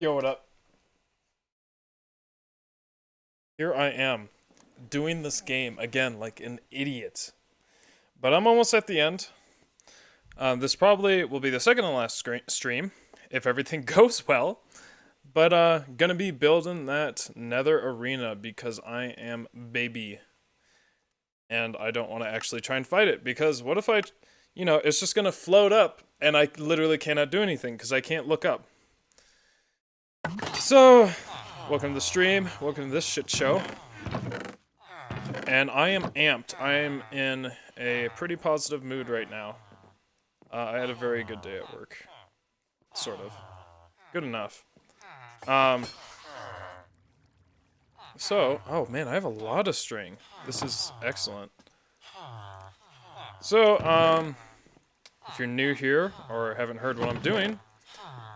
Yo, what up? Here I am, doing this game again like an idiot. But I'm almost at the end. This probably will be the second to last stream, if everything goes well. But gonna be building that nether arena because I am baby. And I don't want to actually try and fight it because what if it's just gonna float up and I literally cannot do anything because I can't look up. So, welcome to the stream, welcome to this shit show. And I am amped. I am in a pretty positive mood right now. I had a very good day at work. Sort of. Good enough. Oh man, I have a lot of string. This is excellent. So, if you're new here or haven't heard what I'm doing,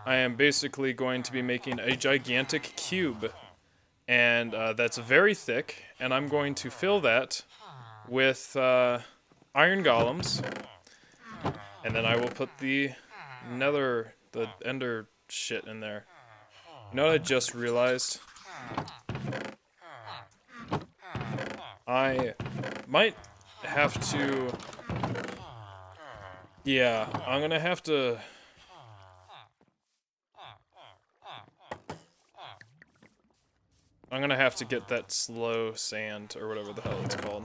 I am basically going to be making a gigantic cube. And that's very thick, and I'm going to fill that with iron golems, and then I will put the ender shit in there. You know what I just realized? I might have to... Yeah, I'm gonna have to... I'm gonna have to get that slow sand, or whatever the hell it's called,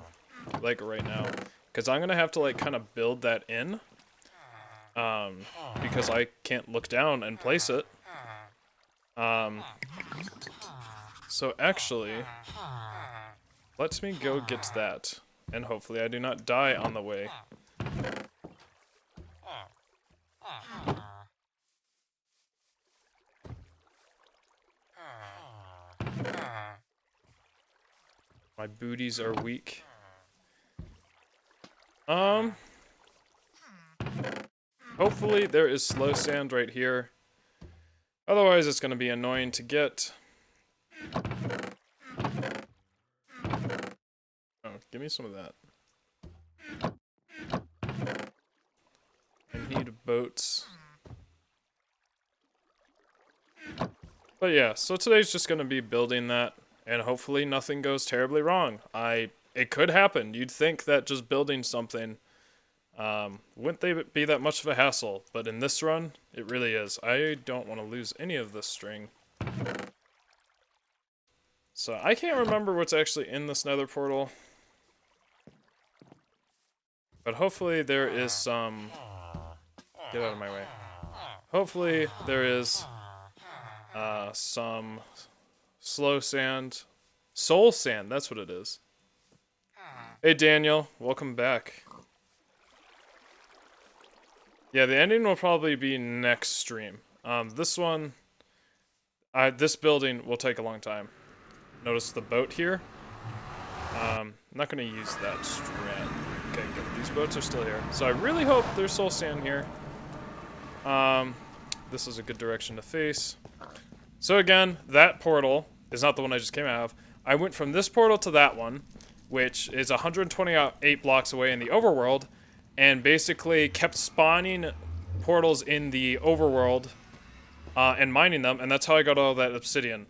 like right now. Because I'm gonna have to like kind of build that in. Because I can't look down and place it. So actually, let me go get that. And hopefully I do not die on the way. My booties are weak. Hopefully there is slow sand right here. Otherwise it's gonna be annoying to get. Oh, give me some of that. I need boats. But yeah, so today's just gonna be building that. And hopefully nothing goes terribly wrong. It could happen. You'd think that just building something wouldn't they be that much of a hassle, but in this run, it really is. I don't want to lose any of this string. So I can't remember what's actually in this nether portal. But hopefully there is some... Get out of my way. Hopefully there is some... slow sand. Soul sand, that's what it is. Hey Daniel, welcome back. Yeah, the ending will probably be next stream. This one... this building will take a long time. Notice the boat here? I'm not gonna use that strat. Okay, good. These boats are still here. So I really hope there's soul sand here. This is a good direction to face. So again, that portal is not the one I just came out of. I went from this portal to that one, which is 128 blocks away in the overworld, and basically kept spawning portals in the overworld and mining them, and that's how I got all that obsidian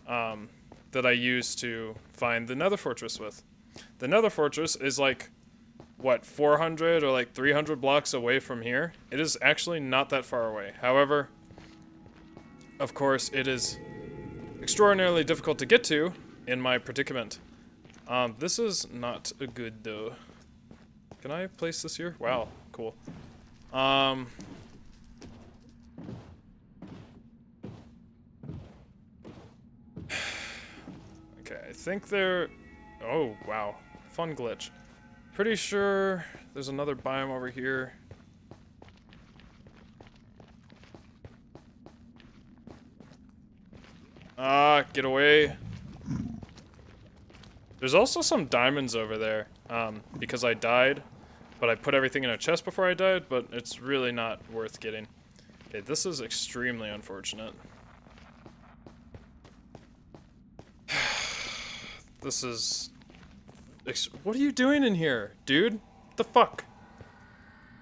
that I used to find the nether fortress with. The nether fortress is like, what, 400 or like 300 blocks away from here? It is actually not that far away. However, of course, it is extraordinarily difficult to get to in my predicament. This is not a good though. Can I place this here? Wow, cool. Okay, I think there... Oh, wow. Fun glitch. Pretty sure there's another biome over here. Get away. There's also some diamonds over there, because I died, but I put everything in a chest before I died, but it's really not worth getting. Okay, this is extremely unfortunate. This is... What are you doing in here, dude? What the fuck?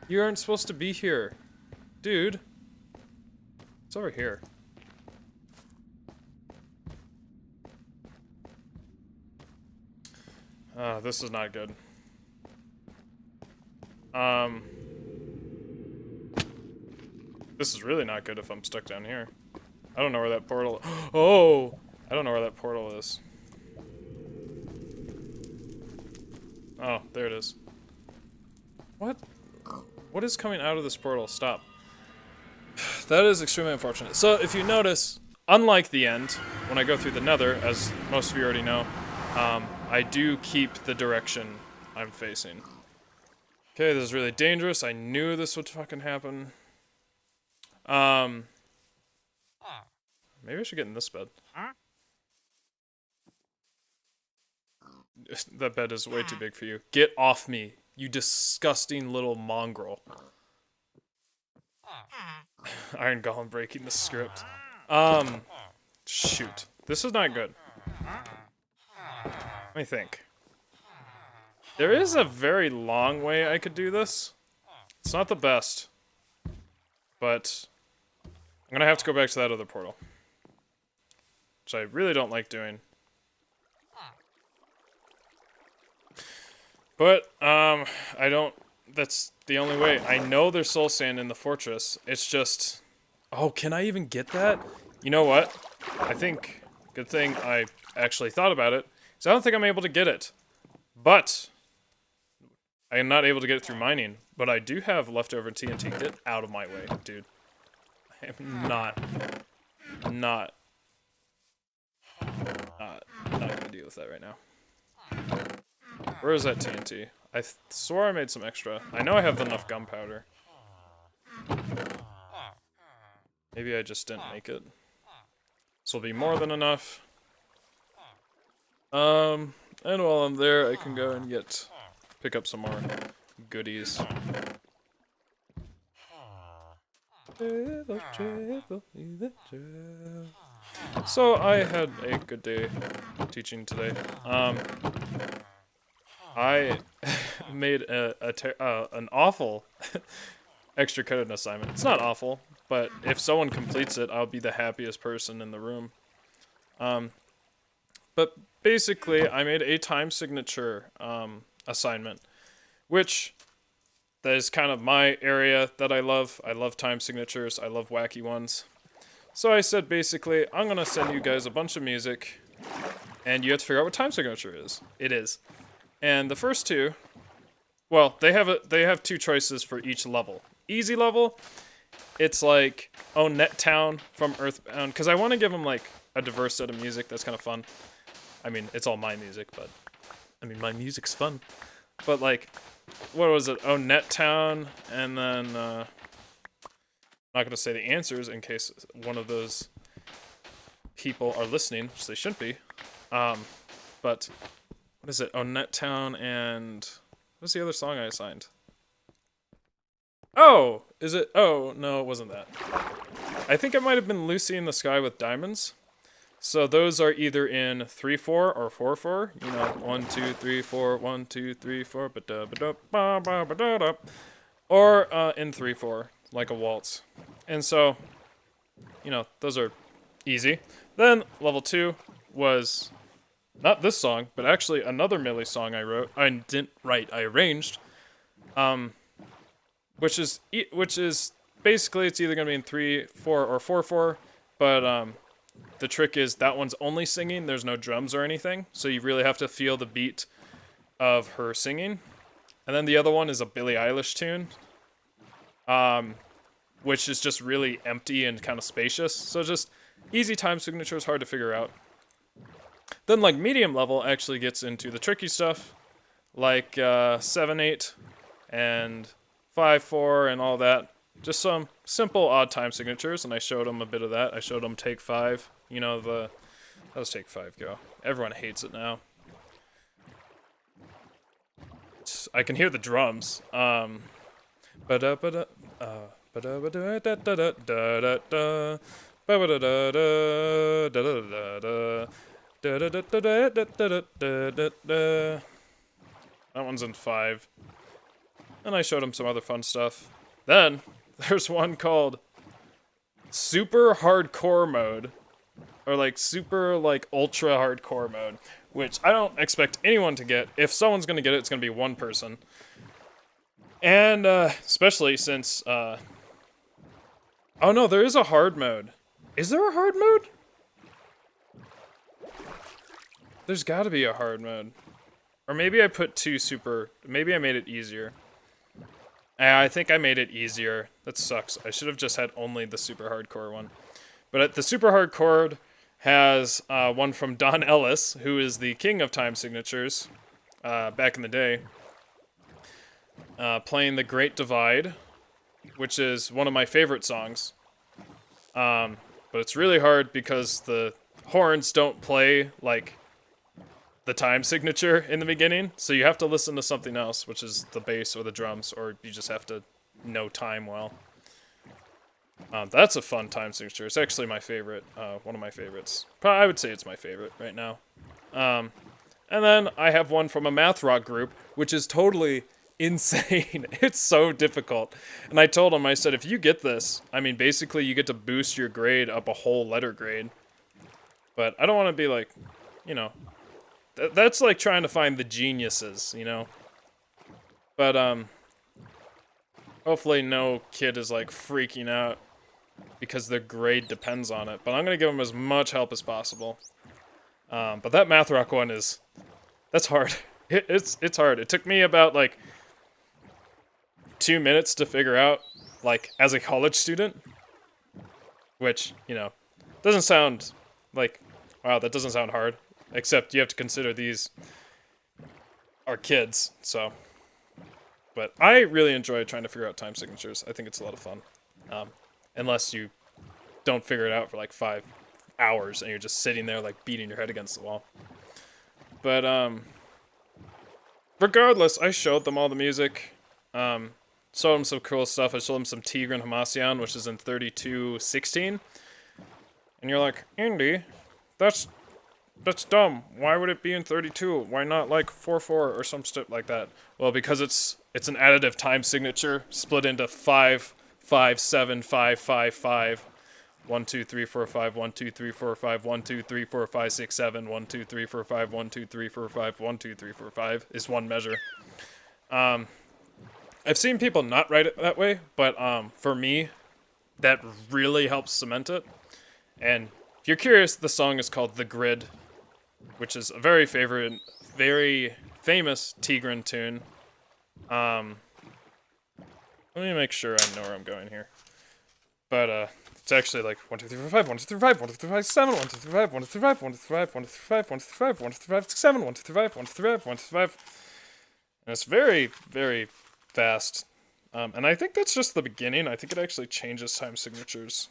You aren't supposed to be here. Dude. It's over here. This is not good. This is really not good if I'm stuck down here. I don't know where that portal... Oh! I don't know where that portal is. Oh, there it is. What? What is coming out of this portal? Stop. That is extremely unfortunate. So, if you notice, unlike the end, when I go through the nether, as most of you already know, I do keep the direction I'm facing. Okay, this is really dangerous. I knew this would fucking happen. Maybe I should get in this bed. That bed is way too big for you. Get off me, you disgusting little mongrel. Iron Golem breaking the script. Shoot. This is not good. Let me think. There is a very long way I could do this. It's not the best. But I'm gonna have to go back to that other portal. Which I really don't like doing. But, I don't... That's the only way. I know there's soul sand in the fortress. It's just... Oh, can I even get that? You know what? I think... Good thing I actually thought about it. Because I don't think I'm able to get it. But... I am not able to get it through mining. But I do have leftover TNT. Get out of my way, dude. I am not gonna deal with that right now. Where is that TNT? I swore I made some extra. I know I have enough gunpowder. Maybe I just didn't make it. This will be more than enough. And while I'm there, I can go and pick up some more goodies. So I had a good day teaching today. I made an awful extra code assignment. It's not awful, but if someone completes it, I'll be the happiest person in the room. But basically, I made a time signature assignment, which that is kind of my area that I love. I love time signatures. I love wacky ones. So I said, basically, I'm going to send you guys a bunch of music, and you have to figure out what time signature it is. And the first two, well, they have two choices for each level. Easy level, it's like, oh, Net Town from Earthbound, because I want to give them, like, a diverse set of music that's kind of fun. I mean, it's all my music, but, I mean, my music's fun. But, like, what was it? Oh, Net Town, and then, I'm not going to say the answers in case one of those people are listening, which they shouldn't be. But, what is it? Oh, Net Town and... What's the other song I assigned? Oh! Is it? Oh, no, it wasn't that. I think it might have been Lucy in the Sky with Diamonds. So those are either in 3/4 or 4/4. You know, 1, 2, 3, 4, 1, 2, 3, 4, or in 3/4, like a waltz. And so, you know, those are easy. Then level 2 was not this song, but actually another Millie song I wrote. I didn't write, I arranged. Which is basically it's either gonna be in 3/4 or 4/4, but the trick is that one's only singing. There's no drums or anything, so you really have to feel the beat of her singing. And then the other one is a Billie Eilish tune, which is just really empty and kind of spacious. So just easy time signatures, hard to figure out. Then like medium level actually gets into the tricky stuff, like 7/8 and 5/4 and all that. Just some simple odd time signatures, and I showed them a bit of that. I showed them Take 5. You know, how does Take 5 go? Everyone hates it now. I can hear the drums. That one's in 5. And I showed him some other fun stuff. Then, there's one called Super Hardcore Mode, or like super like ultra hardcore mode, which I don't expect anyone to get. If someone's gonna get it, it's gonna be one person. And especially since oh no, there is a hard mode. Is there a hard mode? There's gotta be a hard mode. Or maybe I put two super, maybe I made it easier. I think I made it easier. That sucks. I should have just had only the super hardcore one. But the super hardcore has one from Don Ellis, who is the king of time signatures back in the day, playing The Great Divide, which is one of my favorite songs. But it's really hard because the horns don't play like the time signature in the beginning, so you have to listen to something else, which is the bass or the drums, or you just have to know time well. That's a fun time signature. It's actually my favorite, one of my favorites. Probably, I would say it's my favorite right now. And then I have one from a math rock group, which is totally insane. It's so difficult. And I told them, I said, if you get this, I mean, basically you get to boost your grade up a whole letter grade. But I don't want to be like, you know, that's like trying to find the geniuses, you know? But, hopefully no kid is like freaking out because their grade depends on it. But I'm gonna give them as much help as possible. But that math rock one is, that's hard. It's hard. It took me about like 2 minutes to figure out, like, as a college student, which, you know, doesn't sound like, wow, that doesn't sound hard, except you have to consider these are kids, so. But I really enjoy trying to figure out time signatures. I think it's a lot of fun. Unless you don't figure it out for like 5 hours and you're just sitting there like beating your head against the wall. But regardless, I showed them all the music. Showed them some cool stuff. I showed them some Tigran Hamasyan, which is in 32:16. And you're like, Andy, that's dumb. Why would it be in 32? Why not like 4/4 or some stuff like that? Well, because it's an additive time signature split into 5, 5, 7, 5, 5, 5. 1, 2, 3, 4, 5, 1, 2, 3, 4, 5, 1, 2, 3, 4, 5, 6, 7, 1, 2, 3, 4, 5, 1, 2, 3, 4, 5, 1, 2, 3, 4, 5 is one measure. I've seen people not write it that way, but for me, that really helps cement it. And if you're curious, the song is called The Grid, which is a very famous Tigran tune. Let me make sure I know where I'm going here. But it's actually like 1, 2, 3, 4, 5, 1, 2, 3, 5, 1, 2, 3, 5, 7, 1, 2, 3, 5, 1, 2, 3, 5, 1, 2, 3, 5, 1, 2, 3, 5, 1, 2, 3, 5, 1, 2, 3, 5, 1, 2, 3, 5, 1, 2, 3, 5, 1, 2, 3, 5, 1, 2, 3, 5. And it's very, very fast. And I think that's just the beginning. I think it actually changes time signatures.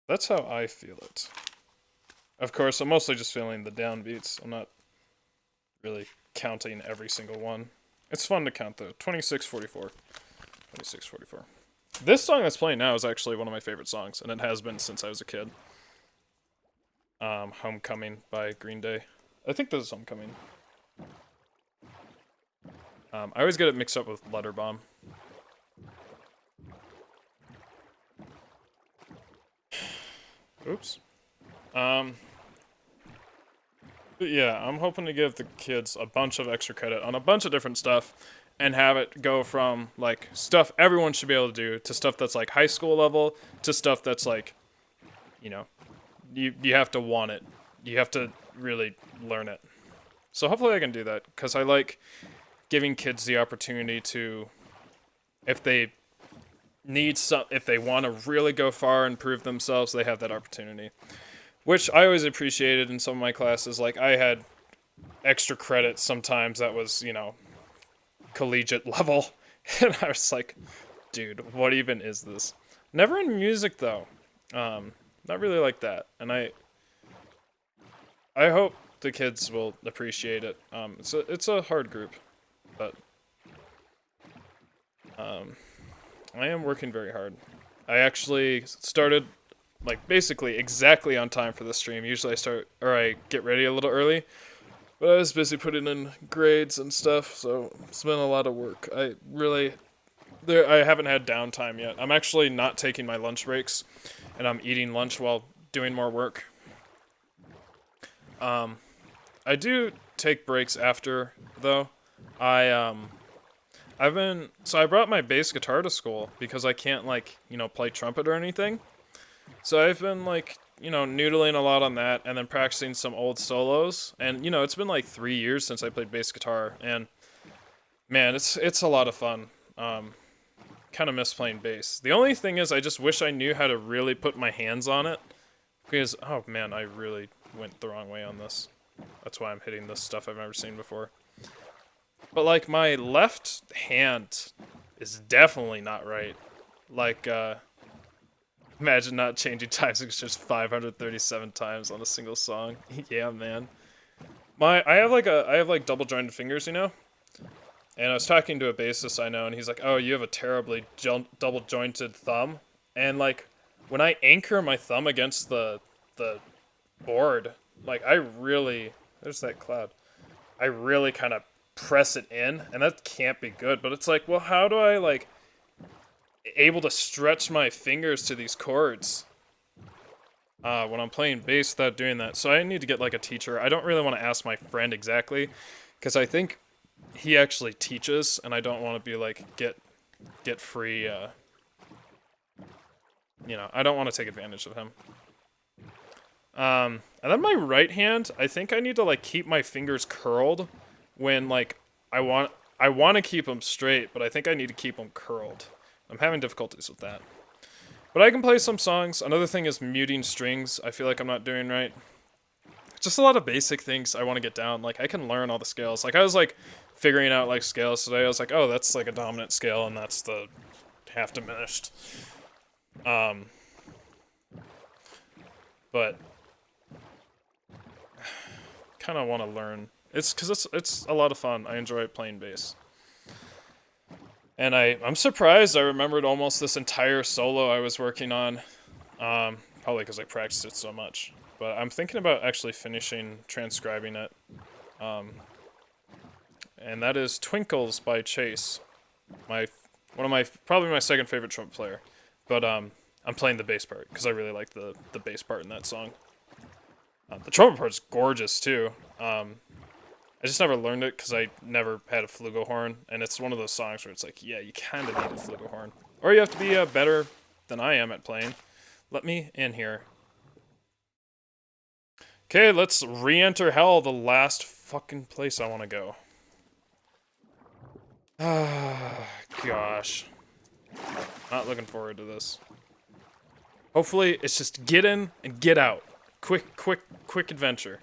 That's how I feel it. Of course, I'm mostly just feeling the downbeats. I'm not really counting every single one. It's fun to count though. 26:44. 26:44. This song that's playing now is actually one of my favorite songs, and it has been since I was a kid. Homecoming by Green Day. I think this is Homecoming. I always get it mixed up with Letter Bomb. Oops. But yeah, I'm hoping to give the kids a bunch of extra credit on a bunch of different stuff and have it go from, like, stuff everyone should be able to do to stuff that's, like, high school level to stuff that's, like, you know, you have to want it. You have to really learn it. So hopefully I can do that, because I like giving kids the opportunity to, if they if they want to really go far and prove themselves, they have that opportunity. Which I always appreciated in some of my classes. Like, I had extra credits sometimes that was, you know, collegiate level. And I was like, dude, what even is this? Never in music, though. Not really like that. And I hope the kids will appreciate it. It's a hard group. But I am working very hard. I actually started, like, basically exactly on time for the stream. Usually I get ready a little early, but I was busy putting in grades and stuff, so it's been a lot of work. I really I haven't had downtime yet. I'm actually not taking my lunch breaks, and I'm eating lunch while doing more work. I do take breaks after, though. I so I brought my bass guitar to school because I can't, like, play trumpet or anything. So I've been, like, noodling a lot on that and then practicing some old solos. And, it's been like 3 years since I played bass guitar, and man, it's a lot of fun. Kind of miss playing bass. The only thing is I just wish I knew how to really put my hands on it, because, oh man, I really went the wrong way on this. That's why I'm hitting this stuff I've never seen before. But, like, my left hand is definitely not right. Like, imagine not changing time signatures 537 times on a single song. Yeah, man. I have double jointed fingers, And I was talking to a bassist I know, and he's like, "Oh, you have a terribly double jointed thumb." And, like, when I anchor my thumb against the board, like, there's that cloud. I really kind of press it in, and that can't be good. But it's like, well, how do I, like, able to stretch my fingers to these chords when I'm playing bass without doing that? So I need to get, like, a teacher. I don't really want to ask my friend exactly, because I think he actually teaches, and I don't want to be like, get free, I don't want to take advantage of him. And then my right hand, I think I need to, like, keep my fingers curled when, like, I want to keep them straight, but I think I need to keep them curled. I'm having difficulties with that. But I can play some songs. Another thing is muting strings. I feel like I'm not doing right. Just a lot of basic things I want to get down. Like, I can learn all the scales. Like, I was, like, figuring out, like, scales today. I was like, oh, that's, like, a dominant scale, and that's the half diminished. But kind of want to learn. It's because it's a lot of fun. I enjoy playing bass. And I'm surprised I remembered almost this entire solo I was working on. Probably because I practiced it so much. But I'm thinking about actually finishing transcribing it. And that is Twinkles by Chase. Probably my second favorite trumpet player. But I'm playing the bass part because I really like the bass part in that song. The trumpet part's gorgeous too. I just never learned it because I never had a flugelhorn, and it's one of those songs where it's like, yeah, you kind of need a flugelhorn. Or you have to be better than I am at playing. Let me in here. Okay, let's re-enter hell, the last fucking place I want to go. Ah, gosh. Not looking forward to this. Hopefully, it's just get in and get out. Quick adventure.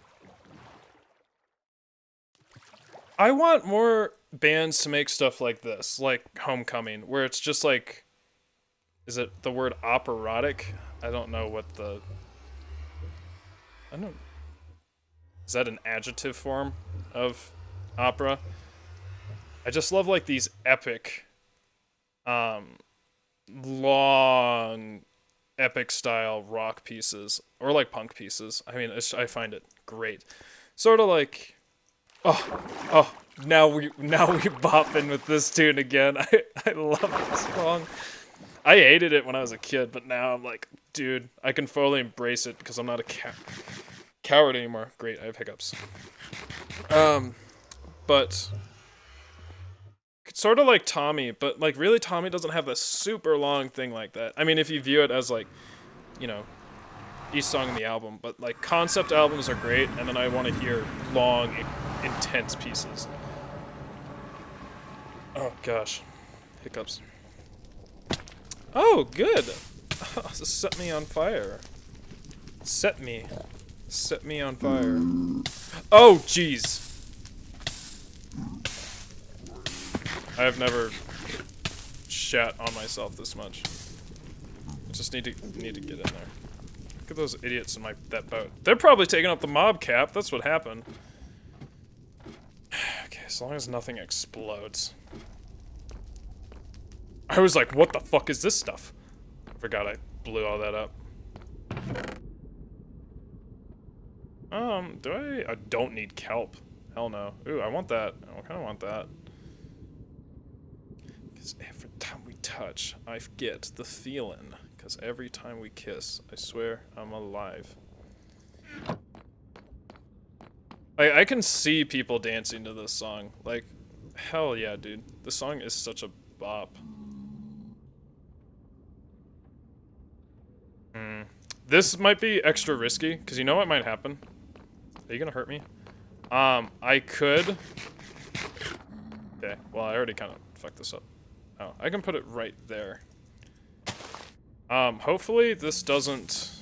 I want more bands to make stuff like this, like Homecoming, where it's just like, is it the word operatic? I don't know what is that an adjective form of opera? I just love, like, these epic, long, epic style rock pieces, or like punk pieces. I mean, I find it great. Sort of like, oh, now we bop in with this tune again. I love this song. I hated it when I was a kid, but now I'm like, dude, I can fully embrace it because I'm not a coward anymore. Great, I have hiccups. But sort of like Tommy, but, like, really Tommy doesn't have a super long thing like that. I mean, if you view it as, like, each song in the album, but, like, concept albums are great, and then I want to hear long, intense pieces. Oh gosh, hiccups. Oh, good. This set me on fire. Set me on fire. Oh, jeez. I have never shat on myself this much. I just need to get in there. Look at those idiots in that boat. They're probably taking up the mob cap. That's what happened. Okay, as long as nothing explodes. I was like, what the fuck is this stuff? I forgot I blew all that up. I don't need kelp. Hell no. Ooh, I want that. I kind of want that. Because every time we touch, I get the feeling. Because every time we kiss, I swear I'm alive. I can see people dancing to this song. Like, hell yeah, dude. This song is such a bop. This might be extra risky, because you know what might happen? Are you gonna hurt me? I could... Okay, well, I already kind of fucked this up. Oh, I can put it right there. Hopefully this doesn't...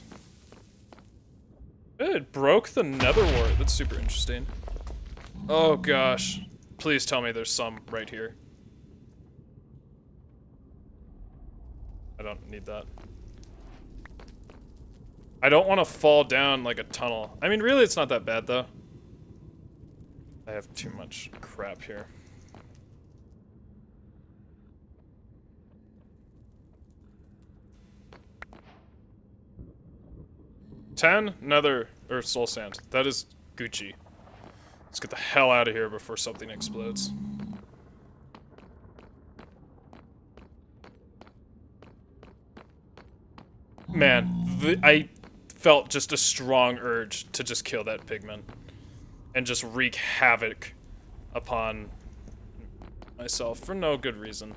It broke the nether wart. That's super interesting. Oh gosh. Please tell me there's some right here. I don't need that. I don't want to fall down like a tunnel. I mean, really, it's not that bad, though. I have too much crap here. $10 nether or soul sand. That is Gucci. Let's get the hell out of here before something explodes. Man, I felt just a strong urge to just kill that pigman and just wreak havoc upon myself for no good reason.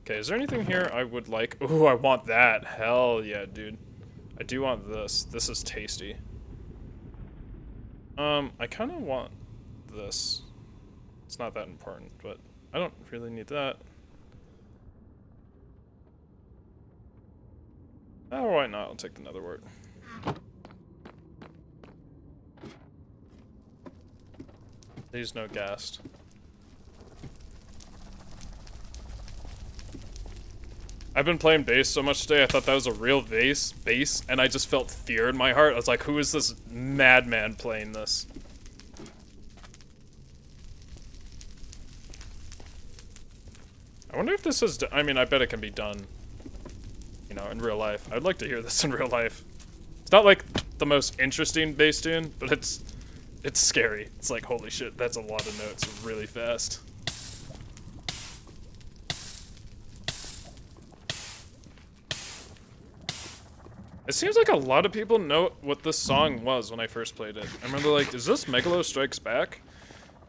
Okay, is there anything here I would like? Ooh, I want that. Hell yeah, dude. I do want this. This is tasty. I kind of want this. It's not that important, but I don't really need that. Oh, why not? I'll take the nether wart. There's no ghast. I've been playing bass so much today, I thought that was a real bass, and I just felt fear in my heart. I was like, who is this madman playing this? I wonder if this is, I mean, I bet it can be done, you know, in real life. I'd like to hear this in real life. It's not like the most interesting bass tune, but it's scary. It's like, holy shit, that's a lot of notes really fast. It seems like a lot of people know what this song was when I first played it. I remember like, is this Megalo Strikes Back?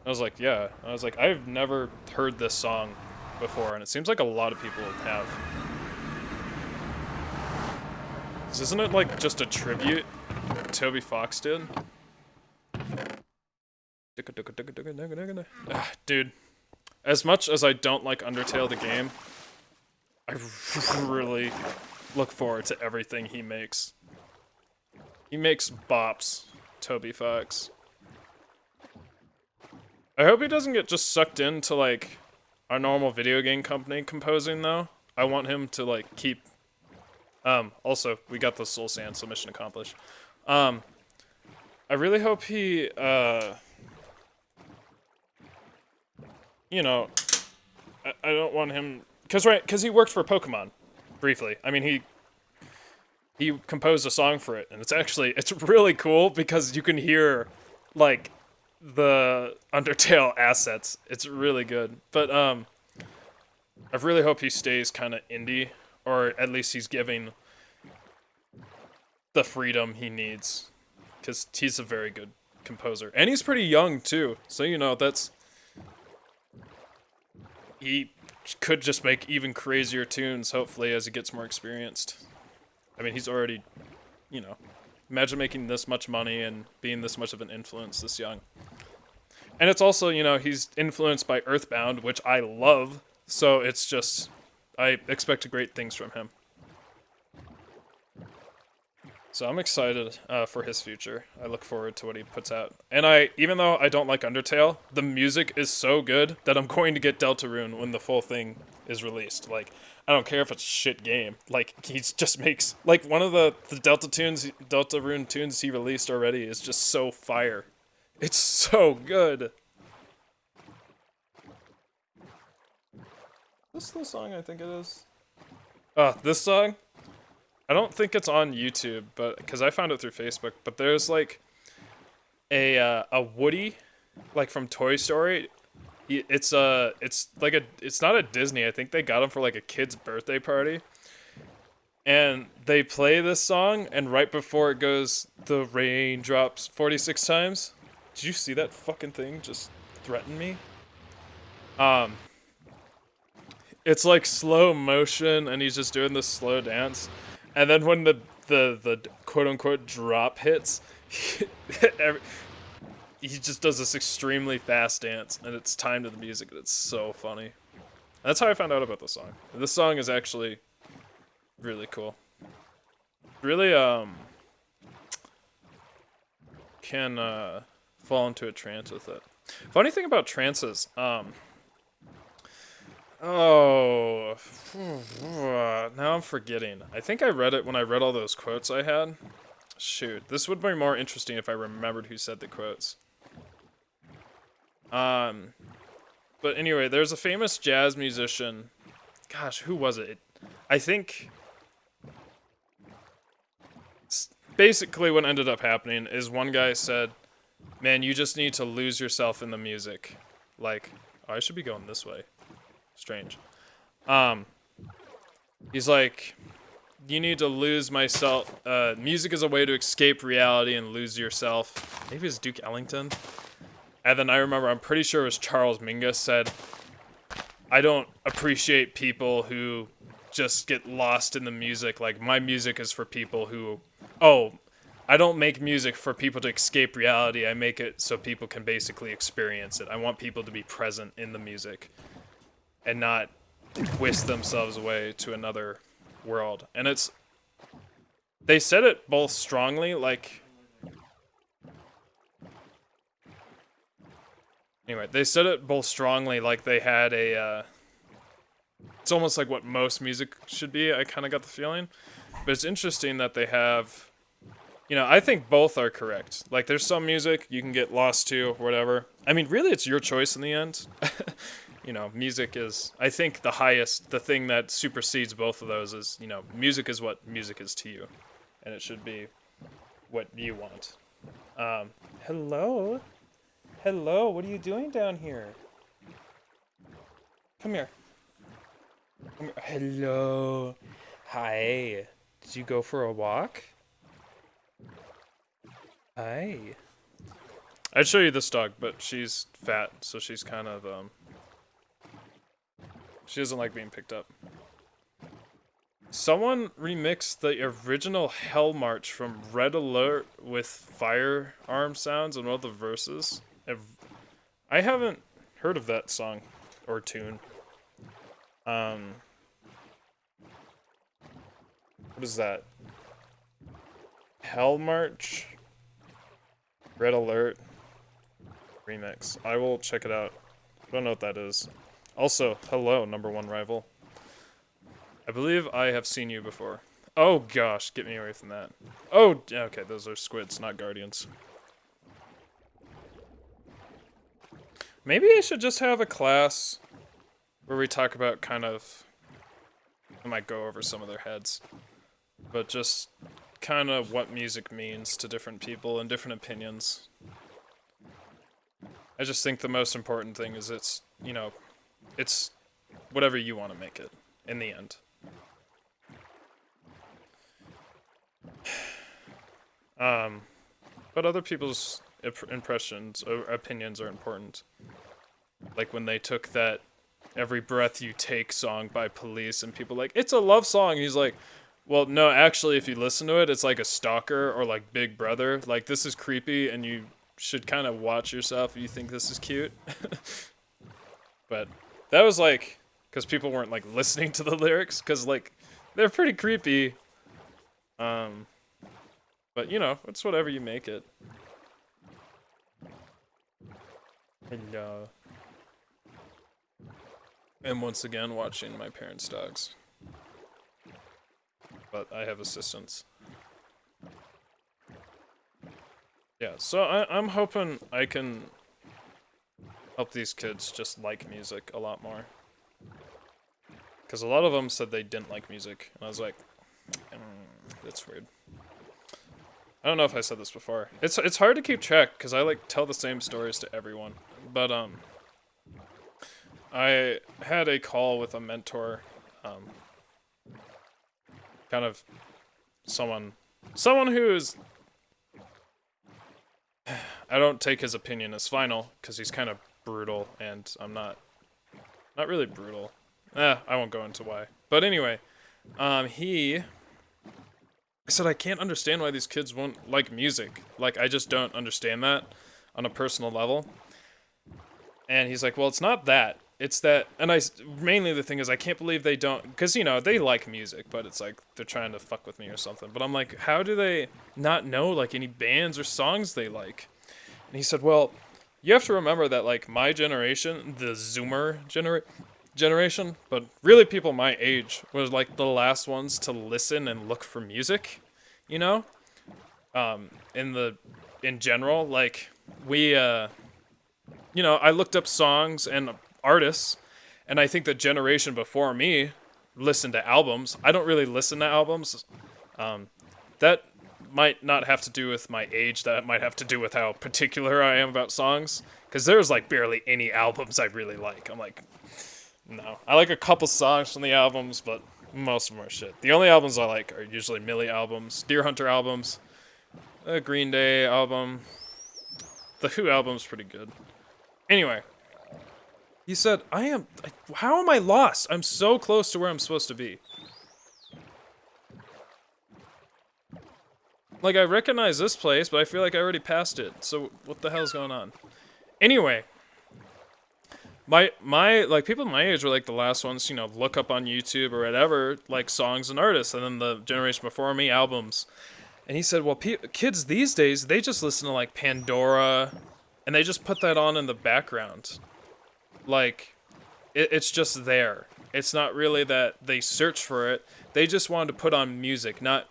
I was like, yeah. I was like, I've never heard this song before, and it seems like a lot of people have. Isn't it like just a tribute Toby Fox did? Dude, as much as I don't like Undertale the game, I really look forward to everything he makes. He makes bops, Toby Fox. I hope he doesn't get just sucked into like our normal video game company composing though. I want him to like keep also we got the soul sand, so mission accomplished. I really hope he you know, I don't want him because he worked for Pokemon briefly. I mean, he composed a song for it, and it's really cool because you can hear like the Undertale assets. It's really good. But I really hope he stays kind of indie, or at least he's giving the freedom he needs, because he's a very good composer, and he's pretty young too. So you know he could just make even crazier tunes, hopefully, as he gets more experienced. I mean, he's already, you know, imagine making this much money and being this much of an influence this young. And it's also, you know, he's influenced by Earthbound, which I love, so it's just, I expect great things from him. So I'm excited for his future. I look forward to what he puts out. And even though I don't like Undertale, the music is so good that I'm going to get Deltarune when the full thing is released. Like, I don't care if it's a shit game. Like, he just makes, like, one of the Deltarune tunes he released already is just so fire. It's so good. Is this the song I think it is? This song? I don't think it's on YouTube, but because I found it through Facebook. But there's like a Woody, like from Toy Story. It's not a Disney. I think they got him for like a kid's birthday party. And they play this song, and right before it goes, the rain drops 46 times. Did you see that fucking thing just threaten me? Um, it's like slow motion, and he's just doing this slow dance. And then when the quote unquote drop hits, every, he just does this extremely fast dance, and it's timed to the music, and it's so funny. That's how I found out about the song. This song is actually really cool. Really, can fall into a trance with it. Funny thing about trances, oh, now I'm forgetting. I think I read it when I read all those quotes I had. Shoot, this would be more interesting if I remembered who said the quotes. But anyway, there's a famous jazz musician. Gosh, who was it? I think basically what ended up happening is one guy said, "Man, you just need to lose yourself in the music." Like, oh, I should be going this way. Strange. He's like, you need to lose myself. Music is a way to escape reality and lose yourself. Maybe it's Duke Ellington. And then I remember, I'm pretty sure it was Charles Mingus said, I don't appreciate people who just get lost in the music. Like, my music is for people who, oh, I don't make music for people to escape reality. I make it so people can basically experience it. I want people to be present in the music and not whisk themselves away to another world. And it's, they said it both strongly, like, anyway, they said it both strongly, like they had a, it's almost like what most music should be, I kind of got the feeling. But it's interesting that they have, you know, I think both are correct. Like, there's some music you can get lost to, or whatever. I mean, really, it's your choice in the end. You know, music is, I think, the highest, the thing that supersedes both of those is, you know, music is what music is to you. And it should be what you want. Hello? Hello, what are you doing down here? Come here. Come here. Hello. Hi. Did you go for a walk? Hi. I'd show you this dog, but she's fat, so she's kind of, she doesn't like being picked up. Someone remixed the original Hell March from Red Alert with firearm sounds in one of the verses. I haven't heard of that song or tune. What is that? Hell March, Red Alert remix. I will check it out. I don't know what that is. Also, hello, #1 rival. I believe I have seen you before. Oh gosh, get me away from that. Oh, okay, those are squids, not guardians. Maybe I should just have a class where we talk about kind of, I might go over some of their heads, but just kind of what music means to different people and different opinions. I just think the most important thing is it's, you know, it's whatever you want to make it in the end. But other people's impressions or opinions are important. Like when they took that Every Breath You Take song by Police and people like, it's a love song. He's like, well, no, actually, if you listen to it, it's like a stalker or like Big Brother. Like, this is creepy and you should kind of watch yourself if you think this is cute. But that was like, because people weren't like listening to the lyrics, because like, they're pretty creepy. But you know, it's whatever you make it. And once again, watching my parents' dogs. But I have assistants. Yeah, so I'm hoping I can help these kids just like music a lot more. Because a lot of them said they didn't like music, and I was like, that's weird. I don't know if I said this before. It's hard to keep track, because I like tell the same stories to everyone. But I had a call with a mentor, um, kind of someone who's, I don't take his opinion as final because he's kind of brutal, and I'm not really brutal. I won't go into why. But anyway, he said I can't understand why these kids won't like music. Like I just don't understand that on a personal level. And he's like, well, it's not that. It's that, and mainly the thing is, I can't believe they don't, because, they like music, but it's like, they're trying to fuck with me or something. But I'm like, how do they not know, like, any bands or songs they like? And he said, well, you have to remember that, like, my generation, the Zoomer generation, but really people my age, was, like, the last ones to listen and look for music, you know? In general, like, I looked up songs and artists, and I think the generation before me listened to albums. I don't really listen to albums. That might not have to do with my age. That might have to do with how particular I am about songs. Because there's like barely any albums I really like. I'm like, no. I like a couple songs from the albums, but most of them are shit. The only albums I like are usually Millie albums, Deer Hunter albums, a Green Day album. The Who album's pretty good. Anyway, he said, how am I lost? I'm so close to where I'm supposed to be. Like, I recognize this place, but I feel like I already passed it. So, what the hell's going on? Anyway, like, people my age were, like, the last ones, look up on YouTube or whatever, like, songs and artists. And then the generation before me, albums. And he said, well, kids these days, they just listen to, like, Pandora, and they just put that on in the background. Like, it's just there. It's not really that they search for it. They just wanted to put on music, not,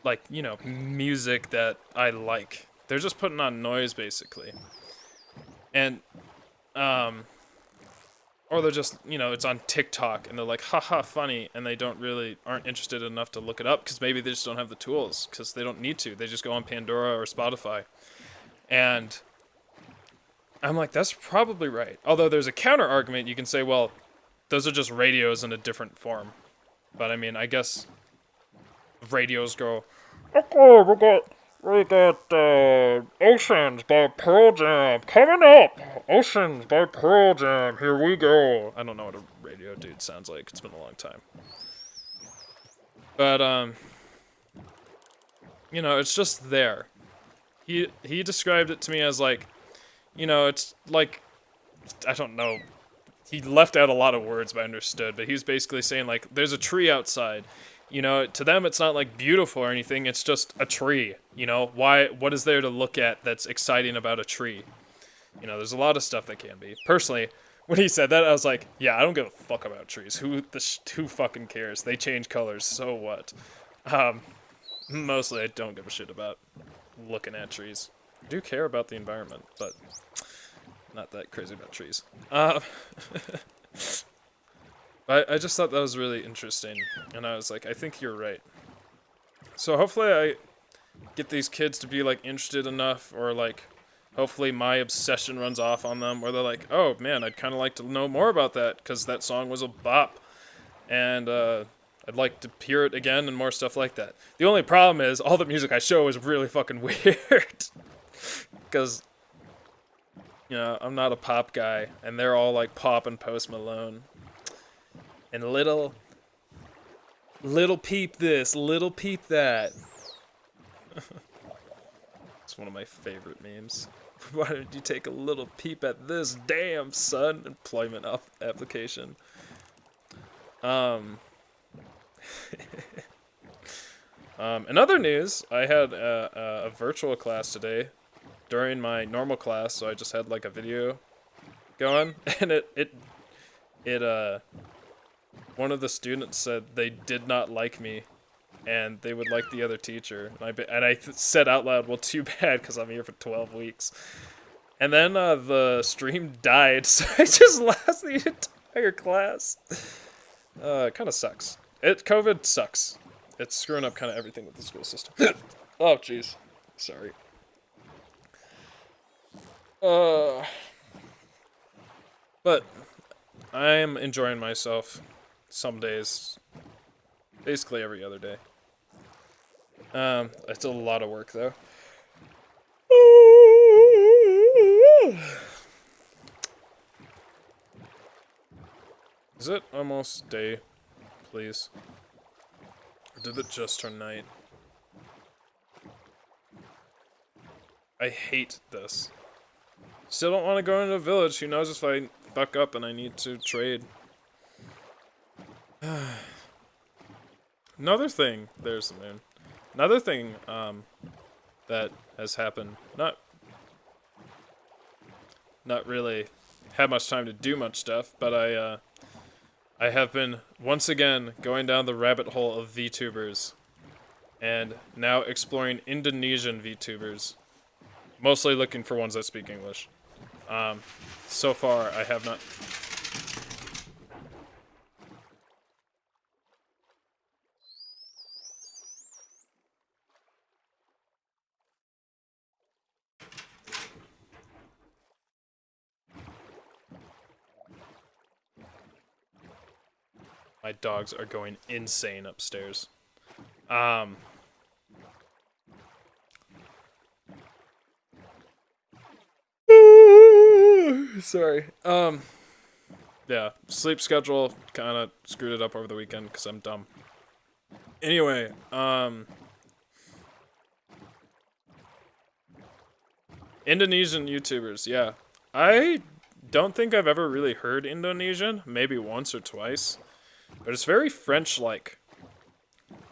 like, music that I like. They're just putting on noise, basically. And, or they're just, it's on TikTok, and they're like, haha, funny, and they aren't interested enough to look it up, because maybe they just don't have the tools, because they don't need to. They just go on Pandora or Spotify. And I'm like, that's probably right. Although there's a counter argument, you can say, well, those are just radios in a different form. But I mean, I guess radios go, okay, we got Oceans by Pearl Jam coming up. Oceans by Pearl Jam, here we go. I don't know what a radio dude sounds like. It's been a long time. But it's just there. He described it to me as like, it's like, I don't know. He left out a lot of words, but I understood. But he was basically saying, like, there's a tree outside. To them, it's not, like, beautiful or anything. It's just a tree. What is there to look at that's exciting about a tree? There's a lot of stuff that can be. Personally, when he said that, I was like, yeah, I don't give a fuck about trees. Who fucking cares? They change colors, so what? Mostly, I don't give a shit about looking at trees. I do care about the environment, but not that crazy about trees. I just thought that was really interesting, and I was like, I think you're right. So hopefully I get these kids to be, like, interested enough, or, like, hopefully my obsession runs off on them, where they're like, oh, man, I'd kind of like to know more about that, because that song was a bop, and I'd like to hear it again and more stuff like that. The only problem is, all the music I show is really fucking weird. Because, I'm not a pop guy, and they're all like Pop and Post Malone. And little peep this, little peep that. It's one of my favorite memes. Why don't you take a little peep at this, damn son? Employment application. In other news, I had a virtual class today during my normal class, so I just had like a video going, and it one of the students said they did not like me, and they would like the other teacher, and I said out loud, well, too bad, because I'm here for 12 weeks. And then the stream died, so I just lost the entire class. It kind of sucks. COVID sucks. It's screwing up kind of everything with the school system. Oh, jeez. Sorry. But I am enjoying myself some days, basically every other day. It's a lot of work though. Is it almost day, please? Or did it just turn night? I hate this. Still don't want to go into a village. Who knows if I fuck up and I need to trade. Another thing, there's the moon. Another thing, that has happened. Not really had much time to do much stuff, but I have been once again going down the rabbit hole of VTubers, and now exploring Indonesian VTubers, mostly looking for ones that speak English. So far I have not. My dogs are going insane upstairs. Sorry. Yeah, sleep schedule kind of screwed it up over the weekend because I'm dumb. Anyway, Indonesian YouTubers, yeah. I don't think I've ever really heard Indonesian, maybe once or twice, but it's very French-like,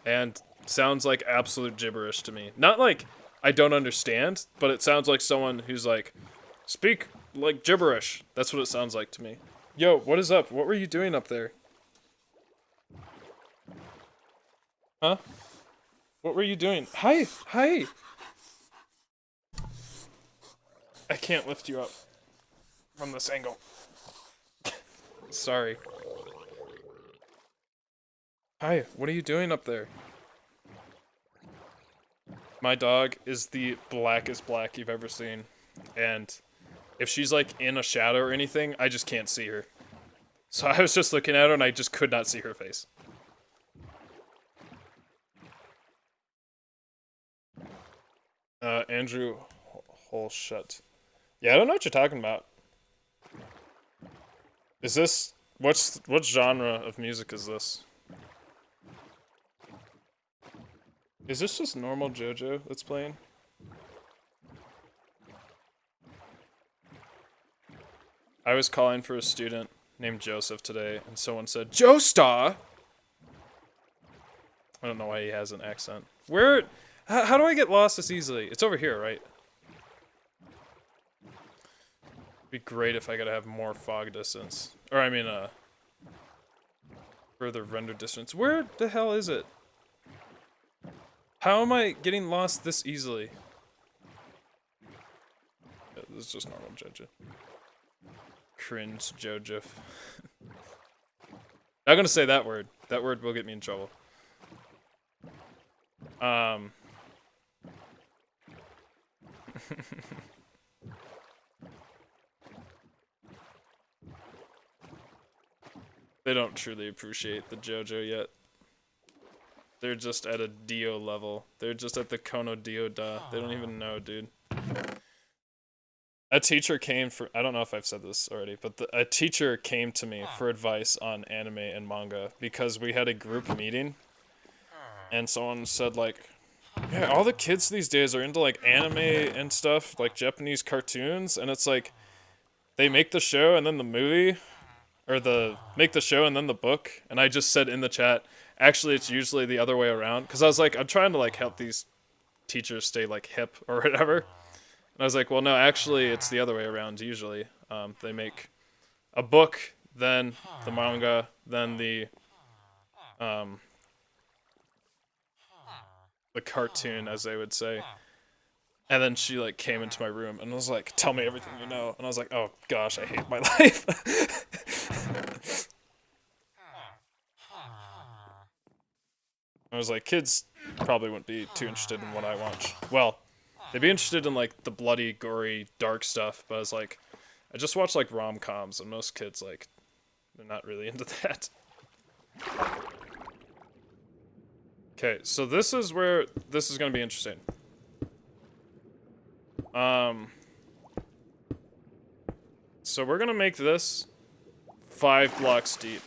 and sounds like absolute gibberish to me. Not like I don't understand, but it sounds like someone who's like, speak like gibberish. That's what it sounds like to me. Yo, what is up? What were you doing up there? Huh? What were you doing? Hi! Hi! I can't lift you up from this angle. Sorry. Hi, what are you doing up there? My dog is the blackest black you've ever seen. And if she's like in a shadow or anything, I just can't see her. So I was just looking at her and I just could not see her face. Andrew Holshut. Yeah, I don't know what you're talking about. Is this what genre of music is this? Is this just normal JoJo that's playing? I was calling for a student named Joseph today, and someone said, Joestar! I don't know why he has an accent. Where? How do I get lost this easily? It's over here, right? It'd be great if I could have more fog distance. Or, I mean, further render distance. Where the hell is it? How am I getting lost this easily? Yeah, this is just normal JoJo. Cringe JoJo. Not gonna say that word. That word will get me in trouble. They don't truly appreciate the JoJo yet. They're just at a Dio level. They're just at the Kono Dio da. They don't even know, dude. A teacher came for, I don't know if I've said this already, but a teacher came to me for advice on anime and manga because we had a group meeting and someone said like, yeah, all the kids these days are into like anime and stuff, like Japanese cartoons, and it's like they make the show and then the movie, or make the show and then the book, and I just said in the chat, actually it's usually the other way around, because I was like, I'm trying to like help these teachers stay like hip or whatever, and I was like, well no, actually it's the other way around usually. They make a book, then the manga, then the cartoon, as they would say. And then she like came into my room and was like, tell me everything you know. And I was like, oh gosh, I hate my life. I was like, kids probably wouldn't be too interested in what I watch. Well, they'd be interested in like the bloody, gory, dark stuff, but I was like, I just watch like rom-coms, and most kids like they're not really into that. Okay, so this is where this is gonna be interesting. So we're gonna make this 5 blocks deep.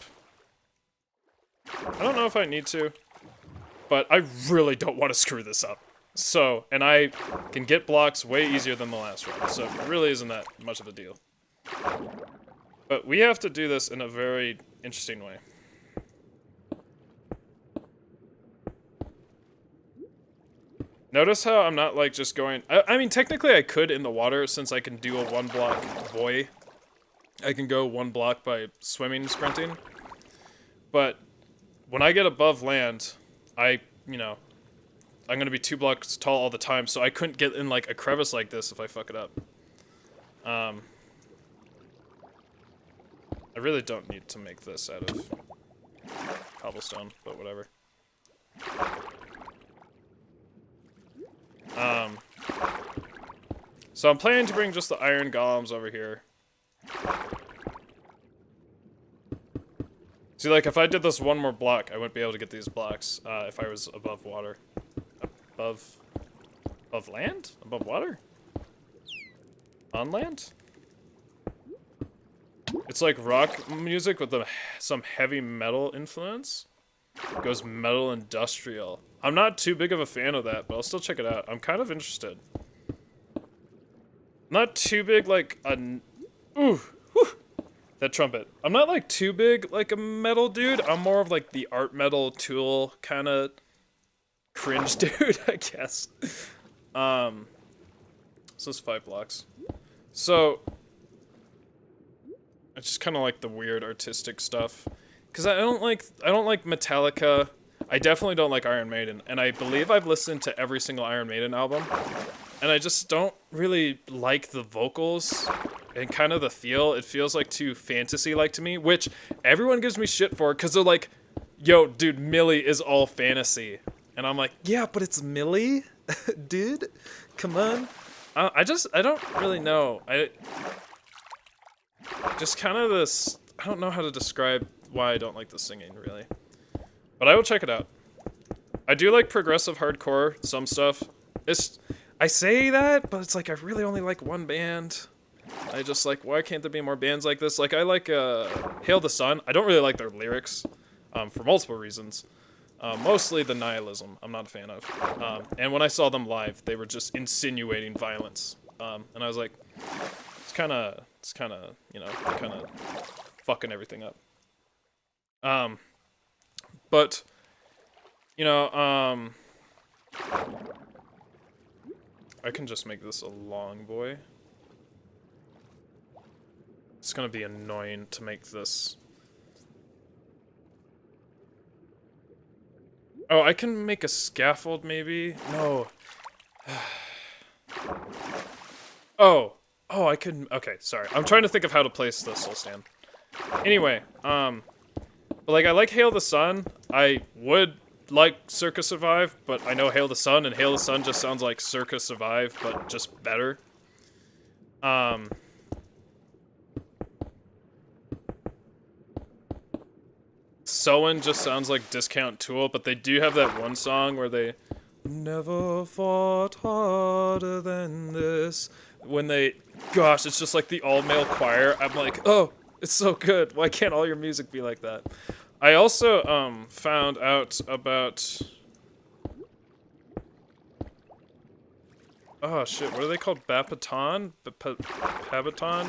I don't know if I need to, but I really don't want to screw this up. So, and I can get blocks way easier than the last one, so it really isn't that much of a deal. But we have to do this in a very interesting way. Notice how I'm not like just going, I mean technically I could in the water since I can do a 1 block voy. I can go 1 block by swimming and sprinting. But when I get above land, I'm gonna be 2 blocks tall all the time, so I couldn't get in like a crevice like this if I fuck it up. I really don't need to make this out of cobblestone, but whatever. So I'm planning to bring just the iron golems over here. See, like, if I did this 1 more block, I wouldn't be able to get these blocks, if I was above water. Above land? Above water? On land? It's like rock music with some heavy metal influence. It goes metal industrial. I'm not too big of a fan of that, but I'll still check it out. I'm kind of interested. Not too big like a... Ooh! Whew, that trumpet. I'm not like too big like a metal dude. I'm more of like the art metal Tool kind of cringe dude, I guess. So it's 5 blocks. So I just kind of like the weird artistic stuff, cause I don't like Metallica. I definitely don't like Iron Maiden, and I believe I've listened to every single Iron Maiden album, and I just don't really like the vocals and kind of the feel. It feels like too fantasy-like to me, which everyone gives me shit for, cause they're like, "Yo, dude, Millie is all fantasy," and I'm like, "Yeah, but it's Millie, dude. Come on." I don't really know. Just kind of this, I don't know how to describe why I don't like the singing, really. But I will check it out. I do like progressive hardcore, some stuff. I say that, but it's like I really only like 1 band. I just like, why can't there be more bands like this? Like, I like Hail the Sun. I don't really like their lyrics, for multiple reasons. Mostly the nihilism, I'm not a fan of. And when I saw them live, they were just insinuating violence. And I was like, it's kind of, you know, kind of fucking everything up. But, you know, I can just make this a long boy. It's gonna be annoying to make this. Oh, I can make a scaffold, maybe? No. Oh, I couldn't. Okay, sorry. I'm trying to think of how to place the soul stand. Anyway, but like, I like Hail the Sun. I would like Circa Survive, but I know Hail the Sun, and Hail the Sun just sounds like Circa Survive, but just better. Soen just sounds like Discount Tool, but they do have that one song where they never fought harder than this. When they, gosh, it's just like the all-male choir. I'm like, oh, it's so good. Why can't all your music be like that? I also found out about, oh shit, what are they called? Babaton? Babaton?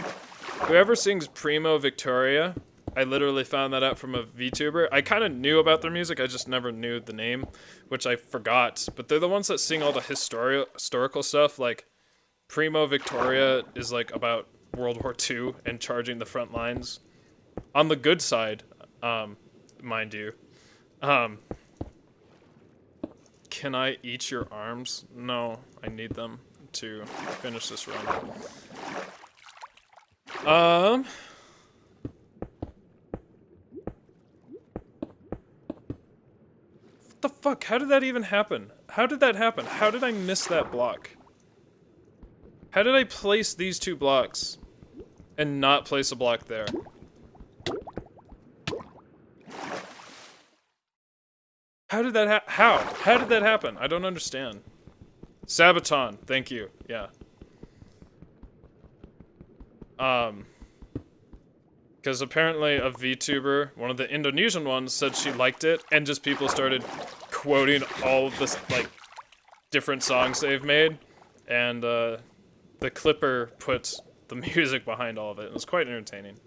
Whoever sings Primo Victoria. I literally found that out from a VTuber. I kind of knew about their music, I just never knew the name, which I forgot. But they're the ones that sing all the historical stuff. Like, Primo Victoria is like about World War II and charging the front lines. On the good side, mind you. Can I eat your arms? No, I need them to finish this run. What the fuck? How did that even happen? How did that happen? How did I miss that block? How did I place these 2 blocks? and not place a block there. How did that How did that happen? I don't understand. Sabaton, thank you. Yeah. Because apparently a VTuber, one of the Indonesian ones, said she liked it, and just people started quoting all of this, like, different songs they've made, and the clipper put the music behind all of it. It was quite entertaining.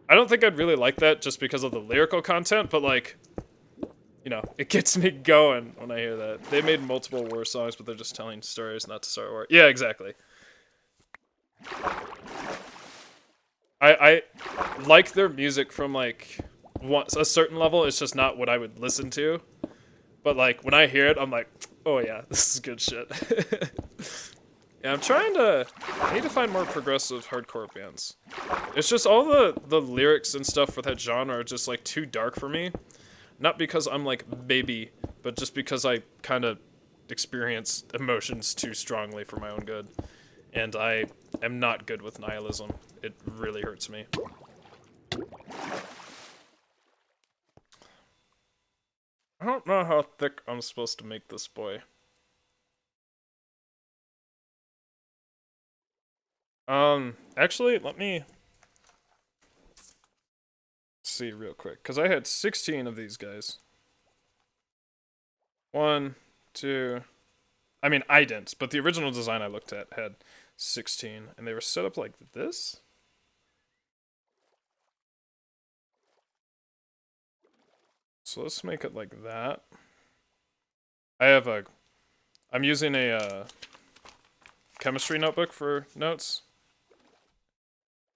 I don't think I'd really like that just because of the lyrical content, but like, you know, it gets me going when I hear that. They made multiple war songs, but they're just telling stories, not to start a war. Yeah, exactly. I like their music from like a certain level. It's just not what I would listen to. But like when I hear it, I'm like, oh yeah, this is good shit. Yeah, I need to find more progressive hardcore bands. It's just all the lyrics and stuff for that genre are just like too dark for me. Not because I'm like baby, but just because I kind of experience emotions too strongly for my own good. And I am not good with nihilism. It really hurts me. I don't know how thick I'm supposed to make this boy. Actually, let me see real quick, because I had 16 of these guys. 1, 2... I mean, I didn't, but the original design I looked at had 16, and they were set up like this? So let's make it like that. I'm using a chemistry notebook for notes.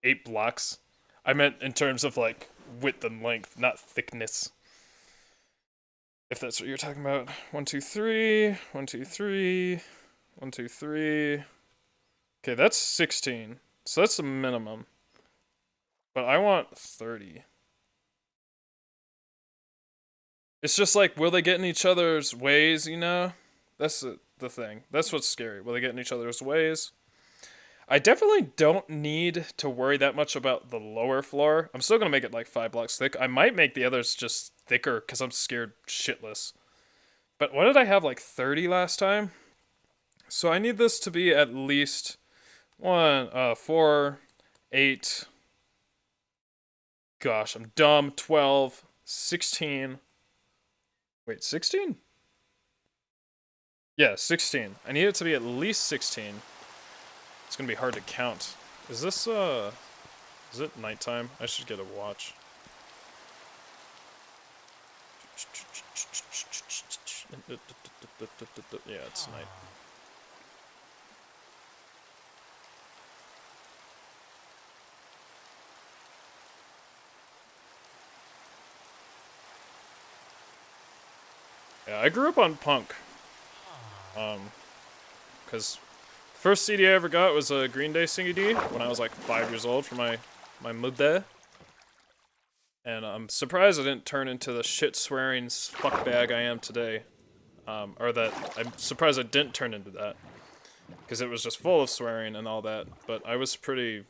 8 blocks. I meant in terms of like width and length, not thickness. If that's what you're talking about. 1, 2, 3. 1, 2, 3. 1, 2, 3. Okay, that's 16. So that's the minimum. But I want 30. It's just like, will they get in each other's ways, you know? That's the thing. That's what's scary. Will they get in each other's ways? I definitely don't need to worry that much about the lower floor. I'm still going to make it like 5 blocks thick. I might make the others just thicker because I'm scared shitless. But what did I have, like 30 last time? So I need this to be at least 4, 8. Gosh, I'm dumb. 12, 16. Wait, 16? Yeah, 16. I need it to be at least 16. It's gonna be hard to count. Is this, is it nighttime? I should get a watch. Yeah, it's night. Yeah, I grew up on punk. Because first CD I ever got was a Green Day CD when I was like 5 years old for my mother. And I'm surprised I didn't turn into the shit swearing fuckbag I am today. Or that I'm surprised I didn't turn into that. Because it was just full of swearing and all that. But I was pretty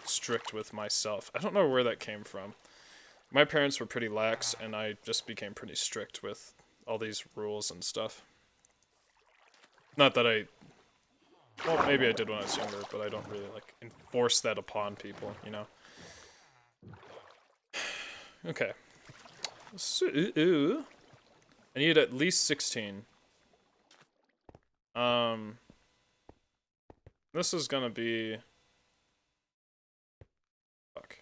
strict with myself. I don't know where that came from. My parents were pretty lax, and I just became pretty strict with all these rules and stuff. Not that well, maybe I did when I was younger, but I don't really, like, enforce that upon people, you know? Okay. So, I need at least 16. This is gonna be... Fuck.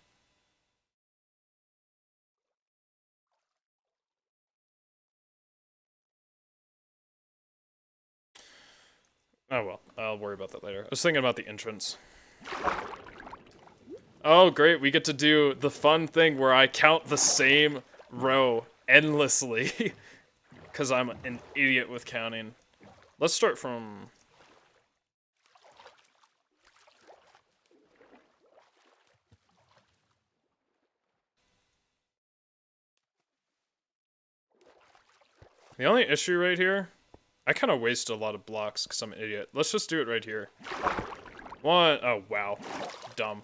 Oh well, I'll worry about that later. I was thinking about the entrance. Oh great, we get to do the fun thing where I count the same row endlessly. Because I'm an idiot with counting. Let's start from... The only issue right here... I kind of wasted a lot of blocks because I'm an idiot. Let's just do it right here. One, oh wow, dumb.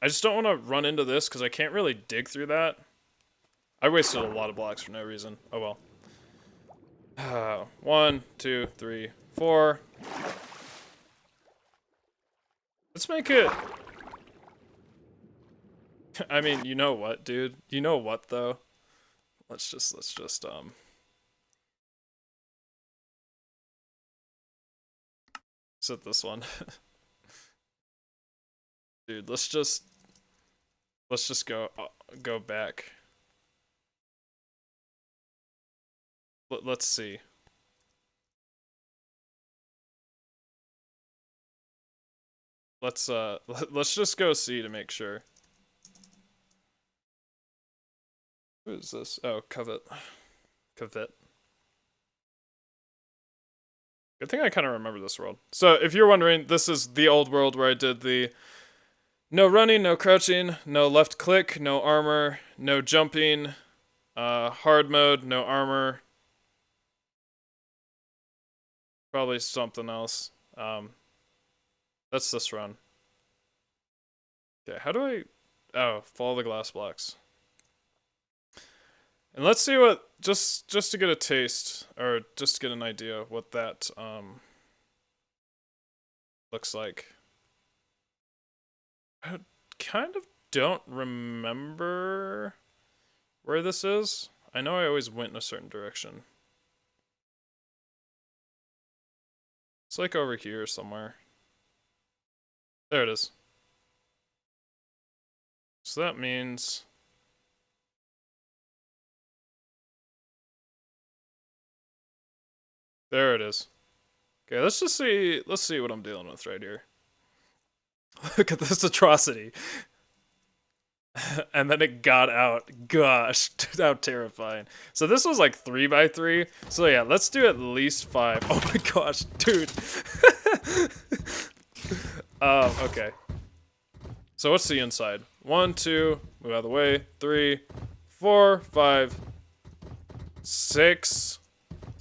I just don't want to run into this because I can't really dig through that. I wasted a lot of blocks for no reason. Oh well. 1, 2, 3, 4. Let's make it... I mean, you know what, dude? You know what, though? Let's just, set this one. Dude, let's just go back. Let's see. Let's just go see to make sure. Who is this? Oh, Covet. Good thing I kind of remember this world. So, if you're wondering, this is the old world where I did the no running, no crouching, no left click, no armor, no jumping, hard mode, no armor. Probably something else. That's this run. Okay, how do I... Oh, follow the glass blocks. And let's see what... Just to get a taste, or just to get an idea of what that, looks like. I kind of don't remember where this is. I know I always went in a certain direction. It's like over here somewhere. There it is. So that means... There it is. Okay, let's see what I'm dealing with right here. Look at this atrocity. And then it got out. Gosh, how terrifying. So this was like 3x3. So yeah, let's do at least 5. Oh my gosh, dude. Okay. So what's the inside? 1, 2, move out of the way. 3, 4, 5, 6,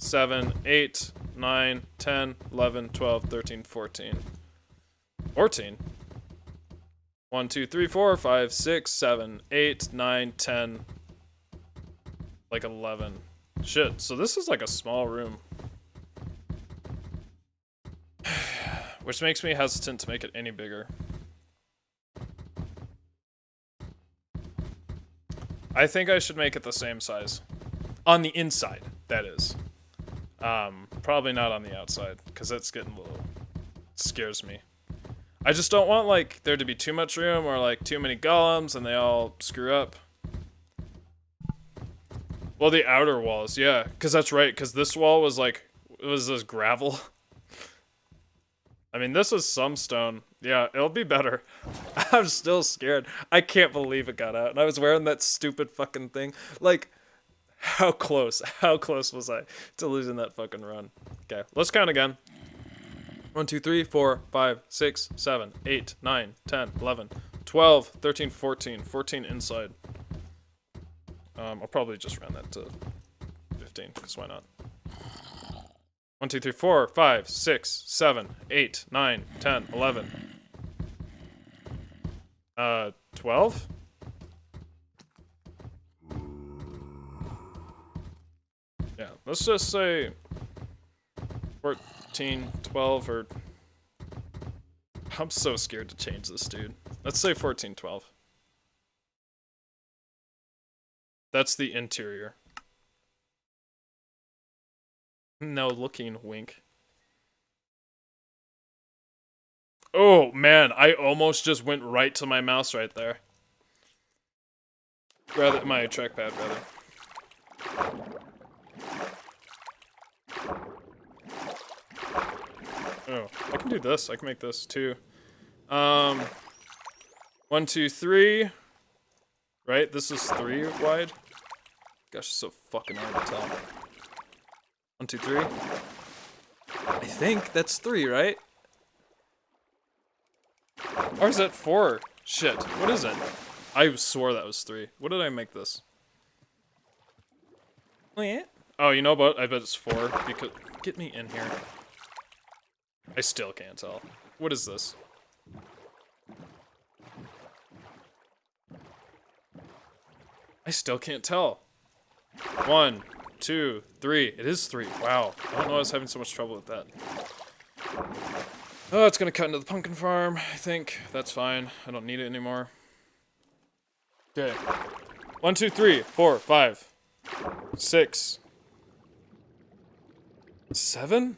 7, 8, 9, 10, 11, 12, 13, 14. 14? 1, 2, 3, 4, 5, 6, 7, 8, 9, 10. Like 11. Shit, so this is like a small room. Which makes me hesitant to make it any bigger. I think I should make it the same size. On the inside, that is. Probably not on the outside, because that's getting a little... scares me. I just don't want, like, there to be too much room or, like, too many golems and they all screw up. Well, the outer walls, yeah. Because that's right, because this wall was, like, it was this gravel. I mean, this is some stone. Yeah, it'll be better. I'm still scared. I can't believe it got out. And I was wearing that stupid fucking thing. Like, how close was I to losing that fucking run? Okay, let's count again. 1, 2, 3, 4, 5, 6, 7, 8, 9, 10, 11, 12, 13, 14. 14 inside. I'll probably just round that to 15, because why not? 1, 2, 3, 4, 5, 6, 7, 8, 9, 10, 11. 12? Yeah, let's just say 14, 12, or... I'm so scared to change this, dude. Let's say 14, 12. That's the interior. No looking, wink. Oh, man, I almost just went right to my mouse right there. Rather, my trackpad, rather. Oh, I can do this. I can make this, too. 1, 2, 3. Right? This is 3 wide. Gosh, it's so fucking hard to tell. 1, 2, 3. I think that's 3, right? Or is that 4? Shit, what is it? I swore that was 3. What did I make this? Oh, you know what? I bet it's 4 because... Get me in here. I still can't tell. What is this? I still can't tell. 1, 2, 3. It is 3. Wow. I don't know I was having so much trouble with that. Oh, it's gonna cut into the pumpkin farm, I think. That's fine. I don't need it anymore. Okay. 1, 2, 3, 4, 5, 6, 7?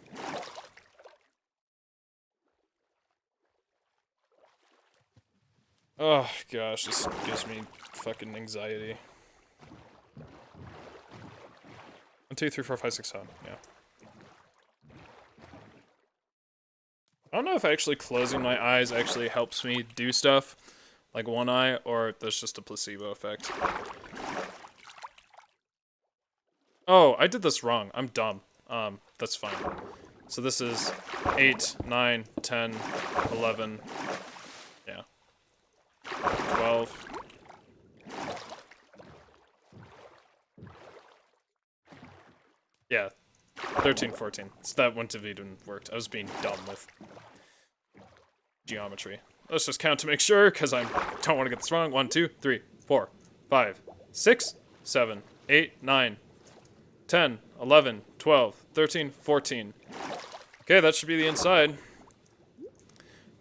Oh gosh, this gives me fucking anxiety. 1, 2, 3, 4, 5, 6, 7. Yeah. I don't know if actually closing my eyes actually helps me do stuff, like one eye, or if there's just a placebo effect. Oh, I did this wrong. I'm dumb. That's fine. So this is 8, 9, 10, 11, yeah, 12. Yeah, 13, 14. So that wouldn't have even worked. I was being dumb with geometry. Let's just count to make sure, because I don't want to get this wrong. 1, 2, 3, 4, 5, 6, 7, 8, 9, 10, 11, 12, 13, 14. Okay, that should be the inside.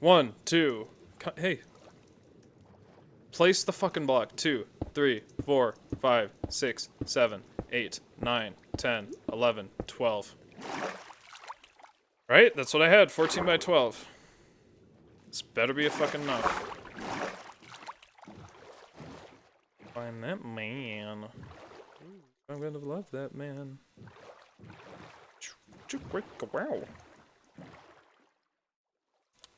1, 2. Hey. Place the fucking block. 2, 3, 4, 5, 6, 7, 8, 9, 10, 11, 12. Right? That's what I had. 14 by 12. This better be a fucking enough. Find that man. Ooh, I'm gonna love that man. Wow.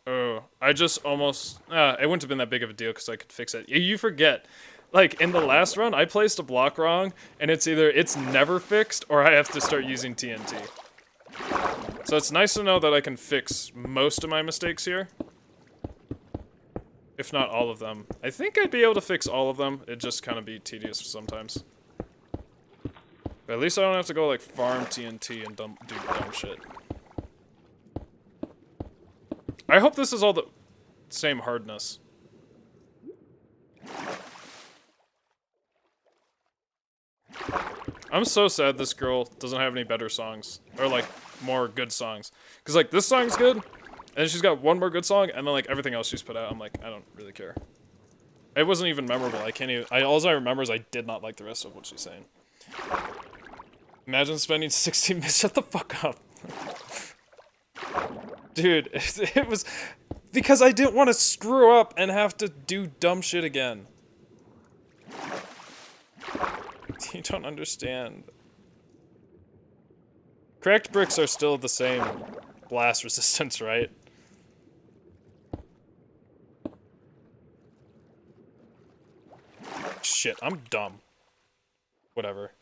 Oh, I just almost... it wouldn't have been that big of a deal because I could fix it. You forget. Like, in the last run, I placed a block wrong, and it's either it's never fixed, or I have to start using TNT. So it's nice to know that I can fix most of my mistakes here. If not all of them. I think I'd be able to fix all of them. It'd just kind of be tedious sometimes. But at least I don't have to go, like, farm TNT and do dumb shit. I hope this is all the same hardness. I'm so sad this girl doesn't have any better songs. Or, like, more good songs. Because, like, this song's good, and then she's got one more good song, and then, like, everything else she's put out, I'm like, I don't really care. It wasn't even memorable. I can't even... all I remember is I did not like the rest of what she's saying. Imagine spending 16 minutes... Shut the fuck up. Dude, it was... Because I didn't want to screw up and have to do dumb shit again. You don't understand. Cracked bricks are still the same blast resistance, right? Shit, I'm dumb. Whatever.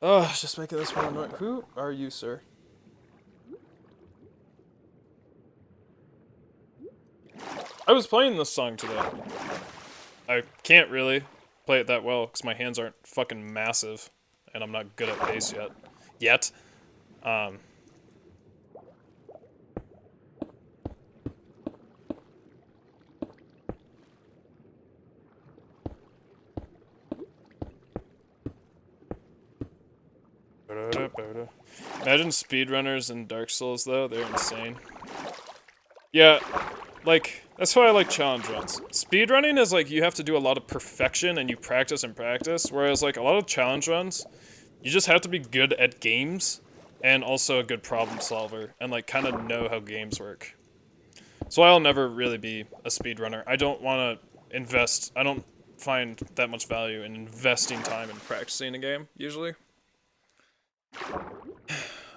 Oh, just making this more annoying. Who are you, sir? I was playing this song today. I can't really play it that well because my hands aren't fucking massive and I'm not good at bass yet. Imagine speedrunners in Dark Souls though, they're insane. Yeah, like, that's why I like challenge runs. Speedrunning is like, you have to do a lot of perfection and you practice and practice, whereas like a lot of challenge runs, you just have to be good at games and also a good problem solver and like kind of know how games work. So I'll never really be a speedrunner. I don't want to invest, I don't find that much value in investing time in practicing a game, usually.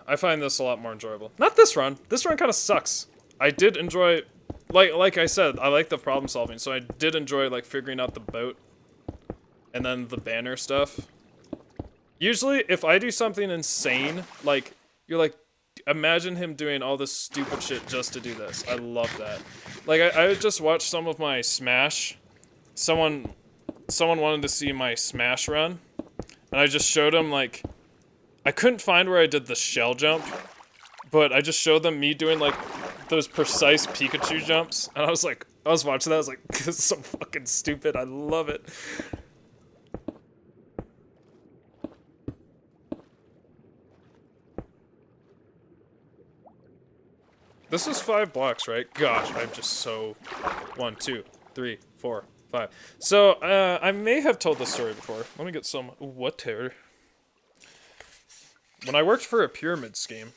I find this a lot more enjoyable. Not this run. This run kind of sucks. I did enjoy, like I said, I like the problem solving, so I did enjoy like figuring out the boat and then the banner stuff. Usually, if I do something insane, like, you're like, imagine him doing all this stupid shit just to do this. I love that. Like, I just watched some of my Smash. Someone wanted to see my Smash run, and I just showed him, like, I couldn't find where I did the shell jump, but I just showed them me doing like those precise Pikachu jumps, and I was watching that, I was like, this is so fucking stupid, I love it. This is 5 blocks, right? Gosh, I'm just so... 1, 2, 3, 4, 5. So, I may have told this story before. Let me get some water. When I worked for a pyramid scheme...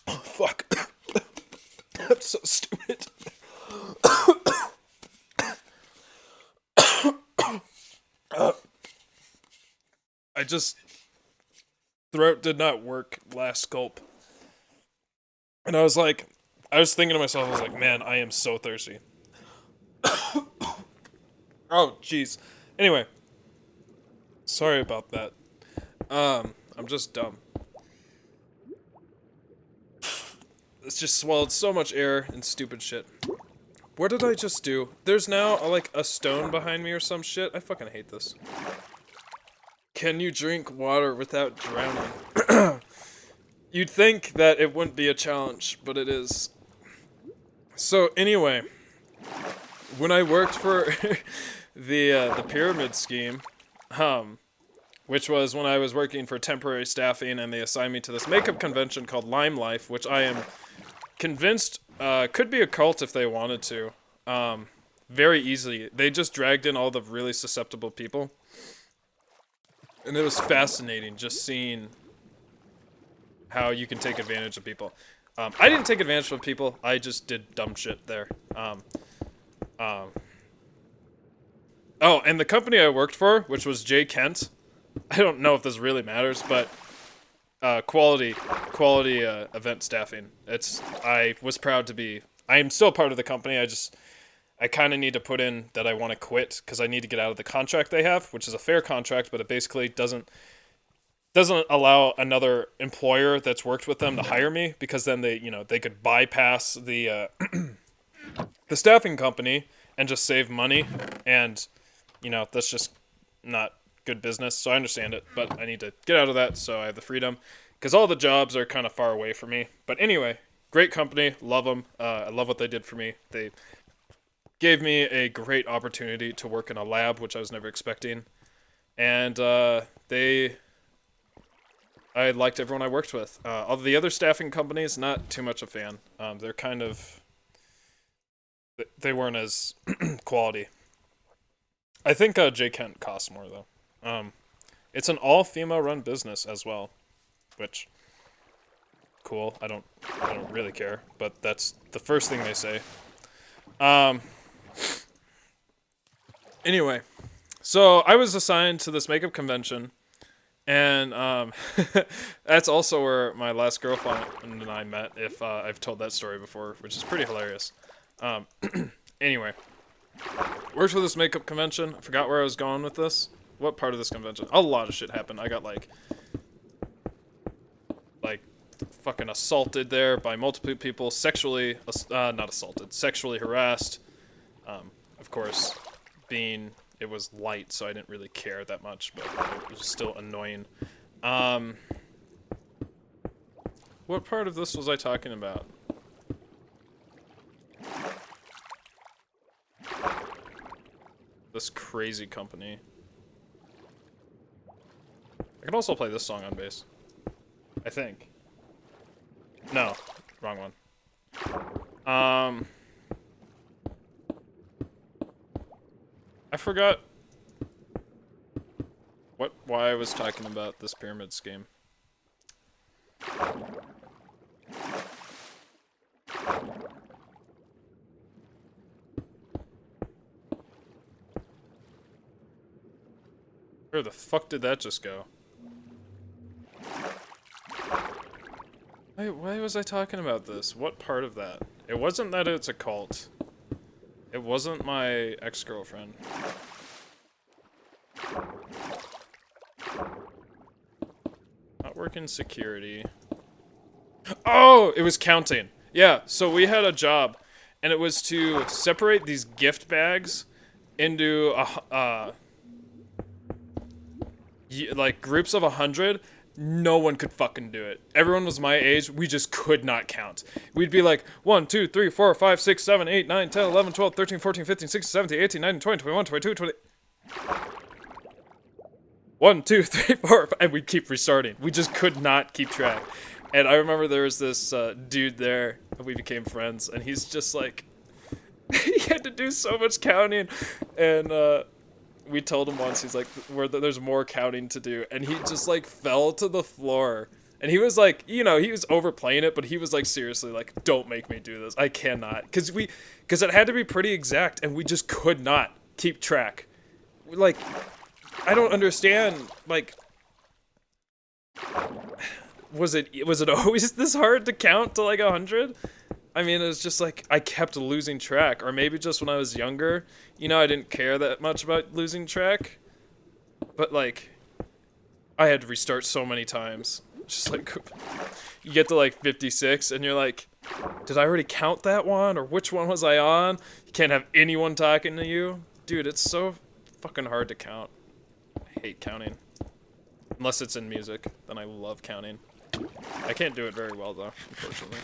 Oh, fuck. That's so stupid. I just... Throat did not work last gulp. And I was thinking to myself, I was like, man, I am so thirsty. Oh, jeez. Anyway. Sorry about that. I'm just dumb. It's just swallowed so much air and stupid shit. What did I just do? There's now, like, a stone behind me or some shit. I fucking hate this. Can you drink water without drowning? You'd think that it wouldn't be a challenge, but it is. So, anyway. When I worked for the pyramid scheme, which was when I was working for temporary staffing, and they assigned me to this makeup convention called Lime Life, which I am convinced could be a cult if they wanted to. Very easily. They just dragged in all the really susceptible people. And it was fascinating just seeing how you can take advantage of people. I didn't take advantage of people, I just did dumb shit there. Oh, and the company I worked for, which was J. Kent, I don't know if this really matters, but quality event staffing. I was proud to be. I am still part of the company. I kind of need to put in that I want to quit because I need to get out of the contract they have, which is a fair contract, but it basically doesn't allow another employer that's worked with them to hire me, because then they could bypass the the staffing company and just save money, and that's just not good business. So I understand it, but I need to get out of that so I have the freedom, because all the jobs are kind of far away from me. But anyway, great company, love them. I love what they did for me. They gave me a great opportunity to work in a lab, which I was never expecting, and I liked everyone I worked with. Of the other staffing companies, not too much a fan. They're kind of... They weren't as quality. I think J. Kent costs more, though. It's an all-female run business as well, which... Cool. I don't really care, but that's the first thing they say. Anyway, so I was assigned to this makeup convention, and that's also where my last girlfriend and I met, if I've told that story before, which is pretty hilarious. Anyway, worked for this makeup convention. I forgot where I was going with this. What part of this convention? A lot of shit happened. I got like fucking assaulted there by multiple people, not assaulted, sexually harassed. Of course, it was light, so I didn't really care that much, but it was still annoying. What part of this was I talking about? This crazy company. I can also play this song on bass. I think. No, wrong one. I forgot why I was talking about this pyramid scheme. Where the fuck did that just go? Why was I talking about this? What part of that? It wasn't that it's a cult. It wasn't my ex-girlfriend. Not working security. Oh, it was counting. Yeah, so we had a job, and it was to separate these gift bags into like groups of 100, no one could fucking do it. Everyone was my age. We just could not count. We'd be like 1, 2, 3, 4, 5, 6, 7, 8, 9, 10, 11, 12, 13, 14, 15, 16, 17, 18, 19, 20, 21, 22, 20. 1, 2, 3, 4, and we'd keep restarting. We just could not keep track. And I remember there was this dude there, and we became friends, and he's just like, he had to do so much counting, and we told him once, he's like, there's more counting to do, and he just like fell to the floor, and he was like, you know, he was overplaying it, but he was like, seriously, like, don't make me do this, I cannot, because it had to be pretty exact, and we just could not keep track. Like, I don't understand, like, was it always this hard to count to like 100? I mean, it was just like, I kept losing track, or maybe just when I was younger, you know, I didn't care that much about losing track, but like, I had to restart so many times, just like, you get to like 56, and you're like, did I already count that one, or which one was I on? You can't have anyone talking to you. Dude, it's so fucking hard to count. I hate counting. Unless it's in music, then I love counting. I can't do it very well, though, unfortunately.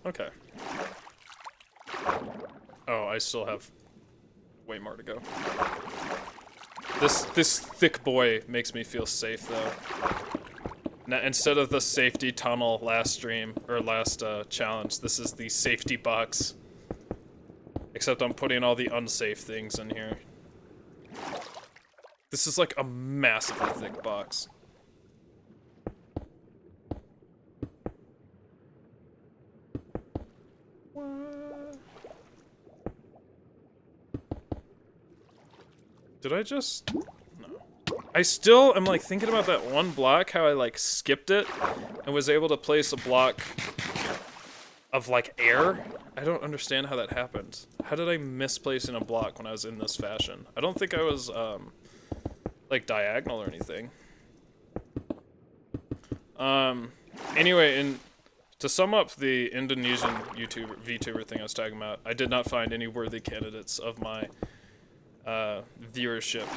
Okay. Oh, I still have way more to go. This thick boy makes me feel safe, though. Now, instead of the safety tunnel last stream, or last challenge, this is the safety box. Except I'm putting all the unsafe things in here. This is like a massively thick box. What? Did I just... No. I still am like thinking about that one block, how I like skipped it and was able to place a block of like air. I don't understand how that happened. How did I misplace in a block when I was in this fashion? I don't think I was like diagonal or anything. Anyway, to sum up the Indonesian VTuber thing I was talking about, I did not find any worthy candidates of my viewership.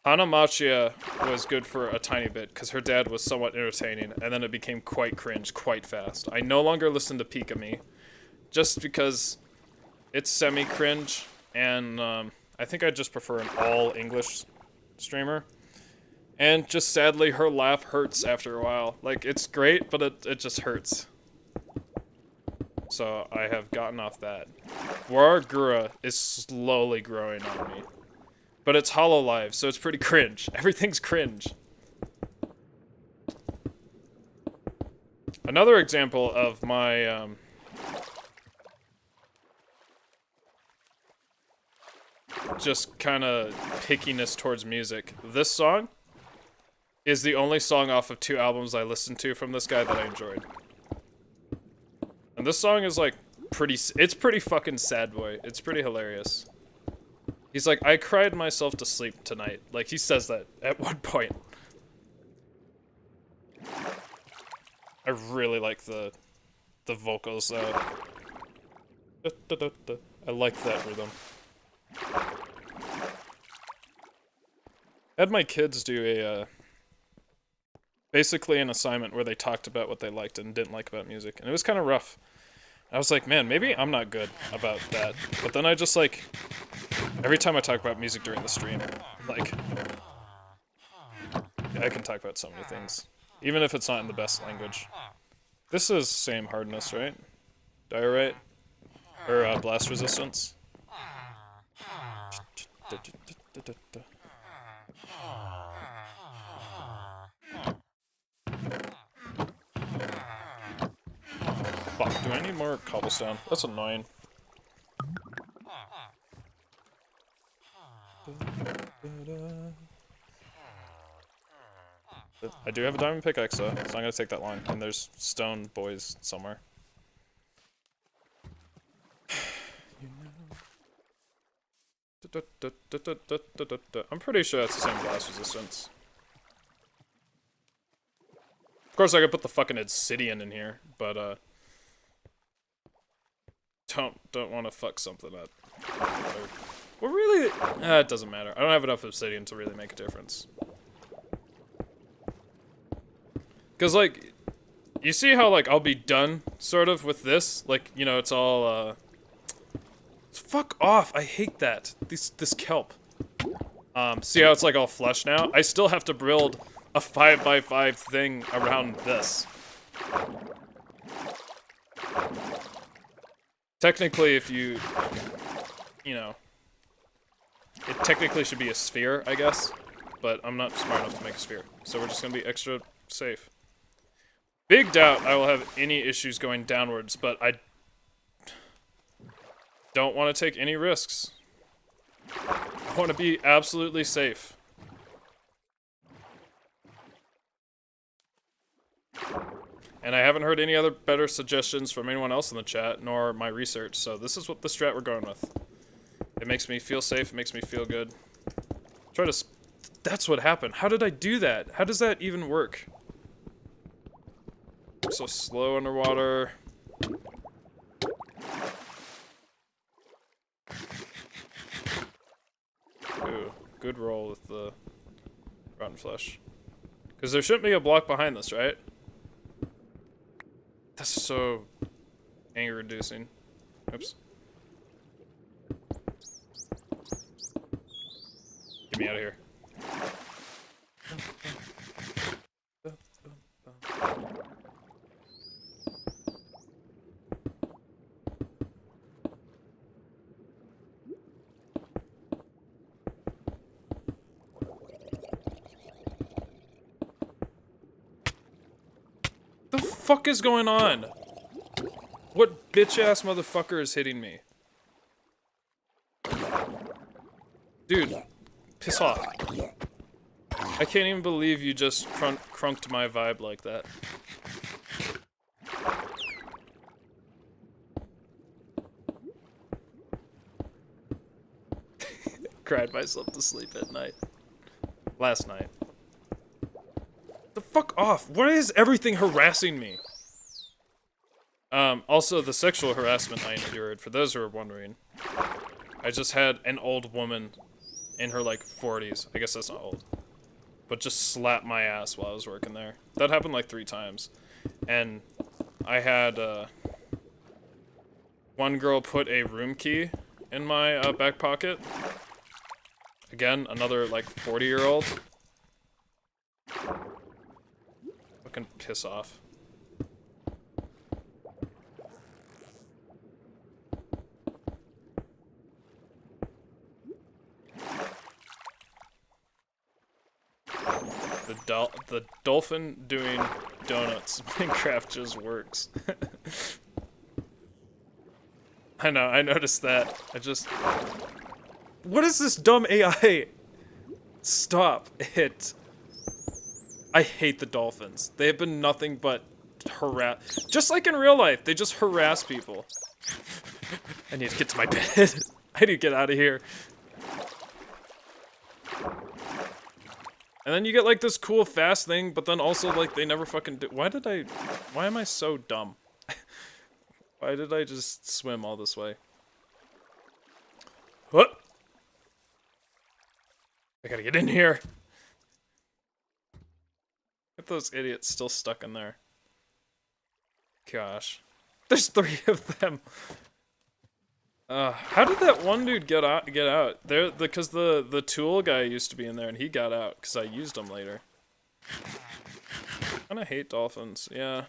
Hana Machia was good for a tiny bit, because her dad was somewhat entertaining, and then it became quite cringe quite fast. I no longer listen to Pika Me, just because it's semi-cringe, and I think I just prefer an all-English streamer. And just sadly, her laugh hurts after a while. Like, it's great, but it just hurts. So I have gotten off that. Waragura is slowly growing on me. But it's HoloLive, so it's pretty cringe. Everything's cringe. Another example of my, just kind of pickiness towards music. This song is the only song off of 2 albums I listened to from this guy that I enjoyed. And this song is like it's pretty fucking sad boy. It's pretty hilarious. He's like, I cried myself to sleep tonight. Like, he says that at one point. I really like the vocals, though. I like that rhythm. I had my kids do a, basically an assignment where they talked about what they liked and didn't like about music, and it was kind of rough. I was like, man, maybe I'm not good about that. But then I just, like, every time I talk about music during the stream, like, yeah, I can talk about so many things. Even if it's not in the best language. This is same hardness, right? Diorite? Or, blast resistance? Fuck, do I need more cobblestone? That's annoying. I do have a diamond pickaxe though. It's not gonna take that long. And there's stone boys somewhere. I'm pretty sure that's the same blast resistance. Of course, I could put the fucking obsidian in here, but don't want to fuck something up. Well, really, it doesn't matter. I don't have enough obsidian to really make a difference. Cause like, you see how like I'll be done sort of with this, like you know it's all fuck off. I hate that. This kelp. See how it's like all flush now? I still have to build a 5x5 thing around this. Technically, if you know, it technically should be a sphere, I guess, but I'm not smart enough to make a sphere, so we're just gonna be extra safe. Big doubt I will have any issues going downwards, but I don't want to take any risks. I want to be absolutely safe. And I haven't heard any other better suggestions from anyone else in the chat, nor my research, so this is what the strat we're going with. It makes me feel safe, it makes me feel good. Try to... That's what happened. How did I do that? How does that even work? I'm so slow underwater. Ooh, good roll with the rotten flesh. Because there shouldn't be a block behind this, right? That's so anger-inducing. Oops. Get me out of here. The fuck is going on? What bitch-ass motherfucker is hitting me? Dude, piss off. I can't even believe you just crunked my vibe like that. Cried myself to sleep at night. Last night. The fuck off! Why is everything harassing me? Also, the sexual harassment I endured, for those who are wondering. I just had an old woman in her, like, 40s. I guess that's not old. But just slapped my ass while I was working there. That happened, like, 3 times. And I had, one girl put a room key in my, back pocket. Again, another, like, 40-year-old. Fucking piss off. The dolphin doing donuts. Minecraft just works. I know, I noticed that. What is this dumb AI? Stop it. I hate the dolphins. They have been nothing but harass. Just like in real life, they just harass people. I need to get to my bed. I need to get out of here. And then you get like this cool fast thing, but then also like they never fucking do. Why am I so dumb? Why did I just swim all this way? What? I gotta get in here. Get those idiots still stuck in there. Gosh. There's 3 of them. How did that one dude get out? There, because the tool guy used to be in there and he got out because I used him later. I kinda hate dolphins, yeah.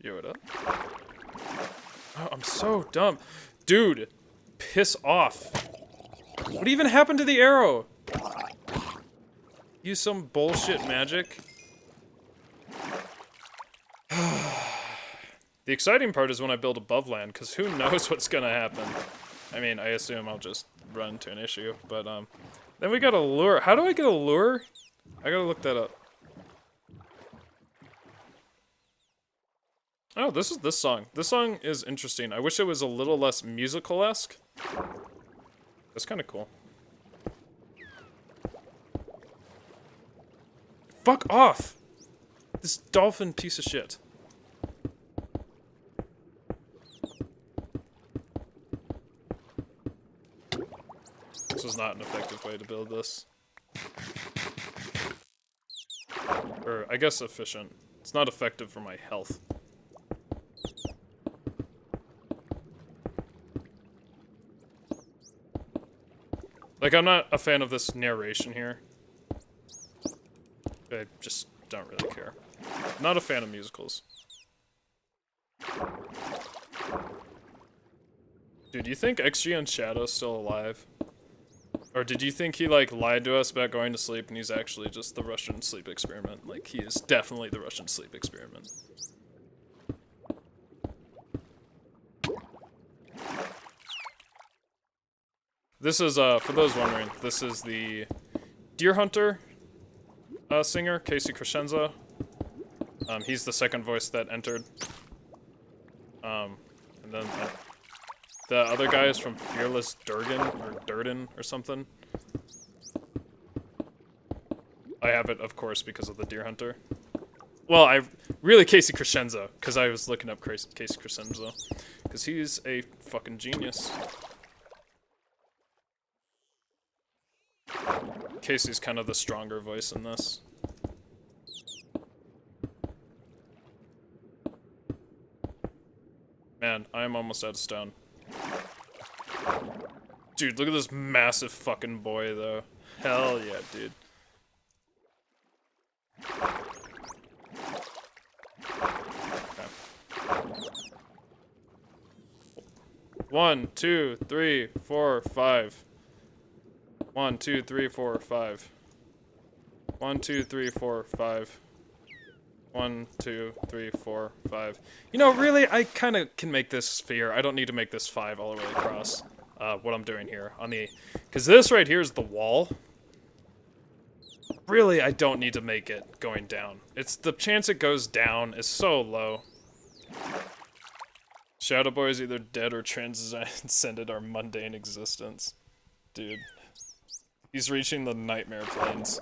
Yo, what up? Oh, I'm so dumb. Dude, piss off. What even happened to the arrow? Use some bullshit magic? The exciting part is when I build above land, because who knows what's gonna happen. I mean, I assume I'll just run into an issue, but, then we got a lure. How do I get a lure? I gotta look that up. Oh, this is this song. This song is interesting. I wish it was a little less musical-esque. That's kind of cool. Fuck off! This dolphin piece of shit. This is not an effective way to build this. Or, I guess efficient. It's not effective for my health. Like, I'm not a fan of this narration here. I just don't really care. Not a fan of musicals. Dude, do you think XG on Shadow's still alive? Or did you think he, like, lied to us about going to sleep and he's actually just the Russian sleep experiment? Like, he is definitely the Russian sleep experiment. This is, for those wondering, this is the Deer Hunter singer, Casey Crescenzo. He's the second voice that entered. And then the other guy is from Fearless Durden or something. I have it, of course, because of the Deer Hunter. Well, really Casey Crescenzo, because I was looking up Casey Crescenzo. Because he's a fucking genius. Casey's kind of the stronger voice in this. Man, I am almost out of stone. Dude, look at this massive fucking boy, though. Hell yeah, dude. Okay. 1, 2, 3, 4, 5. 1, 2, 3, 4, 5. 1, 2, 3, 4, 5. 1, 2, 3, 4, 5. You know, really, I kind of can make this sphere. I don't need to make this 5 all the way across. What I'm doing here on the, because this right here is the wall. Really, I don't need to make it going down. It's the chance it goes down is so low. Shadow Boy is either dead or transcended our mundane existence. Dude. He's reaching the nightmare planes.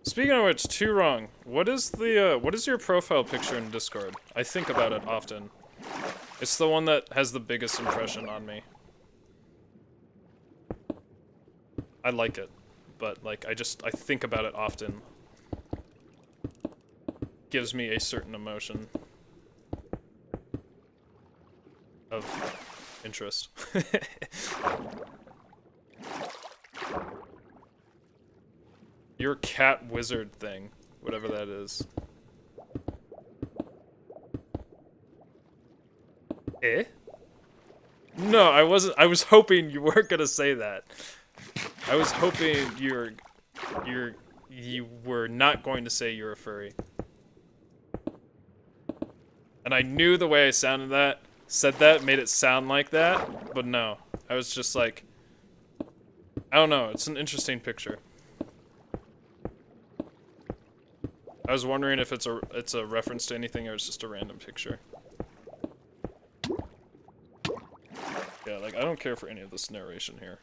Speaking of which, too wrong. What is your profile picture in Discord? I think about it often. It's the one that has the biggest impression on me. I like it, but like I think about it often. Gives me a certain emotion of interest. Your cat wizard thing, whatever that is. Eh? No, I wasn't. I was hoping you weren't gonna say that. I was hoping you were not going to say you're a furry. And I knew the way I said that made it sound like that, but no. I was just like, I don't know, it's an interesting picture. I was wondering if it's a reference to anything or it's just a random picture. Yeah, like, I don't care for any of this narration here.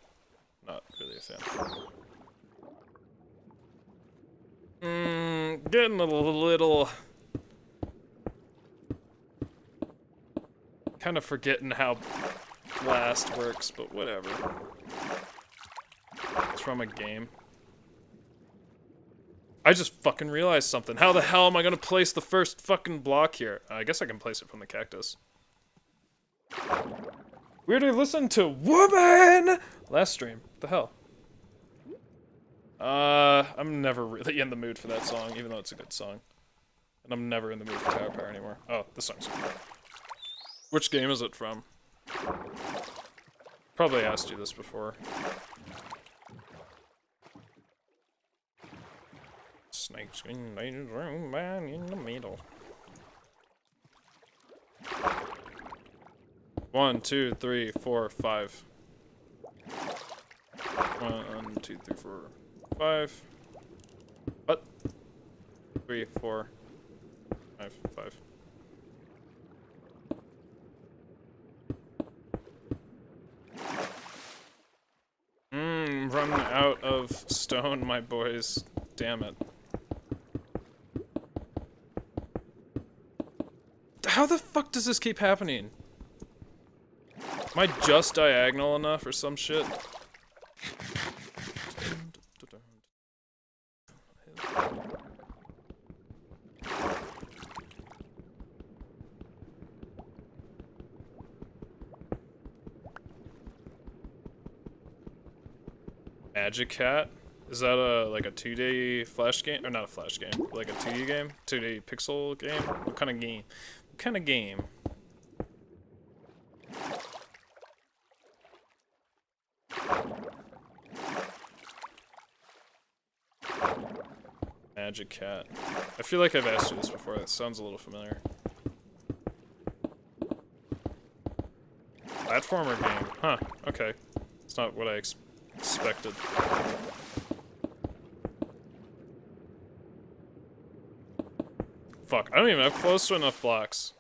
Not really a fan. Getting a little... kind of forgetting how blast works, but whatever. It's from a game. I just fucking realized something. How the hell am I gonna place the first fucking block here? I guess I can place it from the cactus. We already listened to Woman last stream. What the hell? I'm never really in the mood for that song, even though it's a good song. And I'm never in the mood for Tower Power anymore. Oh, this song's good. Which game is it from? Probably asked you this before. Snake screen ladies room man in the middle. 1, 2, 3, 4, 5. 1, 2, 3, 4, 5. What? 3, 4, 5, 5. Run out of stone, my boys. Damn it. How the fuck does this keep happening? Am I just diagonal enough or some shit? Magic Cat? Is that like a 2D flash game? Or not a flash game, like a 2D game? 2D pixel game? What kind of game? What kind of game? Magic Cat. I feel like I've asked you this before. That sounds a little familiar. Platformer game. Huh. Okay. It's not what I expected. Fuck. I don't even have close to enough blocks.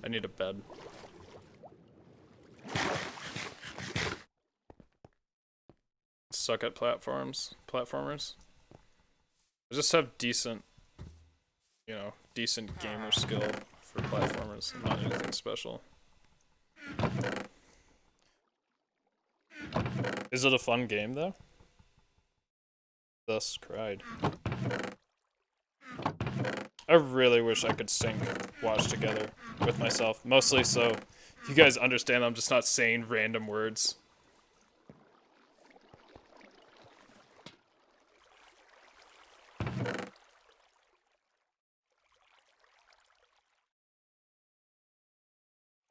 I need a bed. Suck at platformers. I just have decent, you know, decent gamer skill for platformers. Not anything special. Is it a fun game though? Thus cried. I really wish I could sync watch together with myself. Mostly so you guys understand I'm just not saying random words.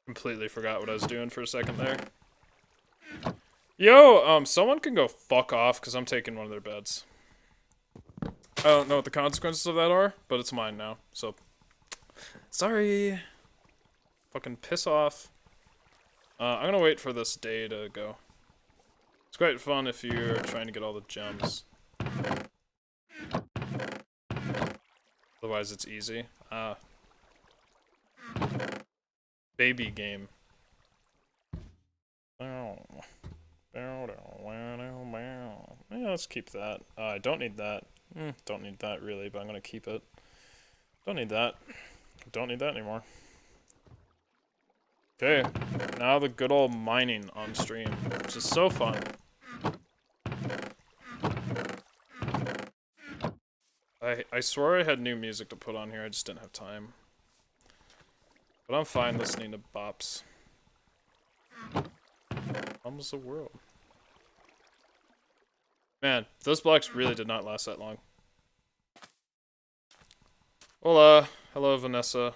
Completely forgot what I was doing for a second there. Yo, someone can go fuck off because I'm taking one of their beds. I don't know what the consequences of that are, but it's mine now, so. Sorry. Fucking piss off. I'm gonna wait for this day to go. It's quite fun if you're trying to get all the gems. Otherwise it's easy. Baby game. Yeah, let's keep that. I don't need that. Don't need that really, but I'm gonna keep it. Don't need that. Don't need that anymore. Okay, now the good old mining on stream, which is so fun. I swore I had new music to put on here, I just didn't have time. But I'm fine listening to bops. Almost the world. Man, those blocks really did not last that long. Hola. Hello, Vanessa.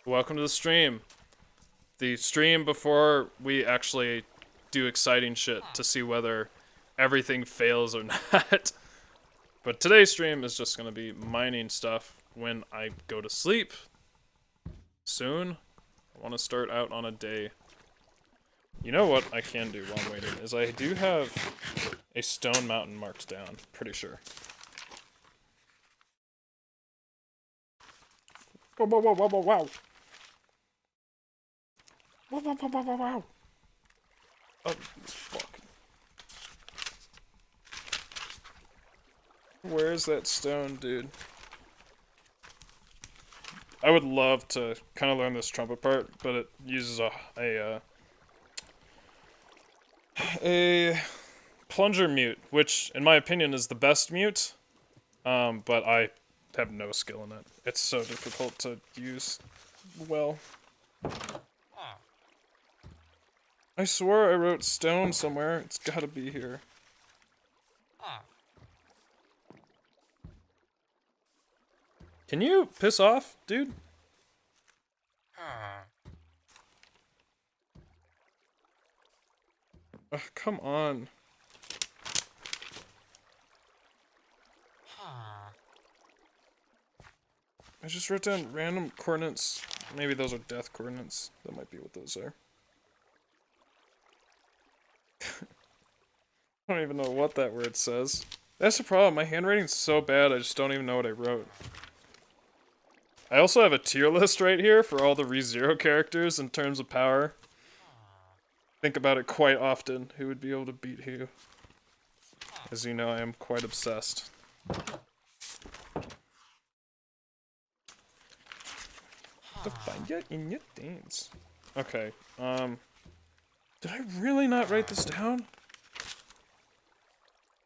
Welcome to the stream. The stream before we actually do exciting shit to see whether everything fails or not. But today's stream is just gonna be mining stuff when I go to sleep. Soon. I want to start out on a day. You know what I can do while I'm waiting is I do have a stone mountain marked down, pretty sure. Whoa, whoa, whoa, whoa, whoa, wow. Whoa, whoa, whoa, whoa, whoa, wow. Oh, fuck. Where's that stone, dude? I would love to kind of learn this trumpet part, but it uses a plunger mute, which, in my opinion, is the best mute. But I have no skill in it. It's so difficult to use well. I swore I wrote stone somewhere. It's gotta be here. Can you piss off, dude? Ugh, come on. I just wrote down random coordinates. Maybe those are death coordinates. That might be what those are. I don't even know what that word says. That's the problem. My handwriting's so bad, I just don't even know what I wrote. I also have a tier list right here for all the ReZero characters in terms of power. Think about it quite often. Who would be able to beat who? As you know, I am quite obsessed. The fire in your veins. Okay, did I really not write this down?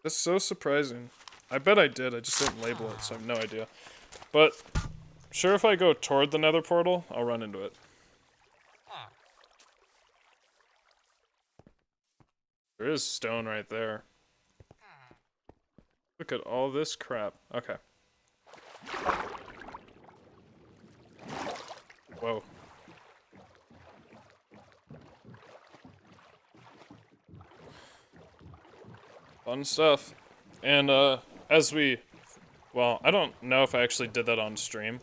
That's so surprising. I bet I did, I just didn't label it, so I have no idea. But, sure, if I go toward the nether portal, I'll run into it. There is stone right there. Look at all this crap. Okay. Whoa. Fun stuff. And, as we... Well, I don't know if I actually did that on stream.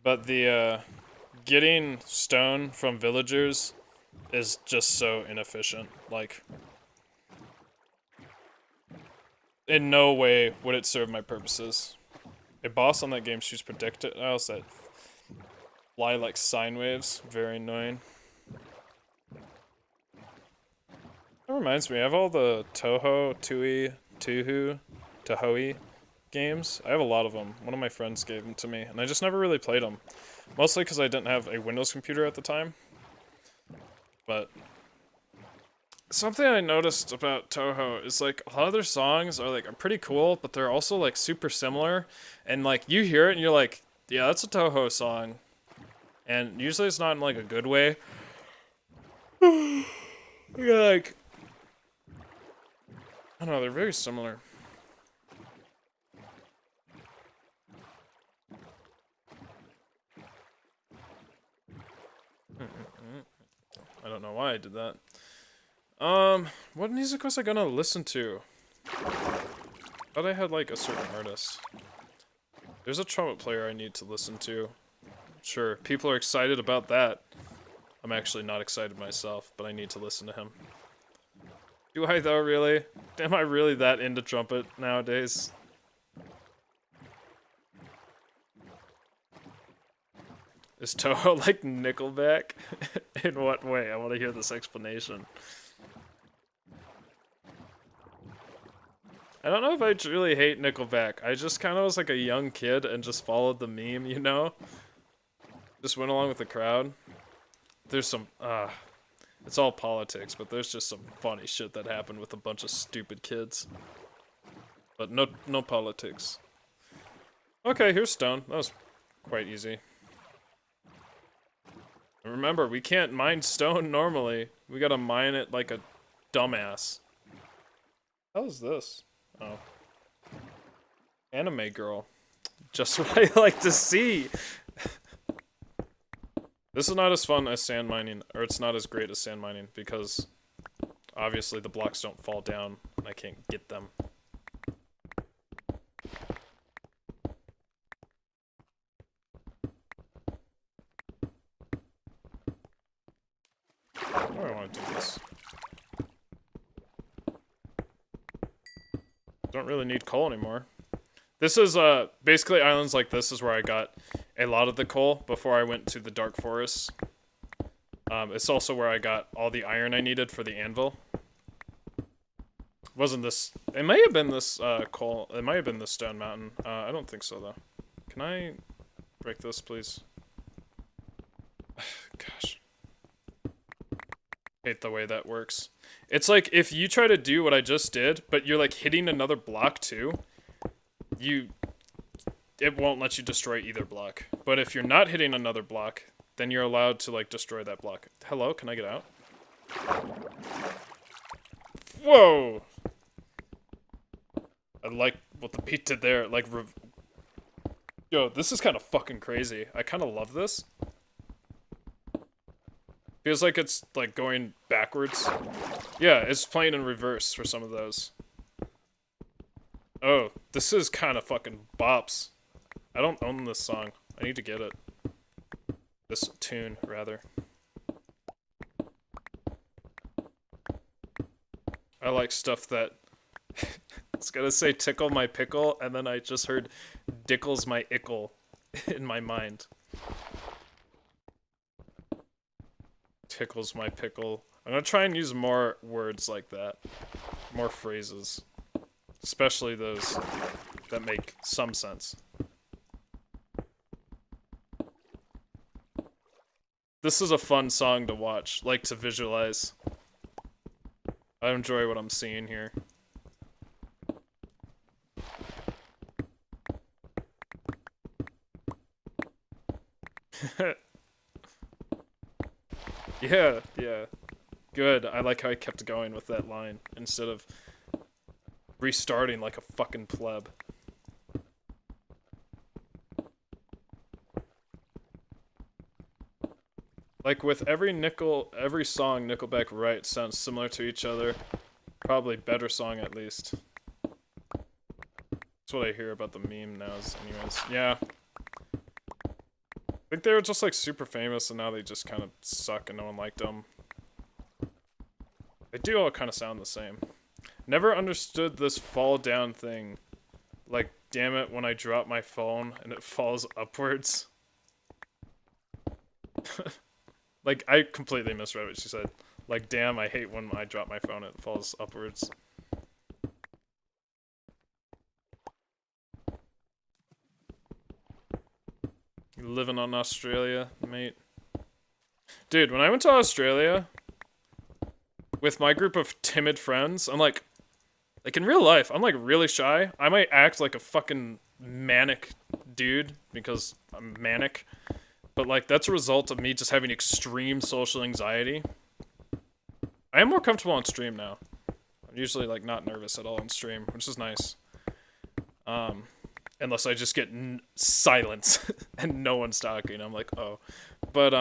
But the, getting stone from villagers is just so inefficient. Like... In no way would it serve my purposes. A boss on that game shoots projectiles that fly like sine waves. Very annoying. That reminds me, I have all the Tohoi games. I have a lot of them. One of my friends gave them to me, and I just never really played them. Mostly because I didn't have a Windows computer at the time. But... something I noticed about Toho is, like, a lot of their songs are, like, pretty cool, but they're also, like, super similar. And, like, you hear it and you're like, yeah, that's a Toho song. And usually it's not in, like, a good way. You're like... I don't know, they're very similar. I don't know why I did that. What music was I gonna listen to? Thought I had, like, a certain artist. There's a trumpet player I need to listen to. Sure, people are excited about that. I'm actually not excited myself, but I need to listen to him. Do I, though, really? Am I really that into trumpet nowadays? Is Toho like Nickelback? In what way? I want to hear this explanation. I don't know if I truly hate Nickelback. I just kind of was like a young kid and just followed the meme, you know? Just went along with the crowd. There's some, it's all politics, but there's just some funny shit that happened with a bunch of stupid kids. But no politics. Okay, here's stone. That was quite easy. And remember, we can't mine stone normally. We gotta mine it like a dumbass. How is this? Oh. Anime girl. Just what I like to see! This is not as fun as sand mining, or it's not as great as sand mining, because obviously the blocks don't fall down, and I can't get them. How do I want to do this? Don't really need coal anymore. This is, basically islands like this is where I got a lot of the coal before I went to the dark forests. It's also where I got all the iron I needed for the anvil. Wasn't this... It may have been this, coal... It might have been this stone mountain. I don't think so, though. Can I break this, please? Gosh. Hate the way that works. It's like, if you try to do what I just did, but you're, like, hitting another block, too, it won't let you destroy either block. But if you're not hitting another block, then you're allowed to, like, destroy that block. Hello, can I get out? Whoa! I like what the beat did there, like, yo, this is kind of fucking crazy. I kind of love this. Feels like it's, like, going backwards. Yeah, it's playing in reverse for some of those. Oh, this is kind of fucking bops. I don't own this song. I need to get it. This tune, rather. I like stuff that... I was gonna say tickle my pickle, and then I just heard dickles my ickle in my mind. Tickles my pickle. I'm gonna try and use more words like that. More phrases. Especially those that make some sense. This is a fun song to watch, like to visualize. I enjoy what I'm seeing here. Yeah. Good. I like how I kept going with that line instead of restarting like a fucking pleb. Like with every song Nickelback writes sounds similar to each other. Probably better song at least. That's what I hear about the meme now anyways. Yeah. I think they were just like super famous and now they just kind of suck and no one liked them. They do all kind of sound the same. Never understood this fall down thing. Like, damn it, when I drop my phone and it falls upwards. Like, I completely misread what she said. Like, damn, I hate when I drop my phone and it falls upwards. You living on Australia, mate? Dude, when I went to Australia with my group of timid friends, I'm like in real life, I'm like really shy. I might act like a fucking manic dude because I'm manic. But like that's a result of me just having extreme social anxiety. I am more comfortable on stream now. I'm usually like not nervous at all on stream, which is nice. Unless I just get silence and no one's talking. I'm like, oh. But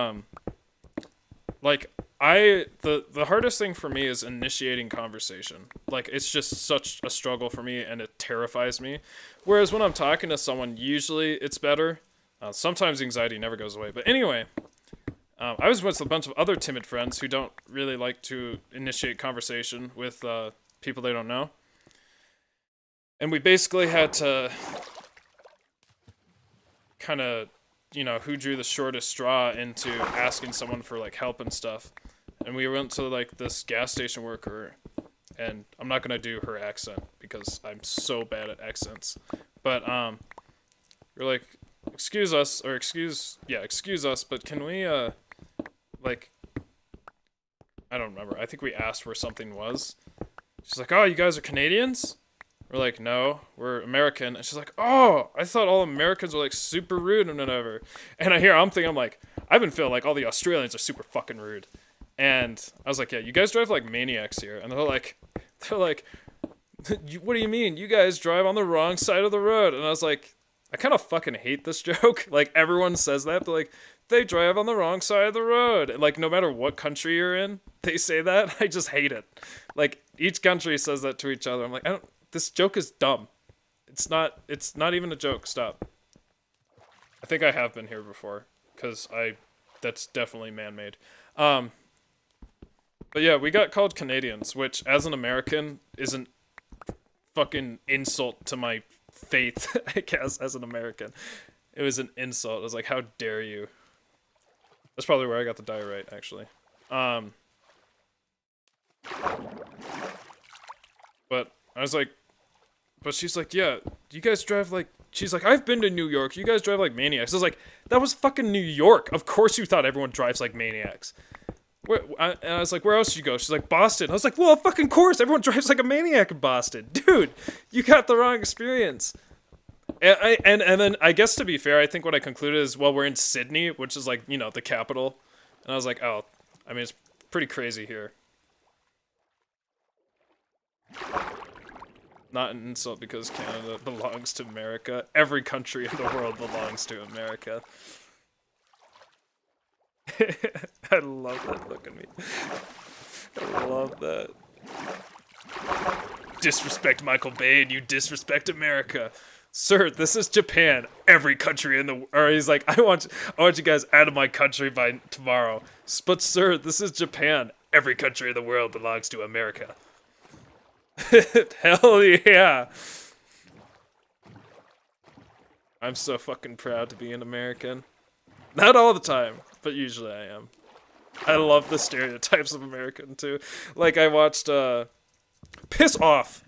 like the hardest thing for me is initiating conversation. Like it's just such a struggle for me and it terrifies me. Whereas when I'm talking to someone, usually it's better. Sometimes anxiety never goes away. But anyway, I was with a bunch of other timid friends who don't really like to initiate conversation with people they don't know. And we basically had to kind of, you know, who drew the shortest straw into asking someone for like help and stuff. And we went to like this gas station worker, and I'm not gonna do her accent because I'm so bad at accents. But we're like, excuse us, but can we like, I don't remember. I think we asked where something was. She's like, oh, you guys are Canadians? We're like, no, we're American. And she's like, oh, I thought all Americans were like super rude and whatever. And I'm like, I've been feeling like all the Australians are super fucking rude. And I was like, yeah, you guys drive like maniacs here. And they're like, what do you mean? You guys drive on the wrong side of the road. And I was like, I kind of fucking hate this joke. Like everyone says that. They're like, they drive on the wrong side of the road. And like no matter what country you're in, they say that. I just hate it. Like each country says that to each other. I'm like, this joke is dumb. It's not even a joke. Stop. I think I have been here before because that's definitely man-made. But yeah, we got called Canadians, which as an American isn't fucking insult to my faith, I guess, as an American. It was an insult. I was like, how dare you? That's probably where I got the die right, actually. But I was like, but she's like, yeah, you guys drive like, she's like, I've been to New York, you guys drive like maniacs. I was like, that was fucking New York. Of course you thought everyone drives like maniacs. And I was like, where else did you go? She's like, Boston. I was like, well, of fucking course, everyone drives like a maniac in Boston. Dude, you got the wrong experience. And then I guess to be fair, I think what I concluded is, well, we're in Sydney, which is like, you know, the capital. And I was like, oh, I mean, it's pretty crazy here. Not an insult because Canada belongs to America. Every country in the world belongs to America. I love that. Look at me. I love that. Disrespect Michael Bay and you disrespect America. Sir, this is Japan. Every country in the or he's like, I want you guys out of my country by tomorrow. But sir, this is Japan. Every country in the world belongs to America. Hell yeah. I'm so fucking proud to be an American. Not all the time, but usually I am. I love the stereotypes of American too. Like I watched Piss Off.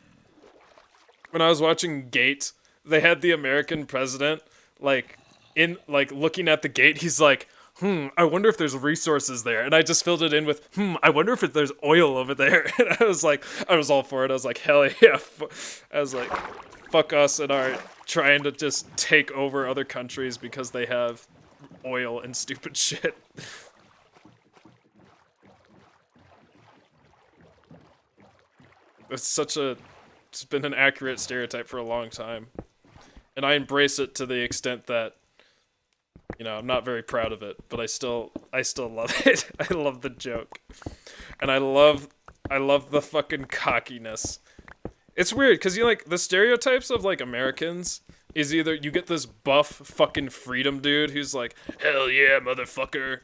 When I was watching Gate, they had the American president like in like looking at the gate. He's like, I wonder if there's resources there. And I just filled it in with, I wonder if there's oil over there. And I was all for it. I was like, hell yeah. I was like, fuck us and our trying to just take over other countries because they have oil and stupid shit. It's been an accurate stereotype for a long time. And I embrace it to the extent that, you know, I'm not very proud of it, but I still love it. I love the joke. And I love the fucking cockiness. It's weird, because you like, the stereotypes of like Americans is either you get this buff fucking freedom dude who's like, hell yeah, motherfucker.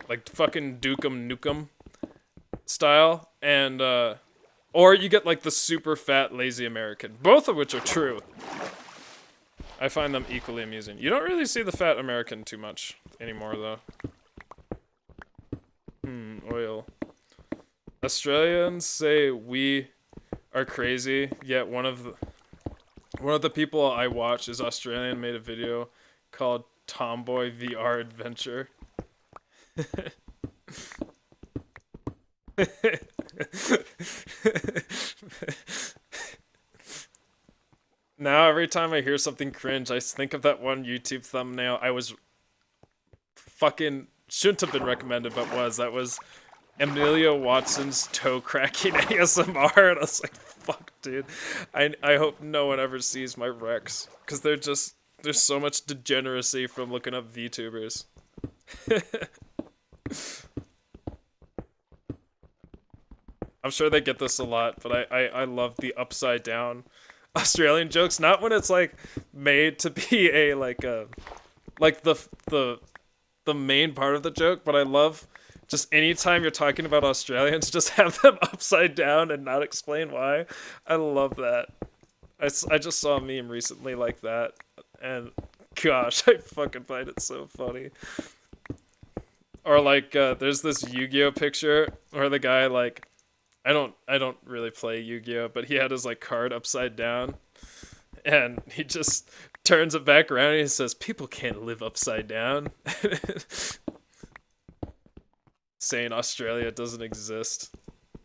Like fucking Dukem Nukem style, and or you get like the super fat lazy American, both of which are true. I find them equally amusing. You don't really see the fat American too much anymore though. Oil. Australians say we are crazy, yet one of the people I watch is Australian, made a video called Tomboy VR Adventure. Now every time I hear something cringe, I think of that one YouTube thumbnail I was fucking shouldn't have been recommended, but that was Amelia Watson's toe cracking ASMR, and I was like, fuck, dude. I hope no one ever sees my recs, because there's so much degeneracy from looking up VTubers. I'm sure they get this a lot, but I love the upside down Australian jokes. Not when it's like made to be a like the main part of the joke, but I love just anytime you're talking about Australians, just have them upside down and not explain why. I love that. I just saw a meme recently like that, and gosh, I fucking find it so funny. Or like there's this Yu-Gi-Oh picture where the guy like, I don't really play Yu-Gi-Oh, but he had his like card upside down, and he just turns it back around and he says, "People can't live upside down." Saying Australia doesn't exist.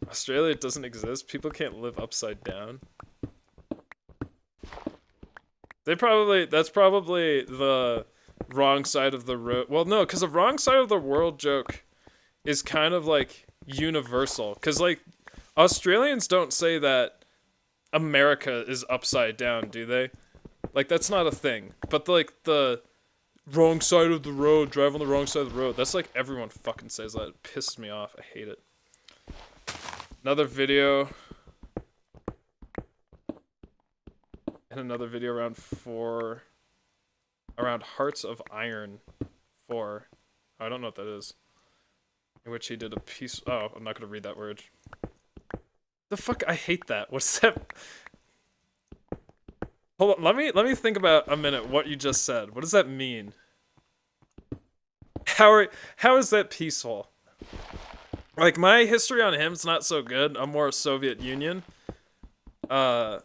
Australia doesn't exist. People can't live upside down. That's probably the wrong side of the road. Well, no, because the wrong side of the world joke is kind of like universal. Because like Australians don't say that America is upside down, do they? Like that's not a thing. But like the wrong side of the road, drive on the wrong side of the road. That's like everyone fucking says that. It pisses me off. I hate it. Another video. And another video around Hearts of Iron 4. I don't know what that is. In which he did a piece. Oh, I'm not gonna read that word. The fuck? I hate that. What's that? Hold on. Let me think about a minute what you just said. What does that mean? How is that peaceful? Like my history on him's not so good. I'm more Soviet Union. I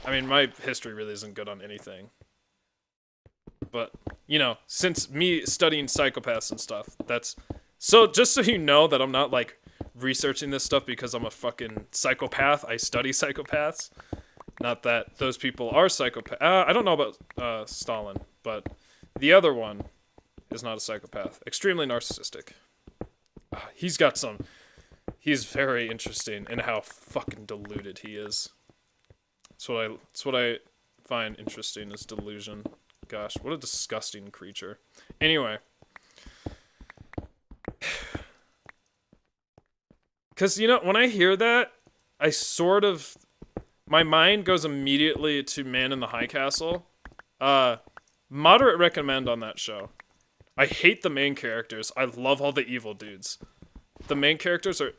mean, my history really isn't good on anything. But, you know, since me studying psychopaths and stuff, that's... So, just so you know that I'm not, like, researching this stuff because I'm a fucking psychopath. I study psychopaths. Not that those people are psychopaths. I don't know about Stalin, but the other one is not a psychopath. Extremely narcissistic. He's got some... He's very interesting in how fucking deluded he is. That's what I find interesting is delusion. Gosh, what a disgusting creature. Anyway. Because, you know, when I hear that, I sort of my mind goes immediately to Man in the High Castle. Uh, Moderate recommend on that show. I hate the main characters. I love all the evil dudes. The main characters are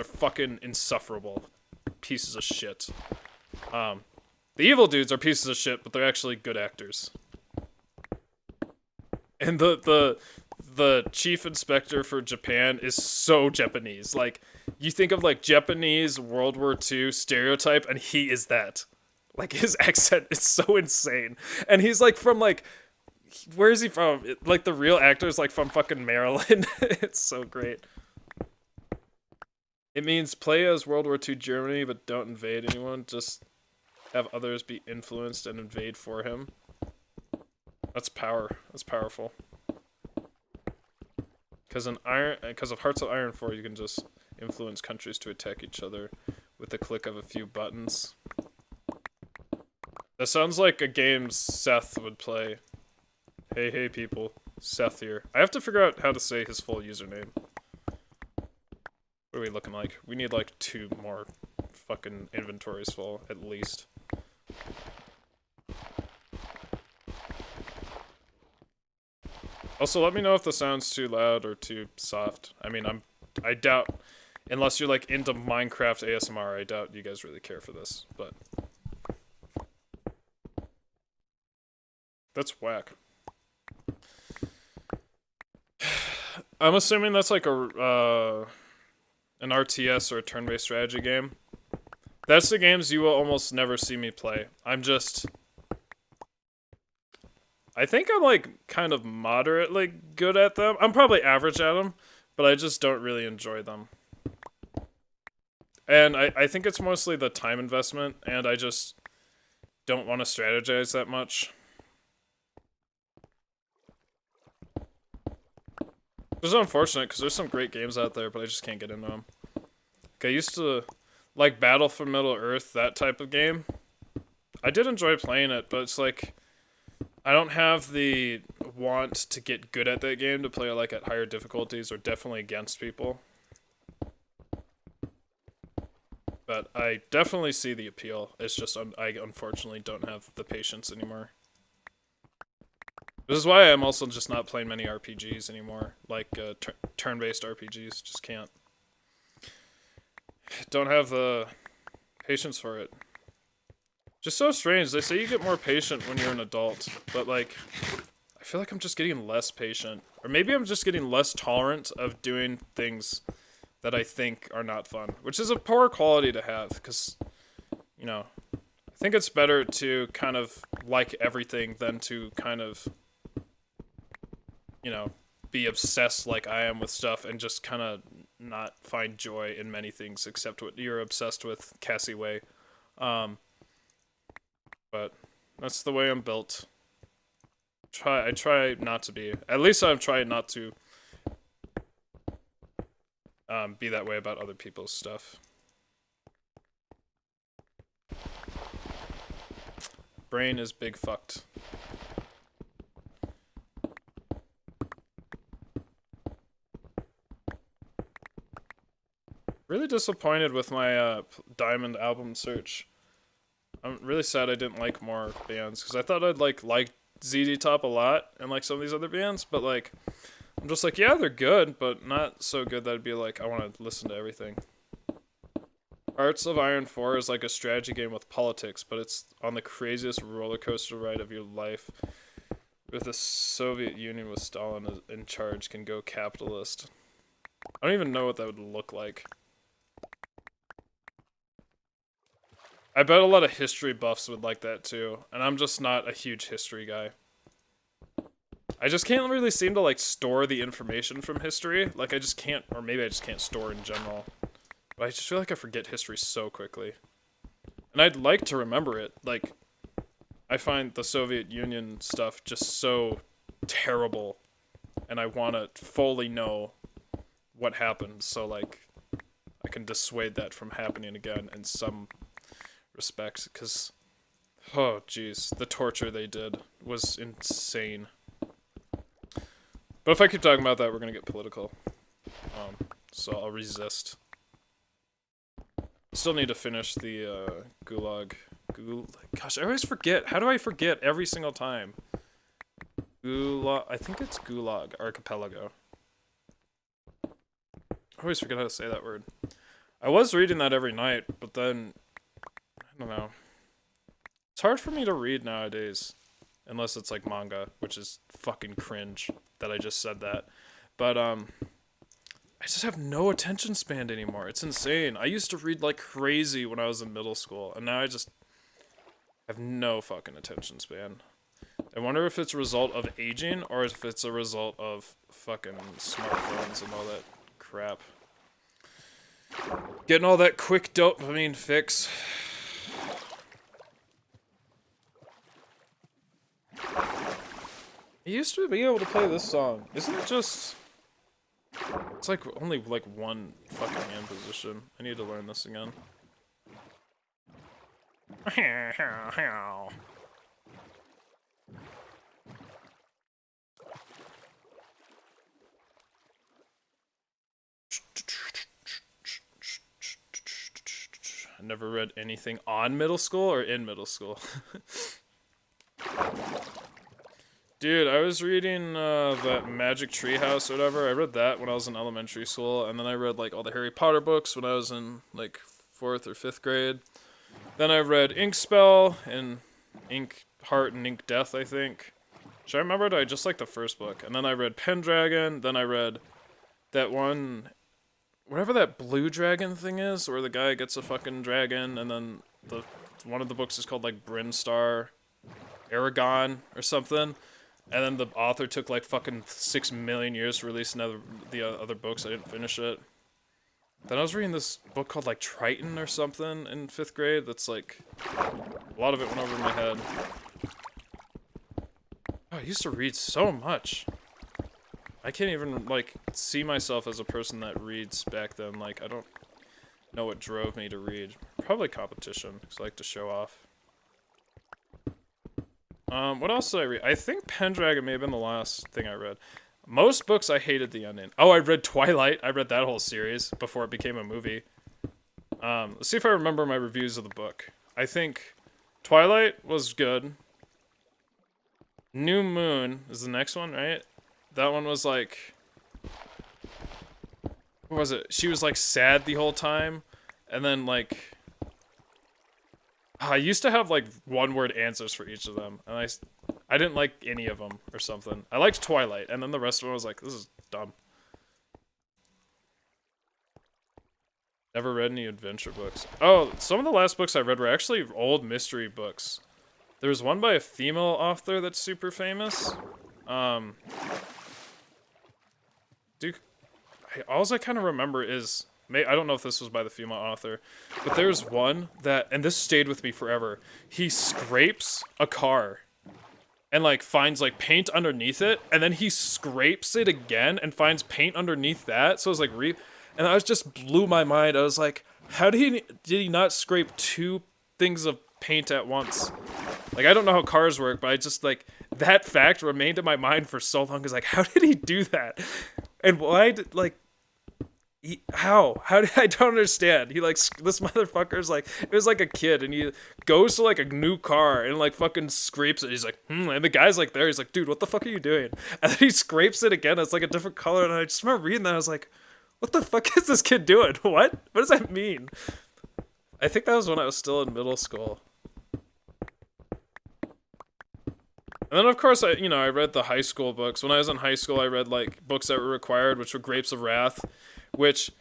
fucking insufferable. Pieces of shit. The evil dudes are pieces of shit, but they're actually good actors. And the chief inspector for Japan is so Japanese. Like, you think of like Japanese World War II stereotype, and he is that. Like, his accent is so insane. And he's like from like, where is he from? Like, the real actor is like from fucking Maryland. It's so great. It means play as World War II Germany, but don't invade anyone. Just have others be influenced and invade for him. That's power. That's powerful. Because of Hearts of Iron 4, you can just influence countries to attack each other with the click of a few buttons. That sounds like a game Seth would play. Hey people, Seth here. I have to figure out how to say his full username. What are we looking like? We need like 2 more fucking inventories full, at least. Also, let me know if the sound's too loud or too soft. I mean, I doubt, unless you're like into Minecraft ASMR, I doubt you guys really care for this, but that's whack. I'm assuming that's like an RTS or a turn-based strategy game. That's the games you will almost never see me play. I think I'm like kind of moderately good at them. I'm probably average at them, but I just don't really enjoy them. And I think it's mostly the time investment, and I just don't want to strategize that much. Which is unfortunate, because there's some great games out there, but I just can't get into them. Like, I used to like Battle for Middle-earth, that type of game. I did enjoy playing it, but it's like, I don't have the want to get good at that game to play like at higher difficulties or definitely against people. But I definitely see the appeal. It's just I unfortunately don't have the patience anymore. This is why I'm also just not playing many RPGs anymore, like turn-based RPGs. Just can't. Don't have the patience for it. Just so strange. They say you get more patient when you're an adult, but like, I feel like I'm just getting less patient. Or maybe I'm just getting less tolerant of doing things that I think are not fun, which is a poor quality to have, because, you know, I think it's better to kind of like everything than to kind of, you know, be obsessed like I am with stuff and just kind of not find joy in many things except what you're obsessed with, Cassie Way. But that's the way I'm built. I try not to be. At least I'm trying not to be that way about other people's stuff. Brain is big fucked. Really disappointed with my Diamond album search. I'm really sad I didn't like more bands, because I thought I'd like ZZ Top a lot and like some of these other bands, but like I'm just like, yeah, they're good, but not so good that I'd be like, I want to listen to everything. Hearts of Iron 4 is like a strategy game with politics, but it's on the craziest roller coaster ride of your life. With the Soviet Union with Stalin in charge, can go capitalist. I don't even know what that would look like. I bet a lot of history buffs would like that too, and I'm just not a huge history guy. I just can't really seem to like store the information from history. Like I just can't, or maybe I just can't store in general. But I just feel like I forget history so quickly. And I'd like to remember it. Like, I find the Soviet Union stuff just so terrible, and I want to fully know what happened, so like I can dissuade that from happening again in some respect, because oh jeez, the torture they did was insane. But if I keep talking about that, we're gonna get political, so I'll resist. Still need to finish the Gulag. Gosh, I always forget. How do I forget every single time? Gulag. I think it's Gulag Archipelago. I always forget how to say that word. I was reading that every night, but then I don't know. It's hard for me to read nowadays, unless it's like manga, which is fucking cringe that I just said that. But I just have no attention span anymore. It's insane. I used to read like crazy when I was in middle school, and now I just have no fucking attention span. I wonder if it's a result of aging or if it's a result of fucking smartphones and all that crap. Getting all that quick dopamine fix. I used to be able to play this song. Isn't it just... It's like only like one fucking hand position. I need to learn this again. I never read anything on middle school or in middle school. Dude, I was reading that Magic Treehouse or whatever. I read that when I was in elementary school, and then I read like all the Harry Potter books when I was in like 4th or 5th grade. Then I read Ink Spell and Ink Heart and Ink Death, I think. Which I remembered I just liked the first book. And then I read Pendragon, then I read that one, whatever that blue dragon thing is, where the guy gets a fucking dragon, and then one of the books is called like Brinstar Aragon or something. And then the author took like fucking 6 million years to release the other books. I didn't finish it. Then I was reading this book called like Triton or something in 5th grade. That's like, a lot of it went over my head. Oh, I used to read so much. I can't even like see myself as a person that reads back then. Like, I don't know what drove me to read. Probably competition, because I like to show off. What else did I read? I think Pendragon may have been the last thing I read. Most books I hated the ending. Oh, I read Twilight. I read that whole series before it became a movie. Let's see if I remember my reviews of the book. I think Twilight was good. New Moon is the next one, right? That one was like... What was it? She was like sad the whole time. And then like... I used to have like one-word answers for each of them, and I didn't like any of them or something. I liked Twilight, and then the rest of them I was like, this is dumb. Never read any adventure books. Oh, some of the last books I read were actually old mystery books. There was one by a female author that's super famous. Dude, all I kind of remember is... I don't know if this was by the female author, but there's one that, and this stayed with me forever. He scrapes a car and like finds like paint underneath it, and then he scrapes it again and finds paint underneath that. So it was like and I just blew my mind. I was like, how did he not scrape 2 things of paint at once? Like, I don't know how cars work, but I just like that fact remained in my mind for so long. Cause like, how did he do that? And why did like? How did I don't understand. He like this motherfucker's like it was like a kid, and he goes to like a new car and like fucking scrapes it. He's like, and the guy's like there. He's like, dude, what the fuck are you doing? And then he scrapes it again. It's like a different color, and I just remember reading that. I was like, what the fuck is this kid doing? What does that mean? I think that was when I was still in middle school. And then of course I read the high school books. When I was in high school, I read like books that were required, which were Grapes of Wrath, which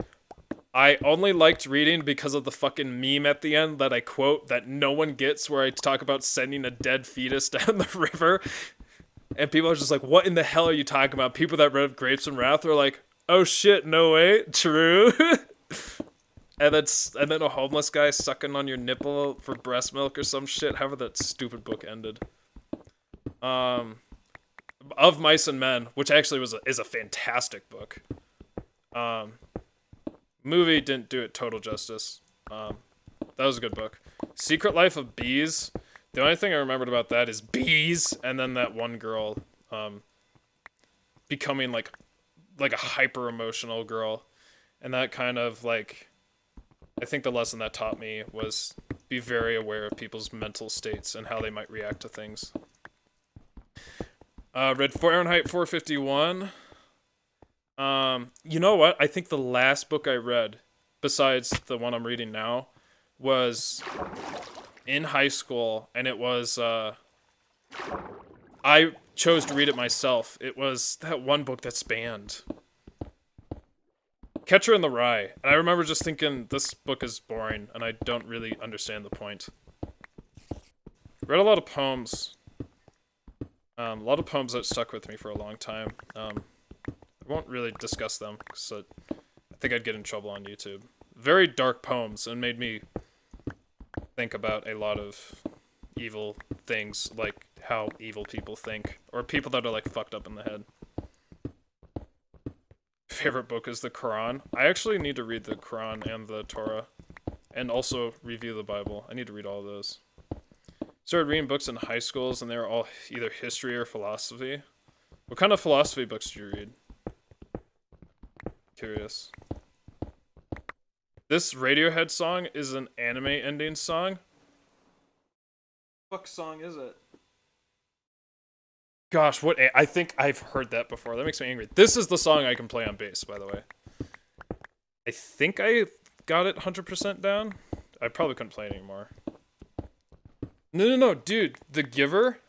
I only liked reading because of the fucking meme at the end that I quote that no one gets, where I talk about sending a dead fetus down the river. And people are just like, what in the hell are you talking about? People that read Grapes of Wrath are like, oh shit, no way, true. and then a homeless guy sucking on your nipple for breast milk or some shit. However that stupid book ended. Of Mice and Men, which actually is a fantastic book. Movie didn't do it total justice. That was a good book. Secret Life of Bees. The only thing I remembered about that is bees, and then that one girl, becoming like a hyper emotional girl, and that kind of like, I think the lesson that taught me was be very aware of people's mental states and how they might react to things. Read Fahrenheit 451. You know what? I think the last book I read, besides the one I'm reading now, was in high school, and it was, I chose to read it myself. It was that one book that's banned. Catcher in the Rye. And I remember just thinking, this book is boring, and I don't really understand the point. Read a lot of poems. A lot of poems that stuck with me for a long time. I won't really discuss them, because I think I'd get in trouble on YouTube. Very dark poems, and made me think about a lot of evil things, like how evil people think, or people that are like fucked up in the head. Favorite book is the Quran. I actually need to read the Quran and the Torah, and also review the Bible. I need to read all of those. Started reading books in high schools, and they were all either history or philosophy. What kind of philosophy books did you read? Curious. This Radiohead song is an anime ending song. What fuck song is it? Gosh, what? I think I've heard that before. That makes me angry. This is the song I can play on bass, by the way. I think I got it 100% down. I probably couldn't play it anymore. No, dude. The Giver.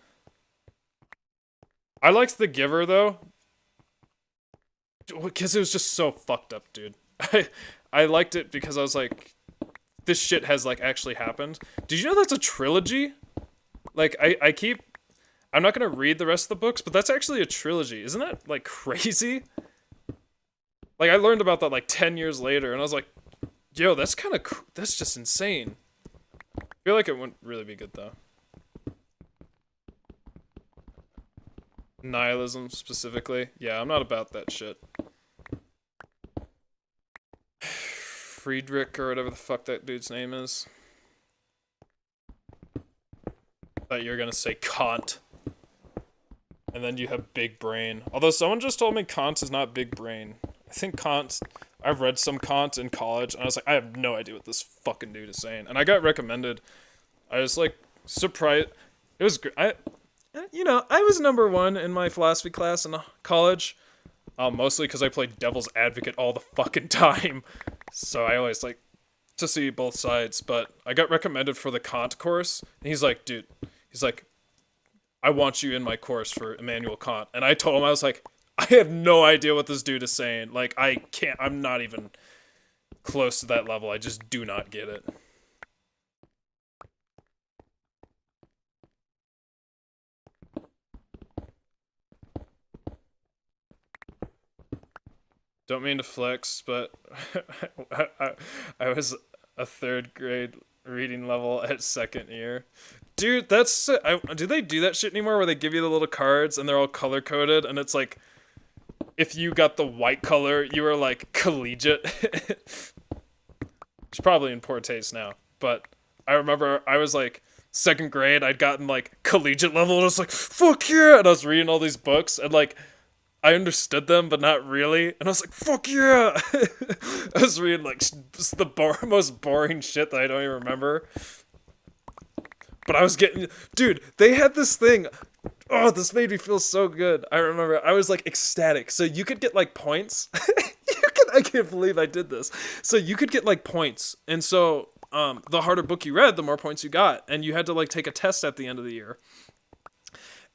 I liked The Giver, though. Because it was just so fucked up, dude. I liked it because I was like, this shit has, like, actually happened. Did you know that's a trilogy? Like, I'm not going to read the rest of the books, but that's actually a trilogy. Isn't that, like, crazy? Like, I learned about that, like, 10 years later, and I was like, yo, that's kind of, that's just insane. I feel like it wouldn't really be good, though. Nihilism, specifically. Yeah, I'm not about that shit. Friedrich, or whatever the fuck that dude's name is. Thought you were gonna say Kant. And then you have big brain. Although someone just told me Kant is not big brain. I think Kant, I've read some Kant in college, and I was like, I have no idea what this fucking dude is saying. And I got recommended. I was like, surprised. It was great. I was number one in my philosophy class in college. Mostly because I played devil's advocate all the fucking time. So I always like to see both sides. But I got recommended for the Kant course. And he's like, dude, I want you in my course for Immanuel Kant. And I told him, I was like, I have no idea what this dude is saying. Like, I'm not even close to that level. I just do not get it. Don't mean to flex, but I was a third grade reading level at second year. Dude, do they do that shit anymore where they give you the little cards and they're all color coded and it's like, if you got the white color, you were like collegiate. It's probably in poor taste now, but I remember I was like second grade, I'd gotten like collegiate level and I was like, fuck yeah! And I was reading all these books and like, I understood them, but not really. And I was like, fuck yeah! I was reading, like, just the most boring shit that I don't even remember. But I was getting... Dude, they had this thing. Oh, this made me feel so good. I remember, I was, like, ecstatic. So you could get, like, points. I can't believe I did this. So you could get, like, points. And so the harder book you read, the more points you got. And you had to, like, take a test at the end of the year.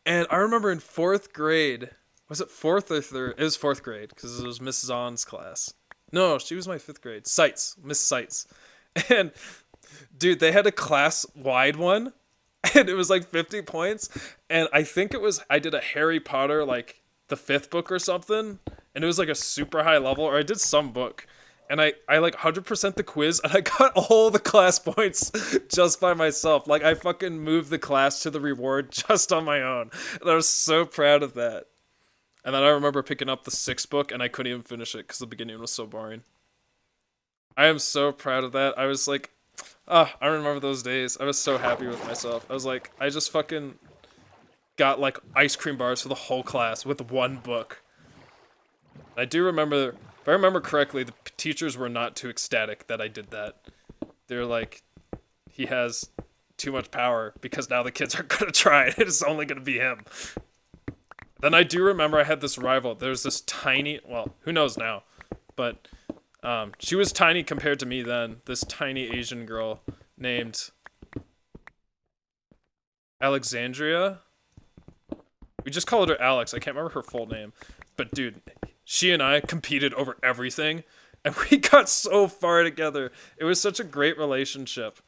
And I remember in 4th grade... Was it 4th or 3rd? It was 4th grade, because it was Mrs. On's class. No, she was my 5th grade. Miss Sites. And, dude, they had a class-wide one, and it was like 50 points, and I think I did a Harry Potter, like, the 5th book or something, and it was like a super high level, or I did some book, and I like 100% the quiz, and I got all the class points just by myself. Like, I fucking moved the class to the reward just on my own, and I was so proud of that. And then I remember picking up the 6th book, and I couldn't even finish it because the beginning was so boring. I am so proud of that. I was like, I remember those days. I was so happy with myself. I was like, I just fucking got, like, ice cream bars for the whole class with one book. I do remember, if I remember correctly, the teachers were not too ecstatic that I did that. they're like, he has too much power because now the kids are gonna try it. It's only gonna be him. Then I do remember I had this rival. There's this tiny, well, who knows now, but she was tiny compared to me then. This tiny Asian girl named Alexandria. We just called her Alex. I can't remember her full name. But dude, she and I competed over everything, and we got so far together. It was such a great relationship.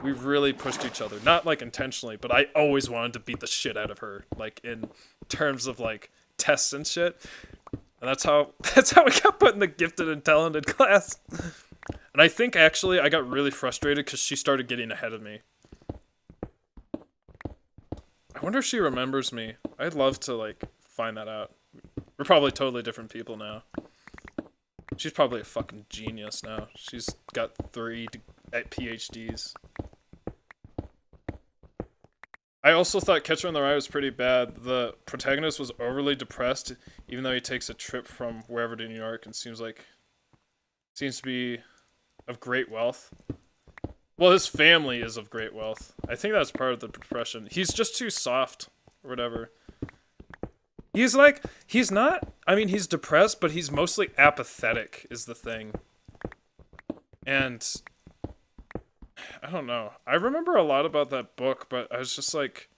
We really pushed each other. Not like intentionally, but I always wanted to beat the shit out of her, like in terms of like tests and shit. And that's how we got put in the gifted and talented class. And I think actually I got really frustrated because she started getting ahead of me. I wonder if she remembers me. I'd love to like find that out. We're probably totally different people now. She's probably a fucking genius now. She's got 3 PhDs. I also thought Catcher in the Rye was pretty bad. The protagonist was overly depressed, even though he takes a trip from wherever to New York and seems to be of great wealth. Well, his family is of great wealth. I think that's part of the depression. He's just too soft, or whatever. He's not, I mean, he's depressed, but he's mostly apathetic, is the thing. And I don't know. I remember a lot about that book, but I was just like,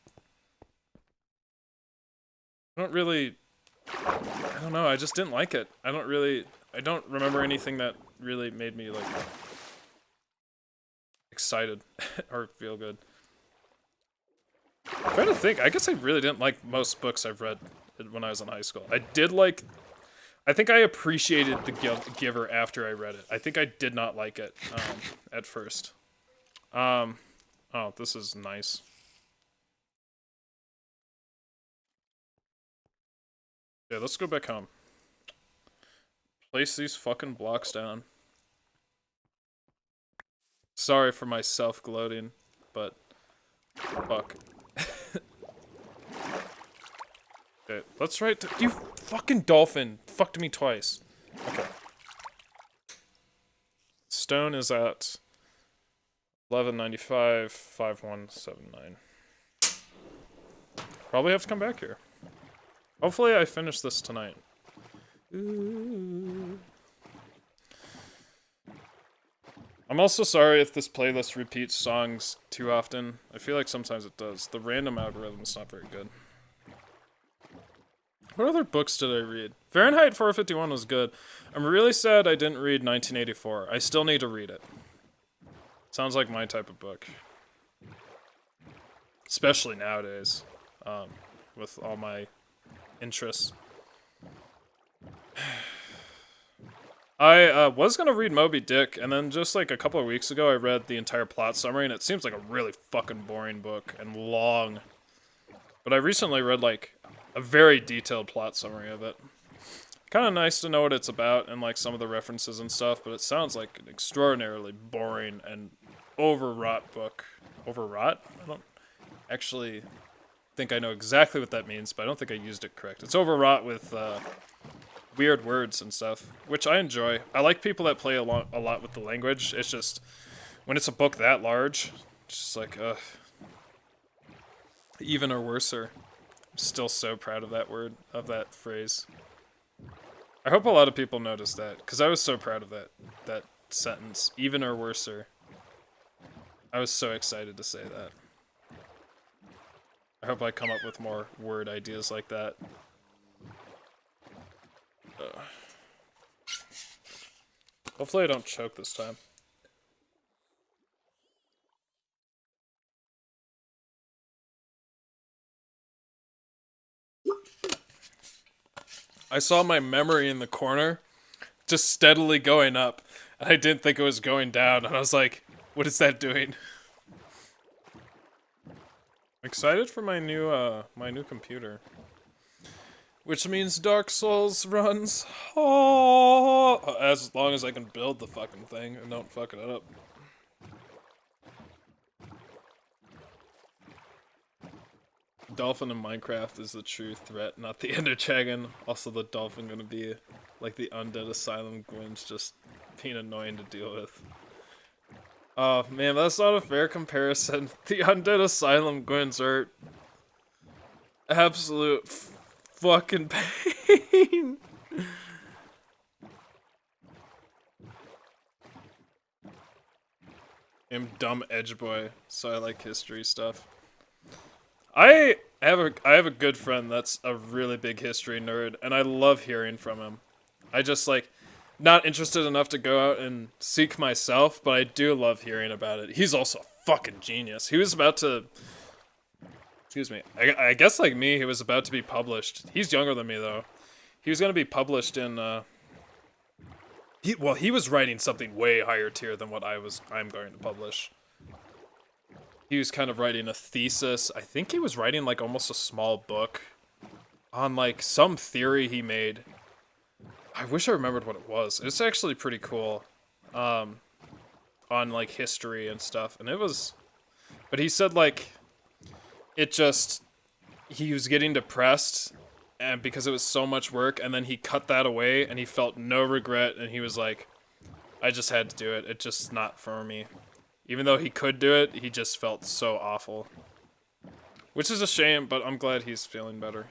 I don't know, I just didn't like it. I don't remember anything that really made me, like, excited or feel good. I'm trying to think. I guess I really didn't like most books I've read when I was in high school. I think I appreciated The Giver after I read it. I think I did not like it at first. Oh, this is nice. Yeah, let's go back home. Place these fucking blocks down. Sorry for my self-gloating, but fuck. Okay, let's write you fucking dolphin fucked me twice. Okay. Stone is at 1195 5179. Probably have to come back here. Hopefully I finish this tonight. Ooh. I'm also sorry if this playlist repeats songs too often. I feel like sometimes it does. The random algorithm is not very good. What other books did I read? Fahrenheit 451 was good. I'm really sad I didn't read 1984. I still need to read it. Sounds like my type of book. Especially nowadays. With all my interests. I was gonna read Moby Dick, and then just like a couple of weeks ago I read the entire plot summary, and it seems like a really fucking boring book, and long. But I recently read like a very detailed plot summary of it. Kinda nice to know what it's about, and like some of the references and stuff, but it sounds like an extraordinarily boring and overwrought book. Overwrought? I don't actually think I know exactly what that means, but I don't think I used it correct. It's overwrought with, weird words and stuff, which I enjoy. I like people that play a lot with the language. It's just, when it's a book that large, it's just like, even or worser. I'm still so proud of that word, of that phrase. I hope a lot of people noticed that, because I was so proud of that sentence, even or worser. I was so excited to say that. I hope I come up with more word ideas like that. Hopefully I don't choke this time. I saw my memory in the corner just steadily going up, and I didn't think it was going down, and I was like, what is that doing? I'm excited for my new computer. Which means Dark Souls runs as long as I can build the fucking thing and don't fuck it up. Dolphin in Minecraft is the true threat, not the Ender Dragon. Also, the dolphin gonna be like the undead asylum Gwyn's just being annoying to deal with. Oh man, that's not a fair comparison. The Undead Asylum Gwens are absolute fucking pain. I'm dumb edge boy, so I like history stuff. I have a good friend that's a really big history nerd, and I love hearing from him. I just like not interested enough to go out and seek myself, but I do love hearing about it. He's also a fucking genius. He was about to, excuse me, I guess like me, he was about to be published. He's younger than me though. He was gonna be published in. He was writing something way higher tier than what I'm going to publish. He was kind of writing a thesis. I think he was writing like almost a small book on like some theory he made. I wish I remembered what it was. It's actually pretty cool. On like history and stuff. And it was, but he said like he was getting depressed and because it was so much work, and then he cut that away and he felt no regret, and he was like, I just had to do it. It's just not for me. Even though he could do it, he just felt so awful. Which is a shame, but I'm glad he's feeling better.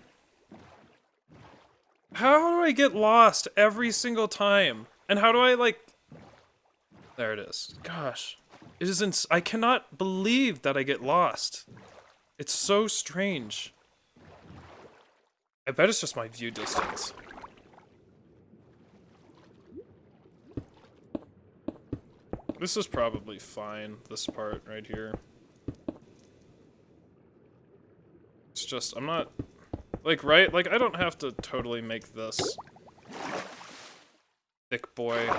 How do I get lost every single time? And how do I, like... There it is. Gosh. It is I cannot believe that I get lost. It's so strange. I bet it's just my view distance. This is probably fine, this part right here. It's just, I'm not, like, right? Like, I don't have to totally make this thick boy.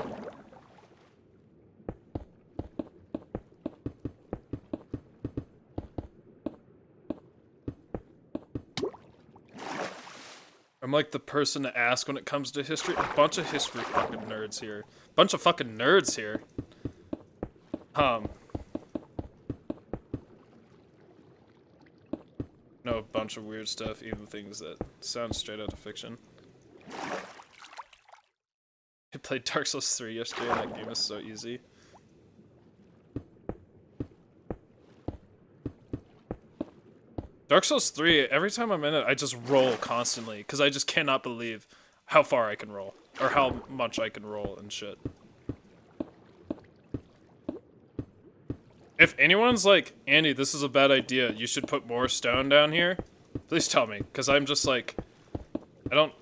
I'm like the person to ask when it comes to history. A bunch of history fucking nerds here. Bunch of fucking nerds here. No, a bunch of weird stuff, even things that sound straight out of fiction. I played Dark Souls 3 yesterday and that game is so easy. Dark Souls 3, every time I'm in it, I just roll constantly, because I just cannot believe how far I can roll, or how much I can roll and shit. If anyone's like, Andy, this is a bad idea, you should put more stone down here, please tell me, because I'm just like, I don't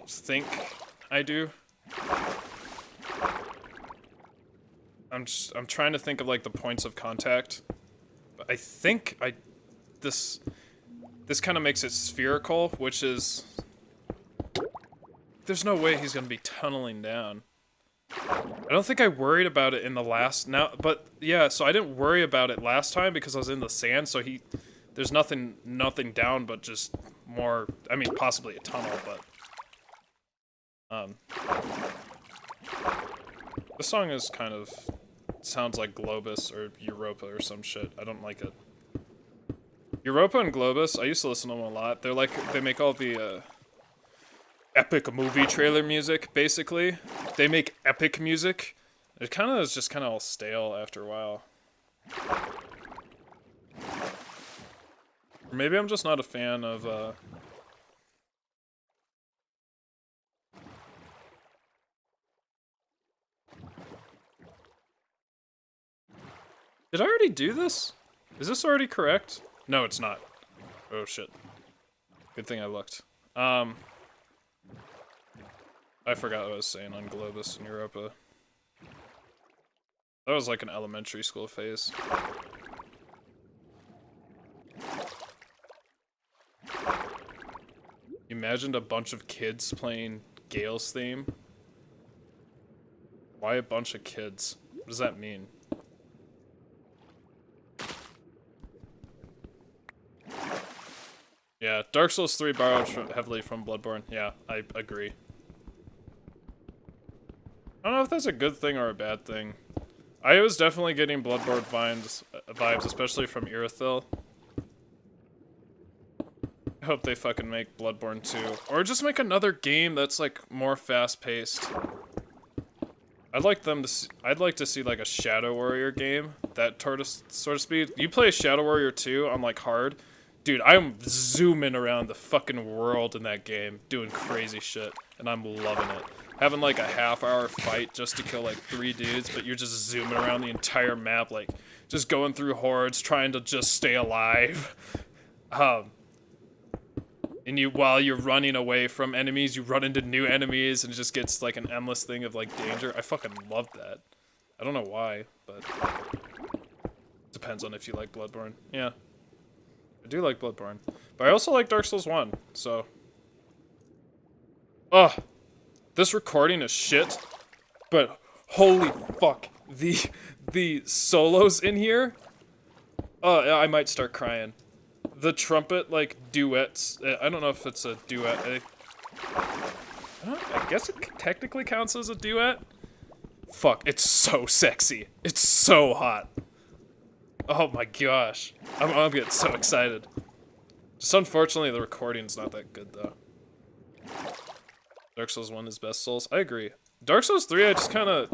think I do. I'm trying to think of like the points of contact, but I think this kind of makes it spherical, which is, there's no way he's gonna be tunneling down. I don't think I worried about it in the last, but yeah, so I didn't worry about it last time because I was in the sand, so there's nothing down but just more, I mean, possibly a tunnel, but, this song is kind of, sounds like Globus or Europa or some shit. I don't like it. Europa and Globus, I used to listen to them a lot. They're like, they make all the, epic movie trailer music, basically. They make epic music. It kind of is just kind of all stale after a while. Or maybe I'm just not a fan of, Did I already do this? Is this already correct? No, it's not. Oh, shit. Good thing I looked. I forgot what I was saying on Globus and Europa. That was like an elementary school phase. Imagined a bunch of kids playing Gale's theme. Why a bunch of kids? What does that mean? Yeah, Dark Souls 3 borrowed heavily from Bloodborne. Yeah, I agree. I don't know if that's a good thing or a bad thing. I was definitely getting Bloodborne vibes, especially from Irithyll. I hope they fucking make Bloodborne 2. Or just make another game that's, like, more fast-paced. I'd like to see like a Shadow Warrior game that sort of speed. You play Shadow Warrior 2 on like hard, dude. I'm zooming around the fucking world in that game, doing crazy shit, and I'm loving it. Having like a half-hour fight just to kill like 3 dudes, but you're just zooming around the entire map, like just going through hordes, trying to just stay alive. And while you're running away from enemies, you run into new enemies, and it just gets like an endless thing of like danger. I fucking love that. I don't know why, but depends on if you like Bloodborne. Yeah, I do like Bloodborne, but I also like Dark Souls 1. So, this recording is shit, but holy fuck, the solos in here. I might start crying. The trumpet, like, duets. I don't know if it's a duet. I guess it technically counts as a duet. Fuck, it's so sexy. It's so hot. Oh my gosh. I'm getting so excited. Just unfortunately, the recording's not that good, though. Dark Souls 1 is best Souls. I agree. Dark Souls 3, I just kind of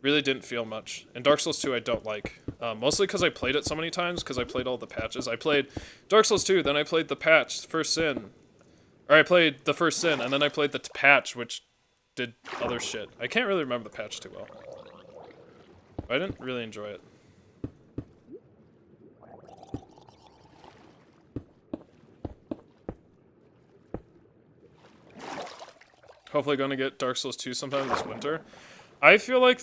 really didn't feel much. And Dark Souls 2 I don't like. Mostly because I played it so many times, because I played all the patches. I played Dark Souls 2, then I played the patch, First Sin. Or I played the First Sin, and then I played the patch, which did other shit. I can't really remember the patch too well. I didn't really enjoy it. Hopefully gonna get Dark Souls 2 sometime this winter. I feel like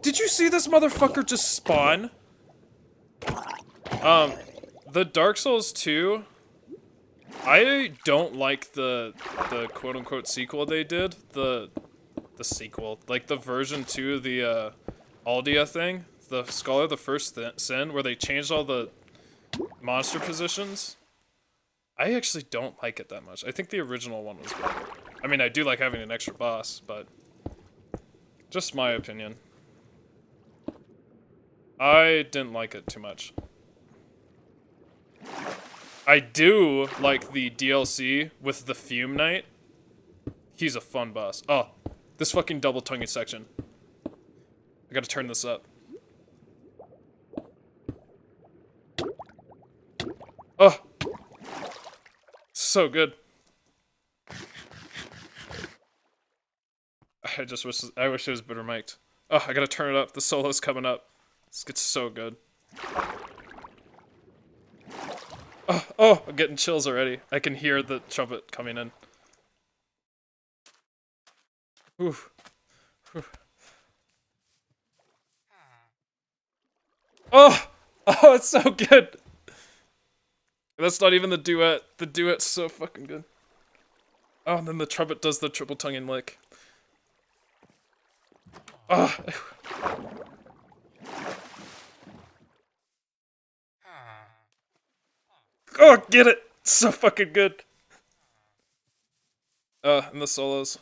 Did you see this motherfucker just spawn? The Dark Souls 2, I don't like the quote-unquote sequel they did. The sequel. Like the version 2, the Aldia thing. The Scholar of the First Sin, where they changed all the monster positions. I actually don't like it that much. I think the original one was better. I mean, I do like having an extra boss, but just my opinion. I didn't like it too much. I do like the DLC with the Fume Knight. He's a fun boss. Oh, this fucking double-tongued section. I gotta turn this up. Oh! So good. I wish it was better mic'd. Oh, I gotta turn it up. The solo's coming up. This gets so good. Oh, I'm getting chills already. I can hear the trumpet coming in. Oof. Oh! Oh, it's so good! That's not even the duet. The duet's so fucking good. Oh, and then the trumpet does the triple tonguing lick. Oh. Oh, get it! So fucking good. And the solos.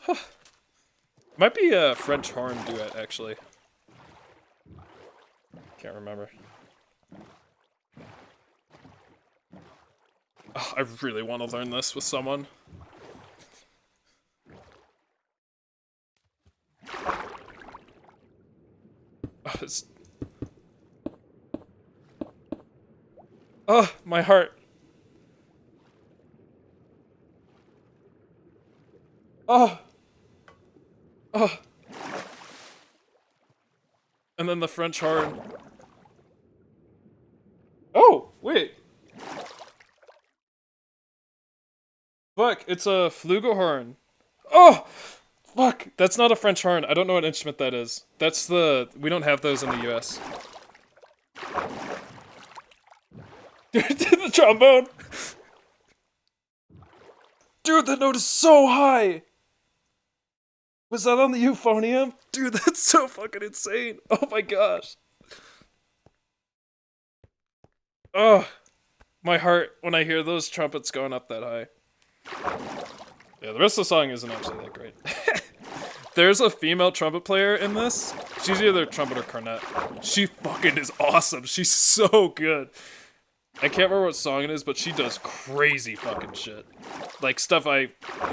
Might be a French horn duet, actually. Can't remember. Oh, I really want to learn this with someone. Oh, my heart. Oh. Oh. And then the French horn. Oh, wait. Fuck, it's a flugelhorn. Oh! Fuck, that's not a French horn. I don't know what instrument that is. That's we don't have those in the US. Dude, the trombone! Dude, the note is so high! Was that on the euphonium? Dude, that's so fucking insane. Oh my gosh. Oh, my heart when I hear those trumpets going up that high. Yeah, the rest of the song isn't actually that great. There's a female trumpet player in this. She's either trumpet or cornet. She fucking is awesome. She's so good. I can't remember what song it is, but she does crazy fucking shit. Like, stuff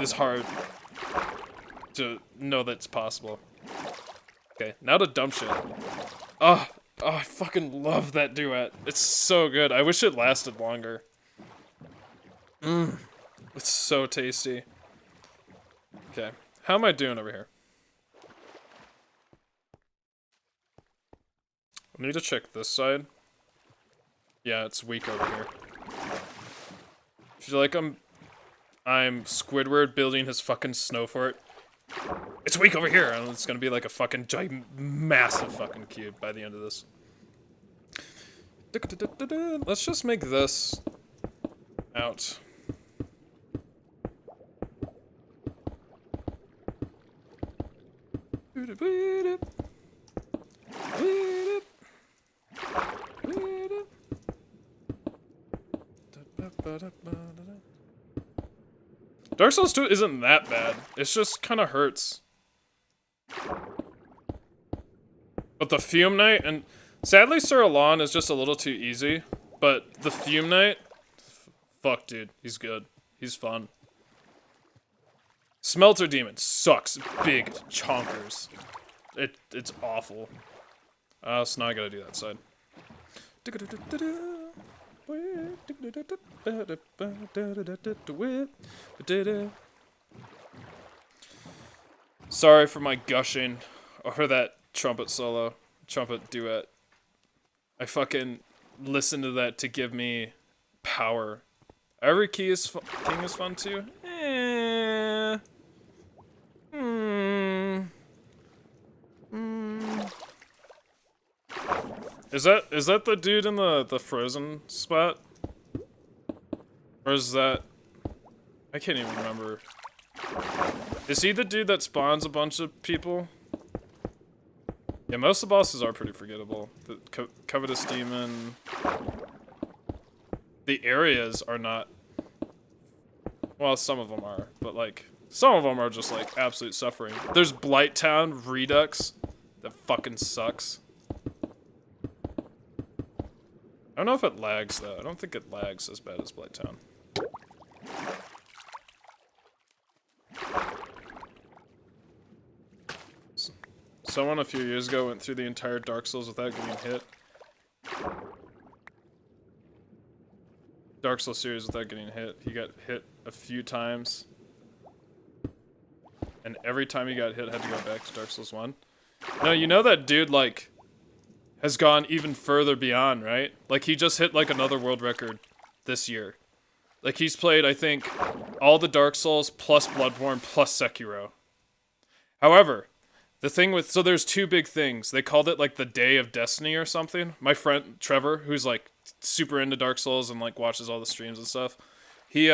is hard to know that's possible. Okay, now to dumb shit. Oh, I fucking love that duet. It's so good. I wish it lasted longer. It's so tasty. Okay, how am I doing over here? I need to check this side. Yeah, it's weak over here. I feel like I'm Squidward building his fucking snow fort. It's weak over here, and it's gonna be like a fucking massive fucking cube by the end of this. Let's just make this out. Dark Souls 2 isn't that bad. It's just kind of hurts. But the Fume Knight, and sadly Sir Alon is just a little too easy, but the Fume Knight, fuck dude, he's good. He's fun. Smelter Demon sucks big chonkers. It's awful. So now I gotta do that side. Sorry for my gushing over that trumpet solo, trumpet duet. I fucking listen to that to give me power. Every king is fun too. Is that the dude in the frozen spot? Or is that... I can't even remember. Is he the dude that spawns a bunch of people? Yeah, most of the bosses are pretty forgettable. The Covetous Demon... The areas are not... Well, some of them are, but like... Some of them are just like absolute suffering. There's Blighttown Redux. That fucking sucks. I don't know if it lags though. I don't think it lags as bad as Blighttown. Someone a few years ago went through the entire Dark Souls without getting hit. Dark Souls series without getting hit. He got hit a few times. And every time he got hit, had to go back to Dark Souls 1. No, you know that dude, like, has gone even further beyond, right? Like, he just hit, like, another world record this year. Like, he's played, I think, all the Dark Souls plus Bloodborne plus Sekiro. However, the thing with... So there's two big things. They called it, like, the Day of Destiny or something. My friend, Trevor, who's, like, super into Dark Souls and, like, watches all the streams and stuff. He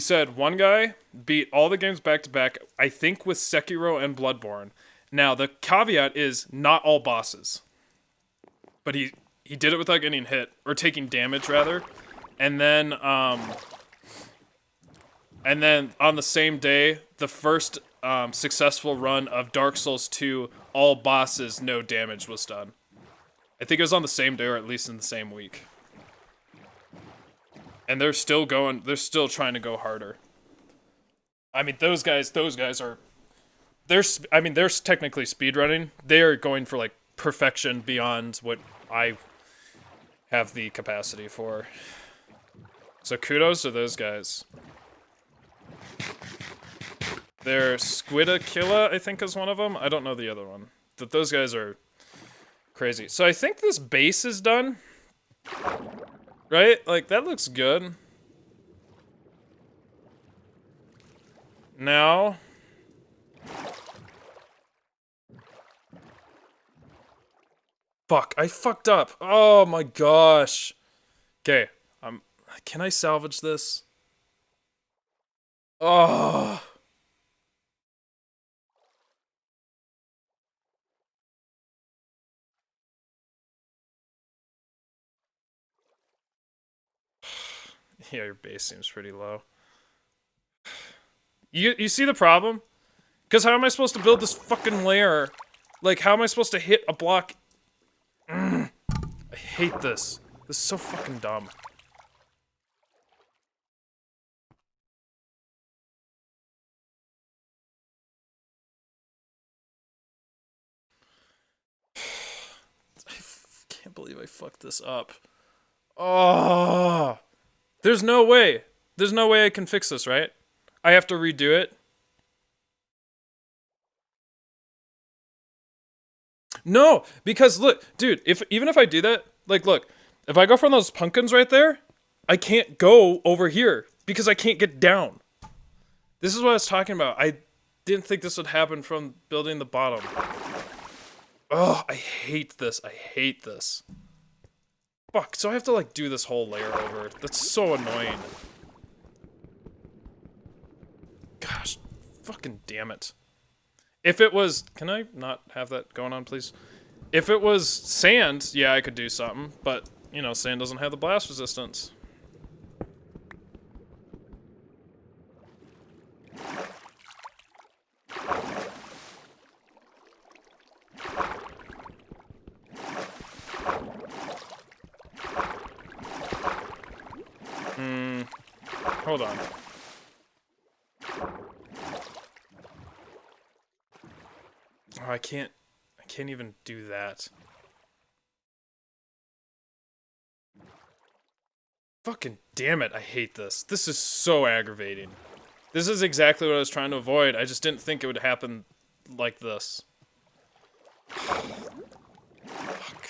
said one guy beat all the games back to back, I think with Sekiro and Bloodborne. Now, the caveat is not all bosses. But he did it without getting hit, or taking damage rather. And then on the same day, the first successful run of Dark Souls 2, all bosses, no damage was done. I think it was on the same day, or at least in the same week. And they're still trying to go harder. I mean, those guys are... They're technically speedrunning. They are going for, like, perfection beyond what I have the capacity for. So kudos to those guys. Their Squidakilla, I think, is one of them. I don't know the other one. But those guys are crazy. So I think this base is done. Right? Like, that looks good. Now... Fuck, I fucked up. Oh my gosh. Okay, can I salvage this? Oh. Yeah, your base seems pretty low. You see the problem? Because how am I supposed to build this fucking layer? Like, how am I supposed to hit a block? I hate this. This is so fucking dumb. believe I fucked this up. Oh, there's no way. There's no way I can fix this, right? I have to redo it. No, because look, dude, even if I do that, like, look, if I go from those pumpkins right there, I can't go over here because I can't get down. This is what I was talking about. I didn't think this would happen from building the bottom. Oh, I hate this. I hate this. Fuck, so I have to, like, do this whole layer over. That's so annoying. Gosh, fucking damn it. If it was... Can I not have that going on, please? If it was sand, yeah, I could do something. But, you know, sand doesn't have the blast resistance. Hold on. Oh, I can't even do that. Fucking damn it, I hate this. This is so aggravating. This is exactly what I was trying to avoid. I just didn't think it would happen like this. Fuck.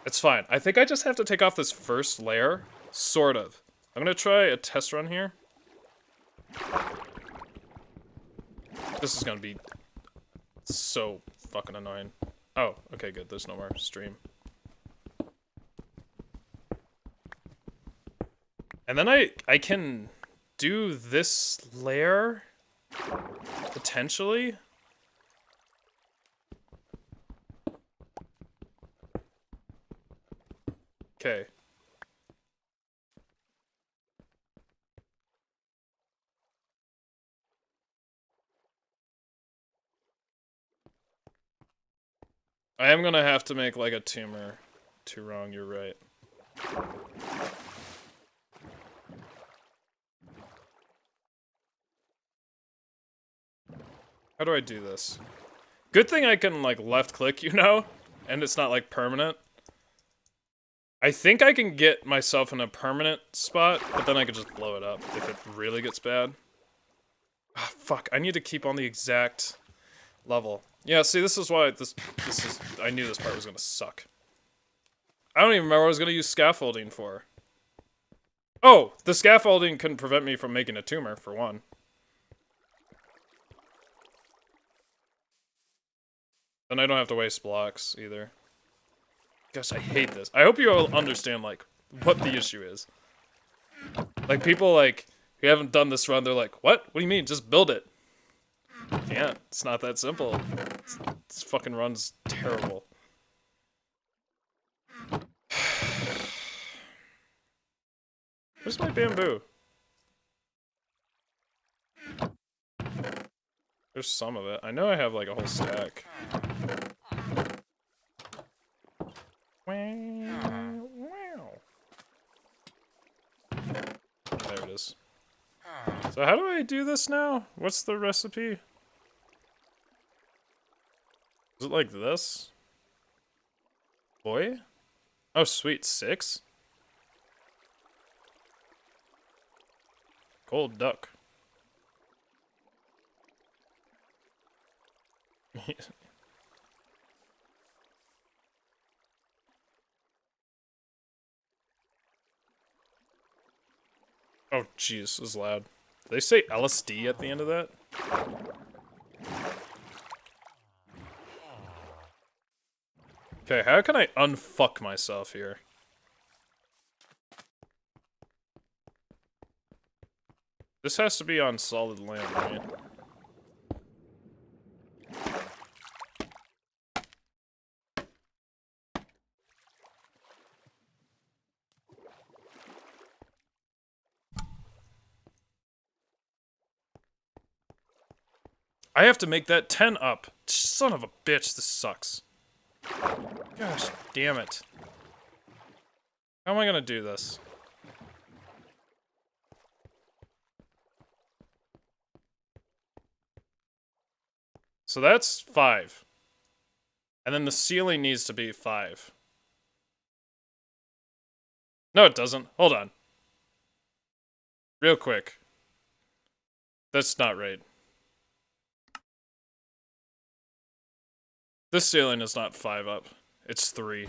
It's fine. I think I just have to take off this first layer. Sort of. I'm gonna try a test run here. This is gonna be so fucking annoying. Oh, okay, good. There's no more stream. And then I can do this layer, potentially. Okay. I am gonna have to make like a tumor. Too wrong, you're right. How do I do this? Good thing I can like left click, you know? And it's not like permanent. I think I can get myself in a permanent spot, but then I could just blow it up if it really gets bad. Ah, fuck, I need to keep on the exact level. Yeah, see, this is why this is... I knew this part was gonna suck. I don't even remember what I was gonna use scaffolding for. Oh, the scaffolding couldn't prevent me from making a tumor, for one. Then I don't have to waste blocks, either. Gosh, I hate this. I hope you all understand, like, what the issue is. Like, people, like, who haven't done this run, they're like, what? What do you mean? Just build it. Can't. It's not that simple. This fucking run's terrible. Where's my bamboo? There's some of it. I know I have, like, a whole stack. There it is. So how do I do this now? What's the recipe? Is it like this? Boy? Oh, sweet. 6? Cold duck. Oh, jeez, this is loud. Did they say LSD at the end of that? Okay, how can I unfuck myself here? This has to be on solid land, right? I have to make that 10 up. Son of a bitch, this sucks. Gosh, damn it. How am I gonna do this? So that's 5. And then the ceiling needs to be 5. No, it doesn't. Hold on. Real quick. That's not right. This ceiling is not 5 up. It's 3.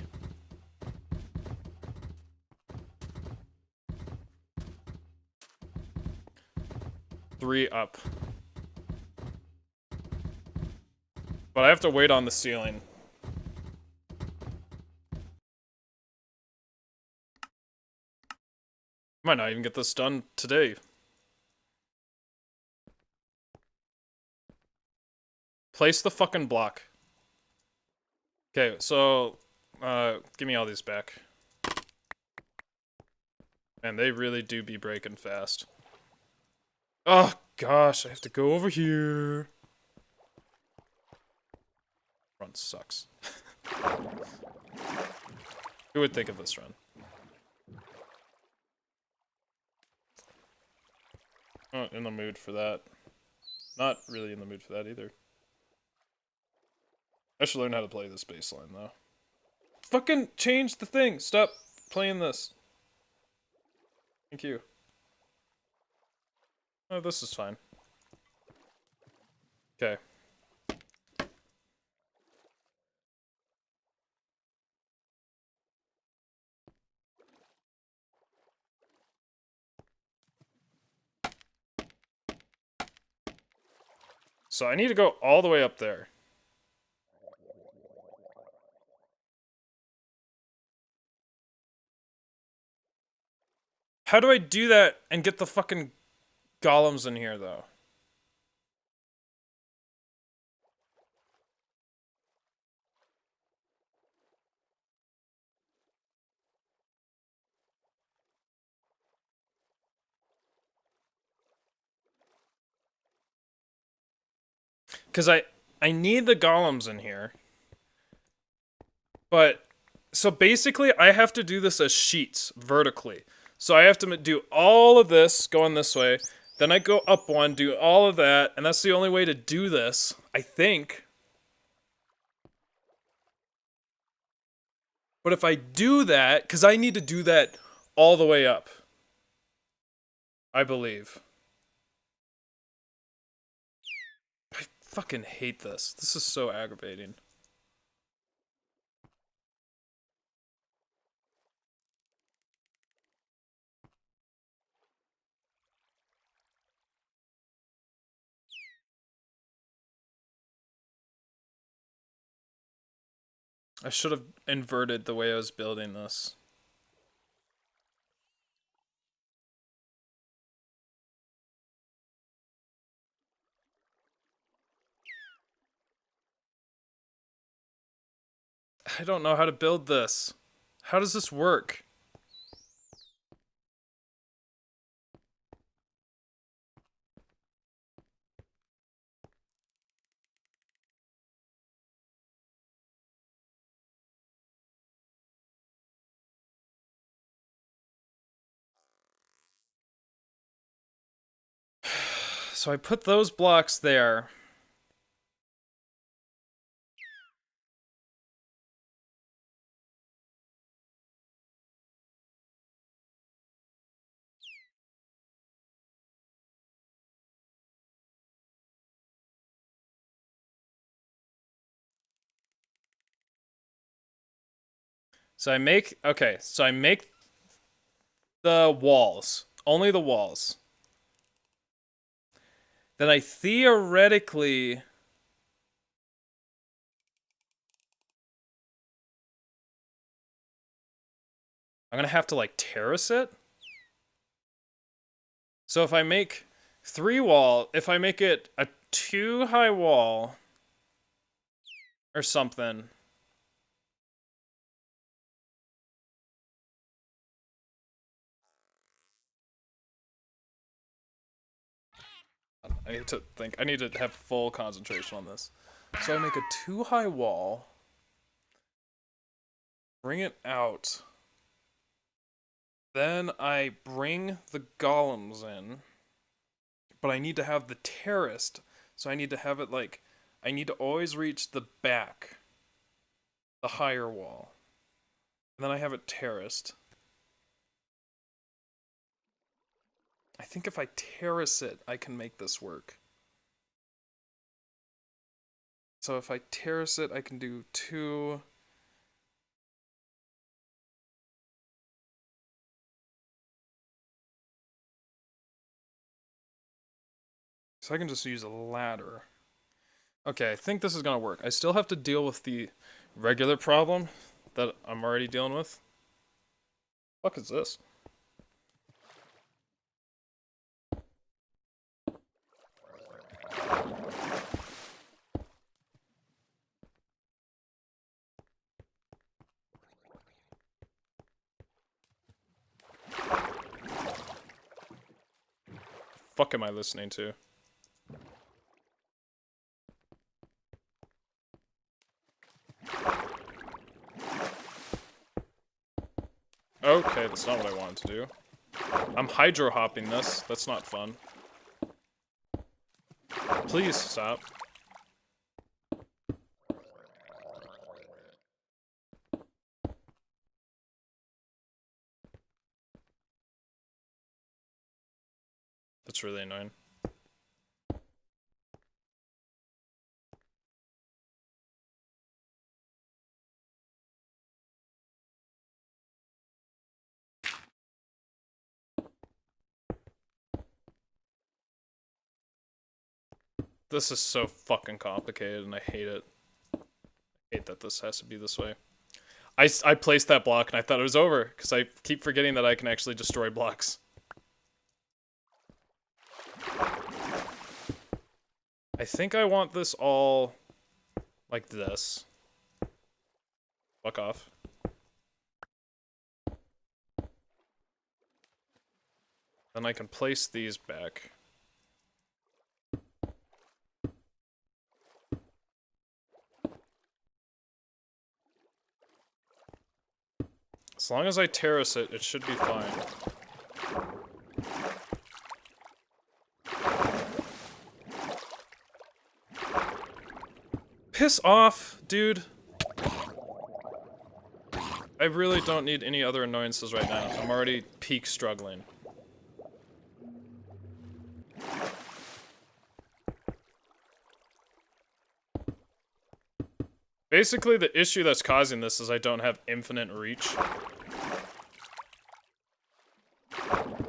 Three up. But I have to wait on the ceiling. Might not even get this done today. Place the fucking block. Okay, so, give me all these back. And they really do be breaking fast. Oh, gosh, I have to go over here. Run sucks. Who would think of this run? Not in the mood for that. Not really in the mood for that either. I should learn how to play this baseline, though. Fucking change the thing! Stop playing this. Thank you. Oh, this is fine. Okay. So I need to go all the way up there. How do I do that and get the fucking golems in here, though? Because I need the golems in here. But, so basically I have to do this as sheets, vertically. So I have to do all of this going this way. Then I go up one, do all of that. And that's the only way to do this, I think. But if I do that, because I need to do that all the way up. I believe. I fucking hate this. This is so aggravating. I should have inverted the way I was building this. I don't know how to build this. How does this work? So I put those blocks there. So I make, okay, so I make the walls. Only the walls. Then I theoretically... I'm gonna have to, like, terrace it? So if I make 3 wall, if I make it a 2 high wall... or something... I need to think. I need to have full concentration on this. So I make a 2 high wall. Bring it out. Then I bring the golems in. But I need to have the terraced. So I need to have it like... I need to always reach the back. The higher wall. And then I have it terraced. I think if I terrace it, I can make this work. So if I terrace it, I can do 2. So I can just use a ladder. Okay, I think this is gonna work. I still have to deal with the regular problem that I'm already dealing with. What the fuck is this? Fuck am I listening to? Okay, that's not what I wanted to do. I'm hydro hopping this. That's not fun. Please stop. That's really annoying. This is so fucking complicated and I hate it. I hate that this has to be this way. I placed that block and I thought it was over because I keep forgetting that I can actually destroy blocks. I think I want this all like this. Fuck off. Then I can place these back. As long as I terrace it, it should be fine. Piss off, dude. I really don't need any other annoyances right now. I'm already peak struggling. Basically, the issue that's causing this is I don't have infinite reach.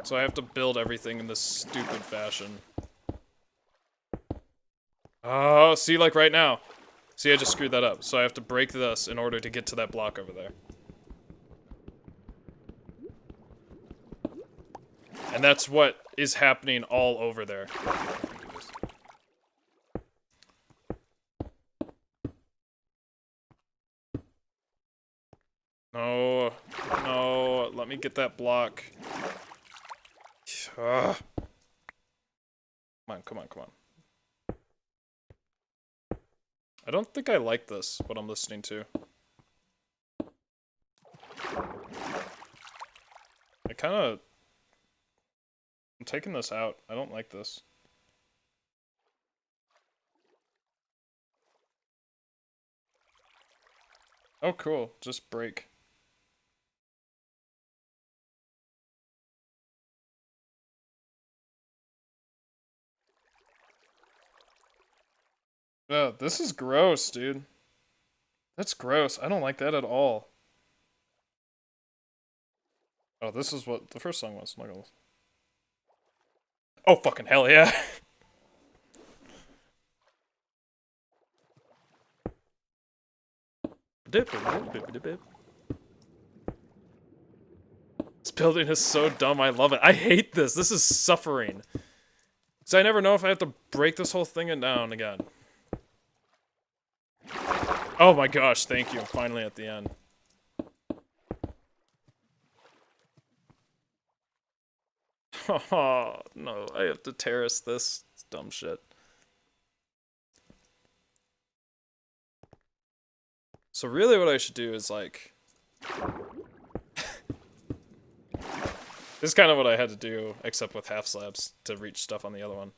So I have to build everything in this stupid fashion. Oh, see, like right now. See, I just screwed that up. So I have to break this in order to get to that block over there. And that's what is happening all over there. No, no, let me get that block. Ugh. Come on, come on, come on. I don't think I like this, what I'm listening to. I'm taking this out. I don't like this. Oh, cool. Just break. Oh, this is gross, dude. That's gross. I don't like that at all. Oh, this is what the first song was. I'm not gonna... Oh, fucking hell yeah. This building is so dumb, I love it. I hate this. This is suffering. So I never know if I have to break this whole thing down again. Oh my gosh, thank you. I'm finally at the end. Oh, no. I have to terrace this. It's dumb shit. So really what I should do is like... This is kind of what I had to do, except with half slabs, to reach stuff on the other one.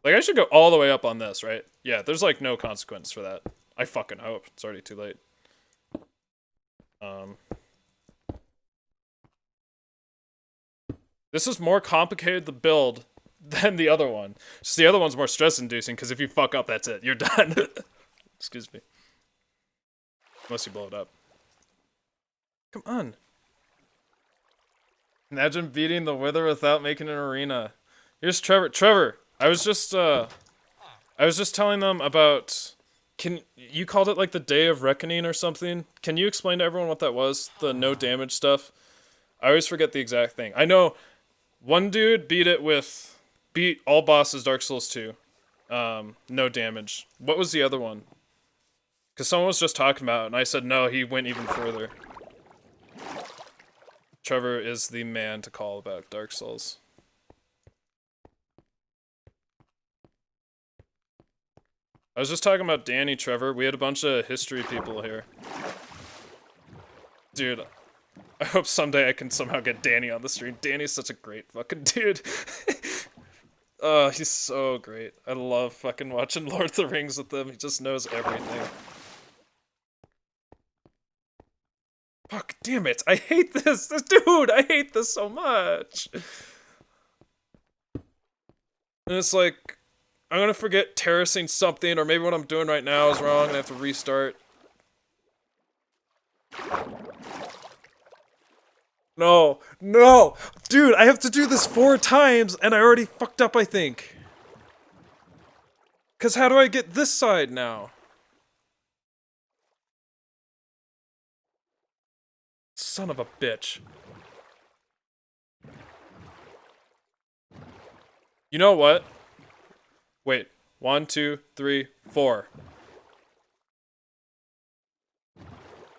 Like, I should go all the way up on this, right? Yeah, there's like no consequence for that. I fucking hope. It's already too late. This is more complicated to build than the other one. Just the other one's more stress-inducing, because if you fuck up, that's it. You're done. Excuse me. Unless you blow it up. Come on. Imagine beating the Wither without making an arena. Here's Trevor. Trevor, I was just telling them about... You called it like the Day of Reckoning or something? Can you explain to everyone what that was? The no damage stuff? I always forget the exact thing. I know one dude beat all bosses Dark Souls 2. No damage. What was the other one? Because someone was just talking about it, and I said no, he went even further. Trevor is the man to call about Dark Souls. I was just talking about Danny, Trevor. We had a bunch of history people here. Dude, I hope someday I can somehow get Danny on the stream. Danny's such a great fucking dude. Oh, he's so great. I love fucking watching Lord of the Rings with him. He just knows everything. Fuck, damn it. I hate this. Dude, I hate this so much. And it's like, I'm gonna forget terracing something, or maybe what I'm doing right now is wrong and I have to restart. No, no! Dude, I have to do this 4 times, and I already fucked up, I think. Cause how do I get this side now? Son of a bitch. You know what? Wait. 1, 2, 3, 4.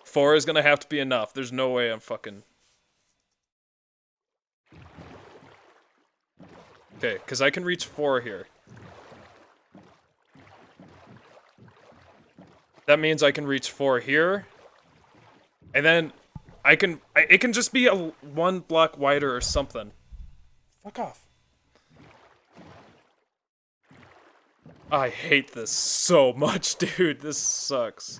4 is gonna have to be enough. There's no way I'm fucking... Okay, because I can reach 4 here. That means I can reach 4 here. And then it can just be a 1 block wider or something. Fuck off. I hate this so much, dude. This sucks.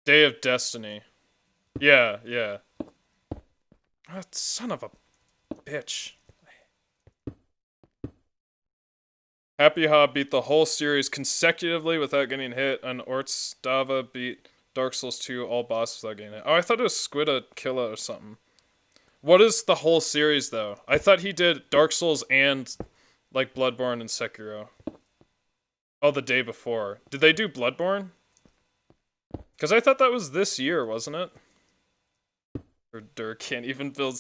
Day of Destiny. Yeah, yeah. Oh, son of a bitch. Happy Hob beat the whole series consecutively without getting hit, and Ortstava beat Dark Souls 2 all bosses without getting hit. Oh, I thought it was Squida Killa or something. What is the whole series, though? I thought he did Dark Souls and, like, Bloodborne and Sekiro. Oh, the day before. Did they do Bloodborne? Because I thought that was this year, wasn't it? Or Dur can't even build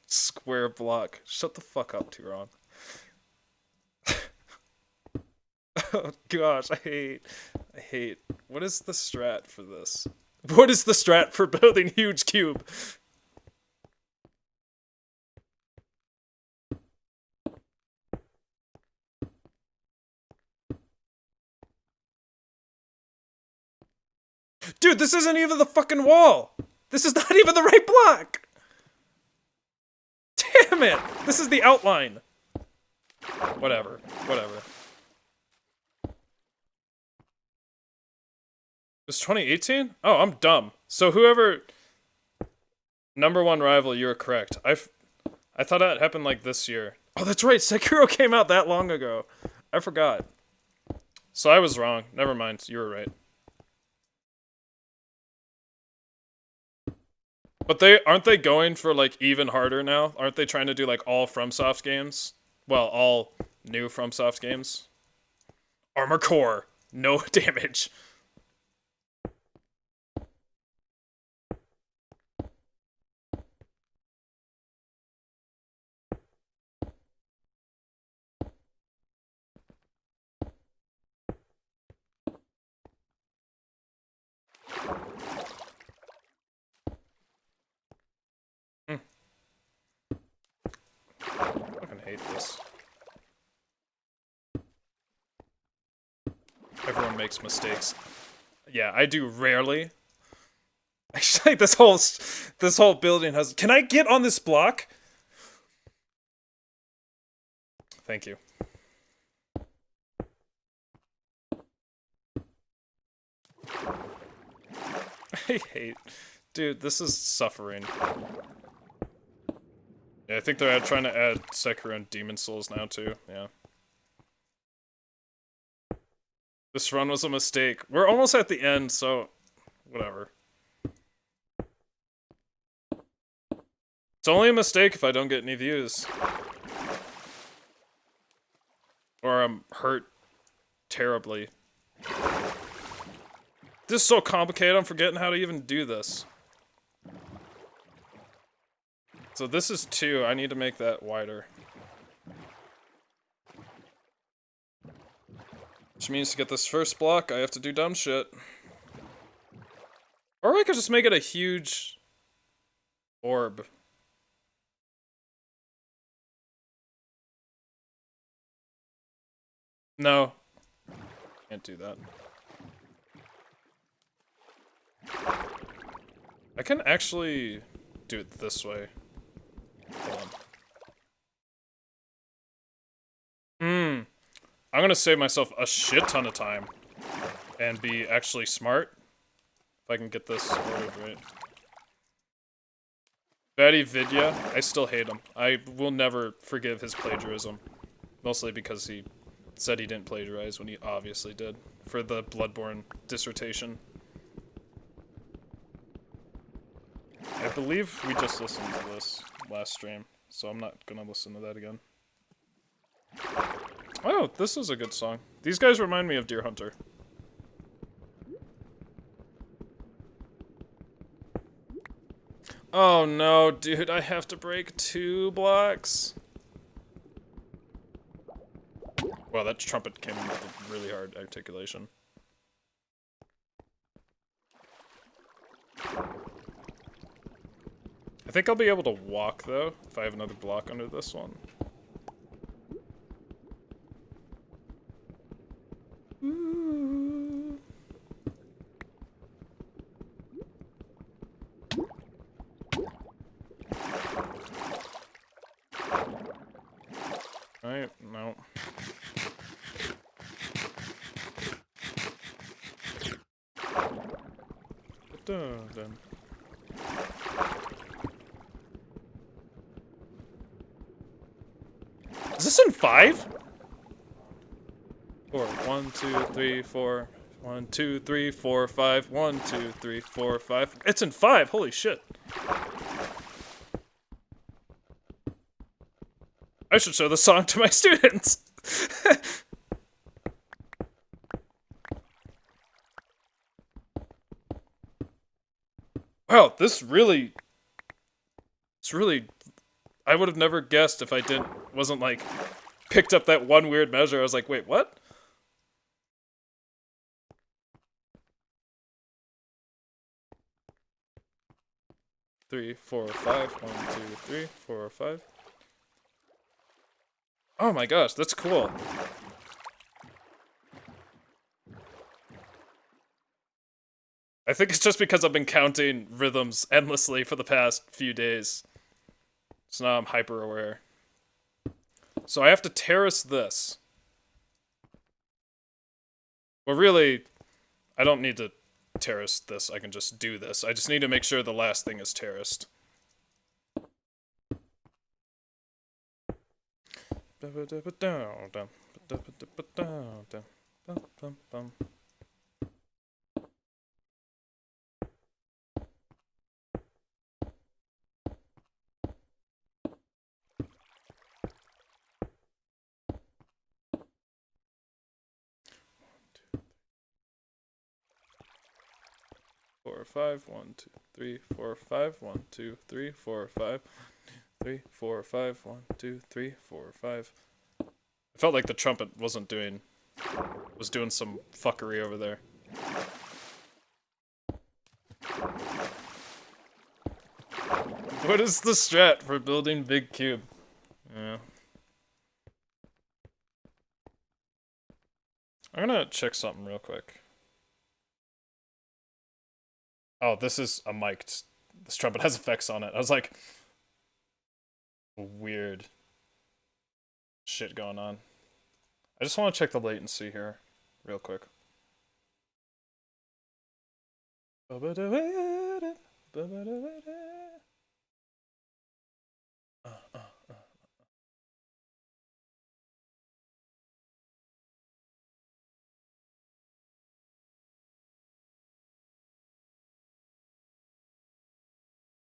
square block. Shut the fuck up, Turon. Oh gosh, I hate. What is the strat for this? What is the strat for building huge cube? Dude, this isn't even the fucking wall! This is not even the right block! Damn it! This is the outline! Whatever. It was 2018? Oh, I'm dumb. So whoever... #1 rival, you were correct. I thought that happened like this year. Oh, that's right, Sekiro came out that long ago. I forgot. So I was wrong. Never mind, you were right. But aren't they going for like even harder now? Aren't they trying to do like all FromSoft games? Well, all new FromSoft games. Armor Core, no damage. I fucking hate this. Everyone makes mistakes. Yeah, I do rarely. Actually, this whole building has. Can I get on this block? Thank you. I hate, dude. This is suffering. Yeah, I think they're trying to add Sekiro and Demon Souls now too. Yeah. This run was a mistake. We're almost at the end, so whatever. It's only a mistake if I don't get any views. Or I'm hurt terribly. This is so complicated, I'm forgetting how to even do this. So this is 2, I need to make that wider. Which means to get this first block, I have to do dumb shit. Or I could just make it a huge orb. No. Can't do that. I can actually do it this way. Hold on. I'm gonna save myself a shit ton of time. And be actually smart. If I can get this ordered right. Batty Vidya, I still hate him. I will never forgive his plagiarism. Mostly because he said he didn't plagiarize when he obviously did. For the Bloodborne dissertation. I believe we just listened to this last stream, so I'm not gonna listen to that again. Oh, this is a good song. These guys remind me of Deer Hunter. Oh no, dude, I have to break 2 blocks. Wow, that trumpet came in with a really hard articulation. I think I'll be able to walk, though, if I have another block under this one. Ooh. Alright, no. Dun. Is this in 5? 4. 1, 2, 3, 4. 1, 2, 3, 4, 5. 1, 2, 3, 4, 5. It's in 5. Holy shit. I should show the song to my students. Wow, it's really, I would have never guessed if I wasn't like, picked up that one weird measure. I was like, wait, what? Three, 4, 5. 1, 2, 3, 4, 5. Oh my gosh, that's cool. I think it's just because I've been counting rhythms endlessly for the past few days. So now I'm hyper aware. So I have to terrace this. Well, really, I don't need to terrace this. I can just do this. I just need to make sure the last thing is terraced. Four, 5. 1, 2, 3, 4, 5. 1, 2, 3, 4, 5. 3, 4, 5. 1, 2, 3, 4, 5. I felt like the trumpet was doing some fuckery over there. What is the strat for building big cube? Yeah. I'm gonna check something real quick. Oh, this is a mic'd. This trumpet has effects on it. I was like, weird shit going on. I just want to check the latency here, real quick.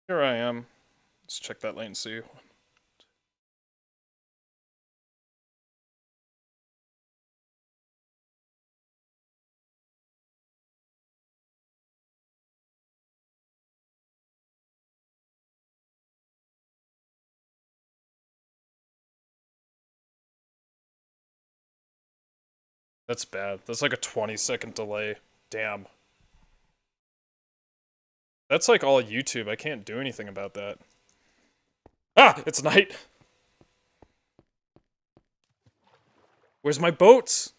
Here I am. Let's check that latency. That's bad. That's like a 20-second delay. Damn. That's like all YouTube. I can't do anything about that. Ah! It's night! Where's my boats?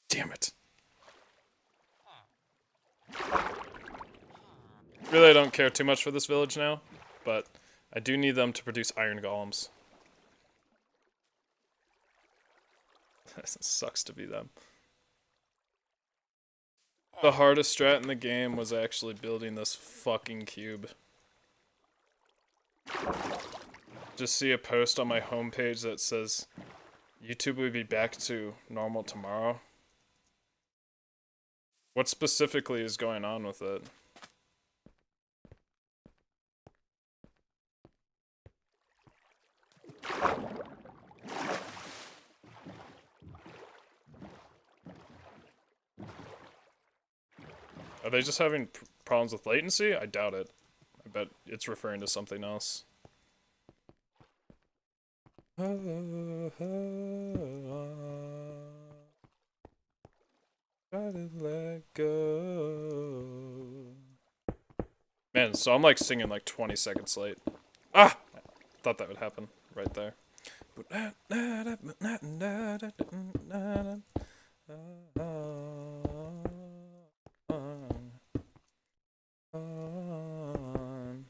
Damn it. Really, I don't care too much for this village now, but I do need them to produce iron golems. This sucks to be them. The hardest strat in the game was actually building this fucking cube. Just see a post on my homepage that says YouTube will be back to normal tomorrow. What specifically is going on with it? Are they just having problems with latency? I doubt it. I bet it's referring to something else. Gotta let go. Man, so I'm like singing like 20 seconds late. Ah! Thought that would happen right there.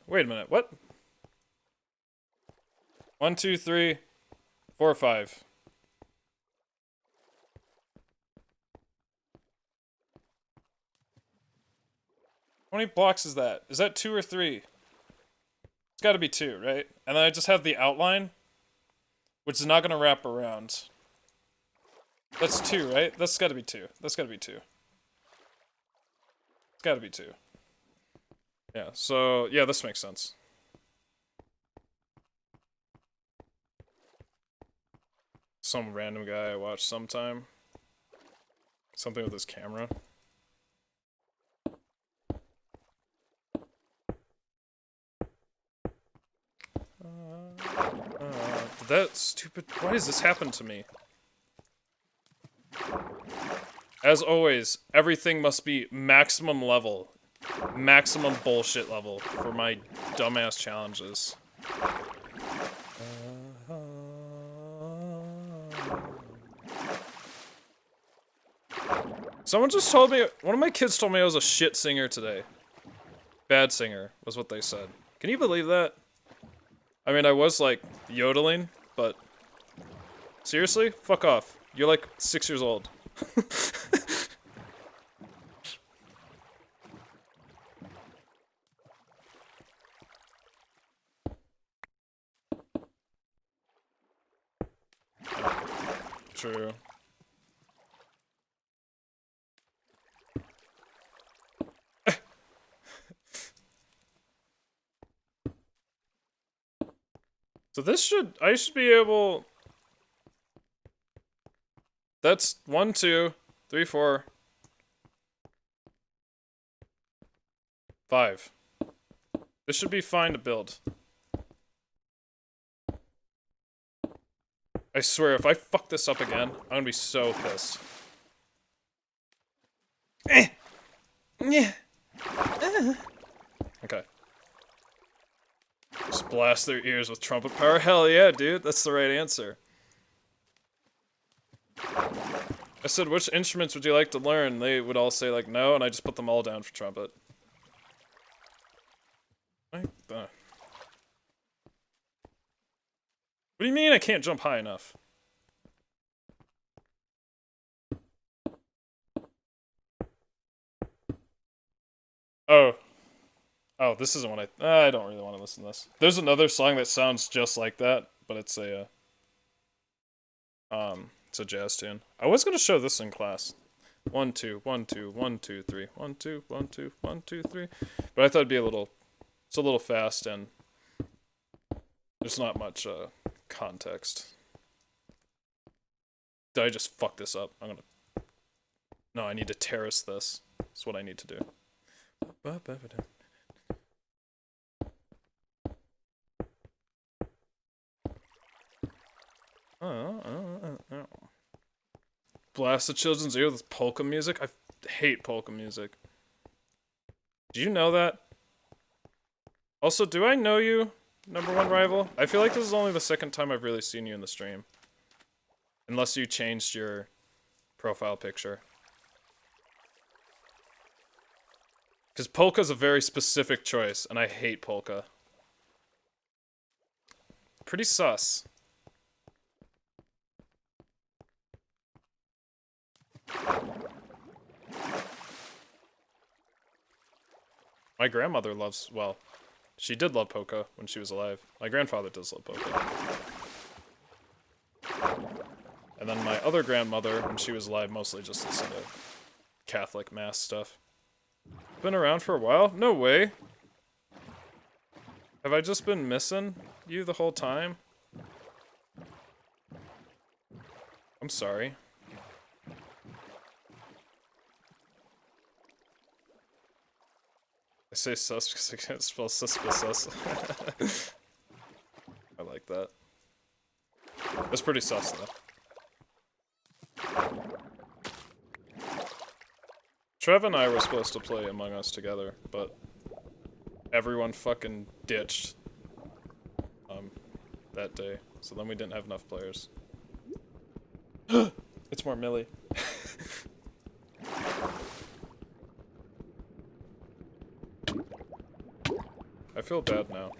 Wait a minute, what? 1, 2, 3, 4, 5. How many blocks is that? Is that 2 or 3? It's gotta be 2, right? And then I just have the outline, which is not gonna wrap around. That's 2, right? That's gotta be 2. That's gotta be 2. It's gotta be 2. Yeah, so, yeah, this makes sense. Some random guy I watch sometime. Something with his camera. Did that stupid... Why does this happen to me? As always, everything must be maximum level. Maximum bullshit level for my dumbass challenges. Someone just told me, one of my kids told me I was a shit singer today. Bad singer, was what they said. Can you believe that? I mean, I was like yodeling, but seriously? Fuck off. You're like 6 years old. True. So this should, I should be able, that's 1, 2, 3, 4, 5. This should be fine to build. I swear, if I fuck this up again, I'm gonna be so pissed. Okay. Just blast their ears with trumpet power. Hell yeah, dude. That's the right answer. I said, which instruments would you like to learn? They would all say, like, no, and I just put them all down for trumpet. What do you mean I can't jump high enough? Oh. Oh, this isn't what I don't really want to listen to this. There's another song that sounds just like that, but it's a jazz tune. I was gonna show this in class. 1 2 1 2 1 2 3 1 2 1 2 1 2 3, but I thought it'd be it's a little fast and there's not much context. Did I just fuck this up? No, I need to terrace this. That's what I need to do. Blast the children's ear with polka music? I hate polka music. Do you know that? Also, do I know you, #1 rival? I feel like this is only the second time I've really seen you in the stream. Unless you changed your profile picture. Because polka's a very specific choice, and I hate polka. Pretty sus. My grandmother loves, well, she did love polka when she was alive. My grandfather does love polka. And then my other grandmother, when she was alive, mostly just listened to Catholic mass stuff. Been around for a while? No way. Have I just been missing you the whole time? I'm sorry. I say sus because I can't spell suspicious. I like that. That's pretty sus, though. Trev and I were supposed to play Among Us together, but everyone fucking ditched that day, so then we didn't have enough players. It's more Millie. I feel bad now.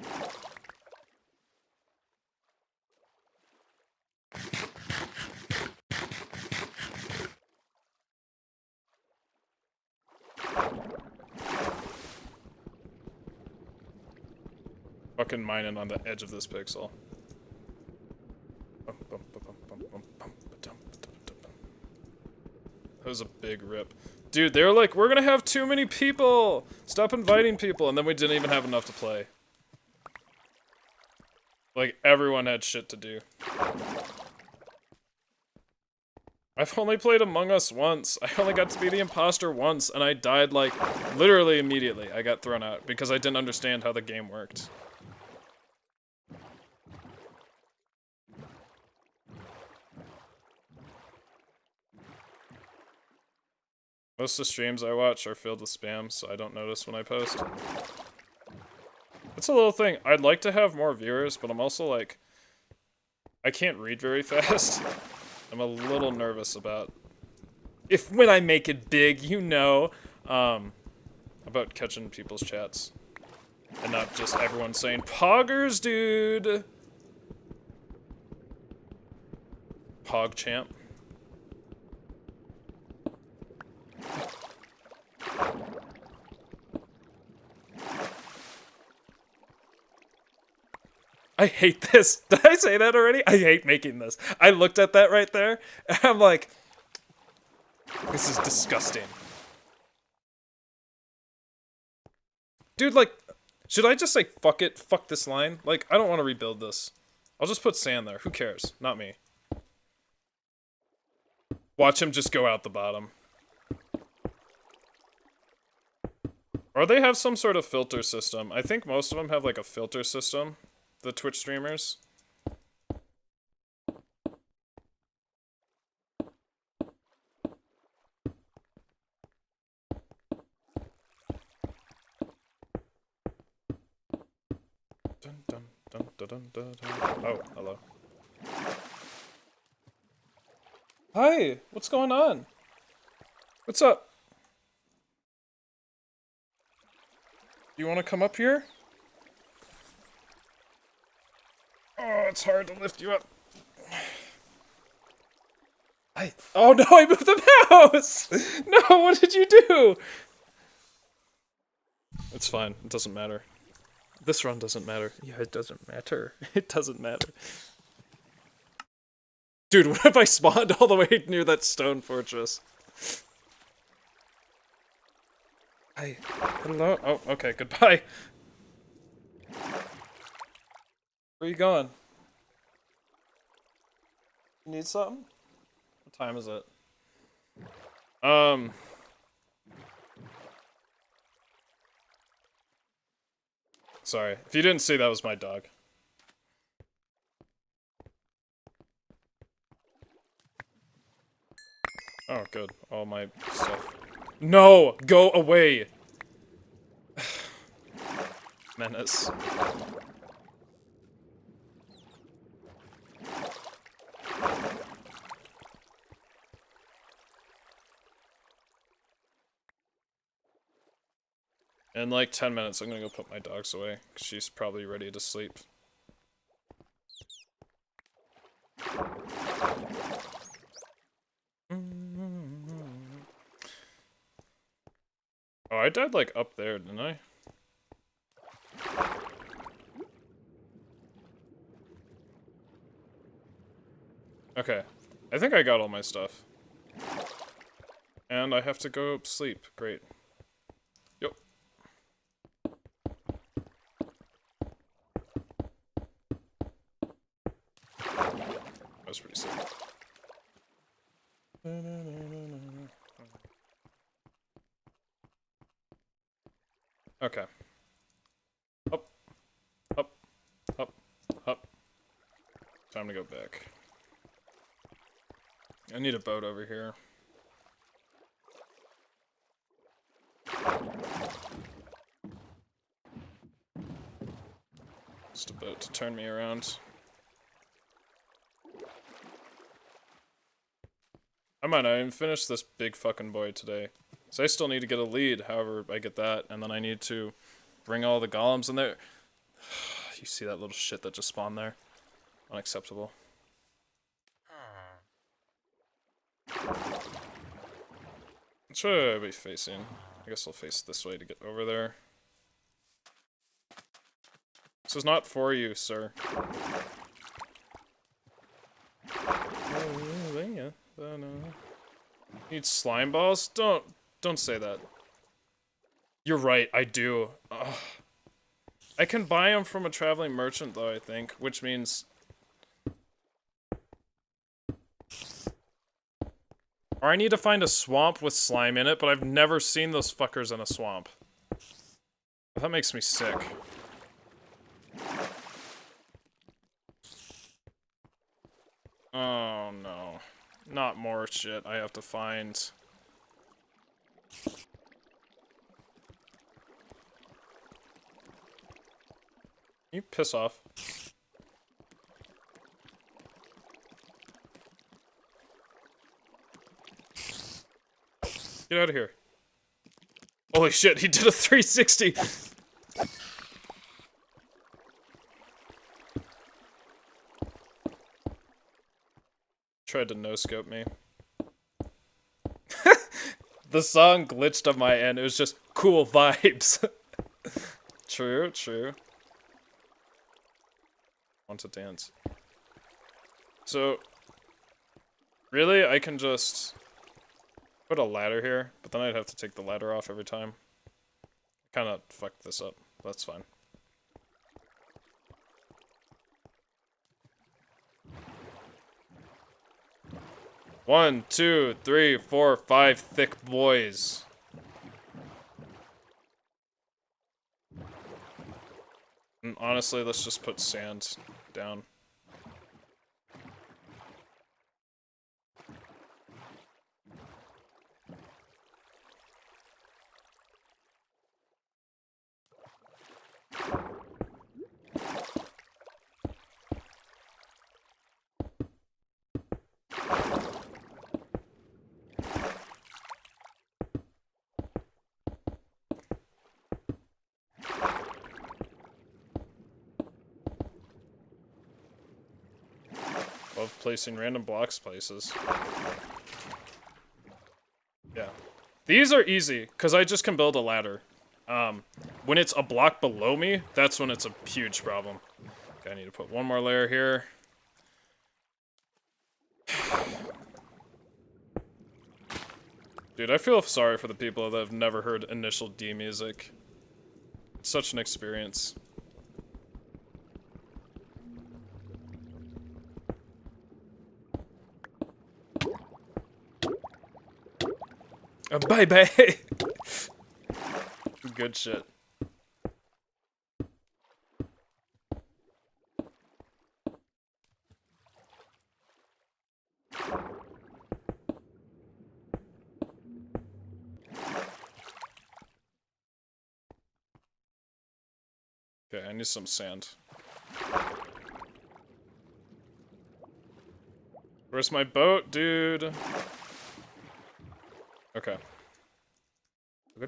Fucking mining on the edge of this pixel. That was a big rip. Dude, they were like, we're gonna have too many people! Stop inviting people! And then we didn't even have enough to play. Like, everyone had shit to do. I've only played Among Us once. I only got to be the imposter once, and I died, like, literally immediately. I got thrown out because I didn't understand how the game worked. Most of the streams I watch are filled with spam, so I don't notice when I post. It's a little thing. I'd like to have more viewers, but I'm also like, I can't read very fast. I'm a little nervous about when I make it big, you know, about catching people's chats. And not just everyone saying, Poggers, dude! Pog champ. I hate this. Did I say that already? I hate making this. I looked at that right there, and I'm like, this is disgusting. Dude, like, should I just say, fuck it, fuck this line? Like, I don't want to rebuild this. I'll just put sand there. Who cares? Not me. Watch him just go out the bottom. Or they have some sort of filter system. I think most of them have, like, a filter system. The Twitch streamers. Dun, Oh, hello. Hi, what's going on? What's up? You want to come up here? Oh, it's hard to lift you up. Oh no, I moved the mouse! No, what did you do? It's fine, it doesn't matter. This run doesn't matter. Yeah, it doesn't matter. It doesn't matter. Dude, what if I spawned all the way near that stone fortress? Hi. Hello? Oh, okay, goodbye. Where you going? You need something? What time is it? Sorry. If you didn't see, that was my dog. Oh, good. All my stuff. No! Go away! Menace. In like 10 minutes, I'm gonna go put my dogs away, 'cause she's probably ready to sleep. Oh, I died like up there, didn't I? Okay. I think I got all my stuff. And I have to go sleep. Great. Yep. That was pretty sick. Okay. Up. Up. Up. Up. Time to go back. I need a boat over here. Just a boat to turn me around. I might not even finish this big fucking boy today. So I still need to get a lead, however I get that, and then I need to bring all the golems in there. You see that little shit that just spawned there? Unacceptable. Which should I be facing? I guess I'll face this way to get over there. This is not for you, sir. Need slime balls? Don't say that. You're right, I do. Ugh. I can buy them from a traveling merchant, though, I think, which means... Or I need to find a swamp with slime in it, but I've never seen those fuckers in a swamp. That makes me sick. Oh, no. Not more shit I have to find. You piss off. Get out of here. Holy shit, he did a 360! Tried to no-scope me. The song glitched on my end, it was just cool vibes. True, true. Want to dance. So, really, I can just put a ladder here, but then I'd have to take the ladder off every time. Kinda fucked this up. That's fine. One, two, three, four, five thick boys. And honestly, let's just put sand down. of placing random blocks places. Yeah. These are easy, because I just can build a ladder. When it's a block below me, that's when it's a huge problem. Okay, I need to put one more layer here. Dude, I feel sorry for the people that have never heard Initial D music. It's such an experience. Bye-bye! Good shit. Okay, I need some sand. Where's my boat, dude? Okay. I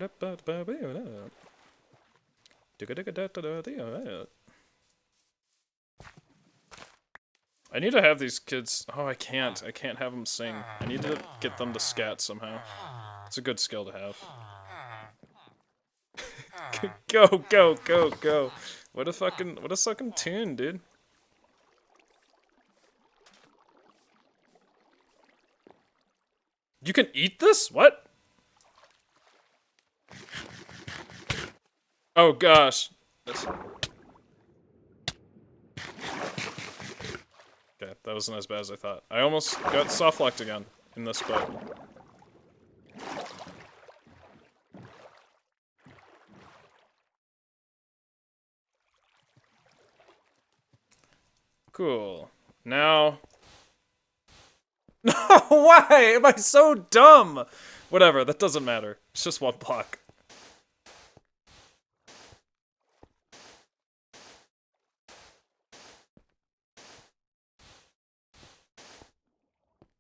need to have these kids... Oh, I can't. I can't have them sing. I need to get them to scat somehow. It's a good skill to have. Go, go, go, go. What a fucking tune, dude. You can eat this? What? Oh gosh. Okay, that wasn't as bad as I thought. I almost got soft locked again in this boat. Cool. Now... No, why am I so dumb? Whatever, that doesn't matter. It's just one block.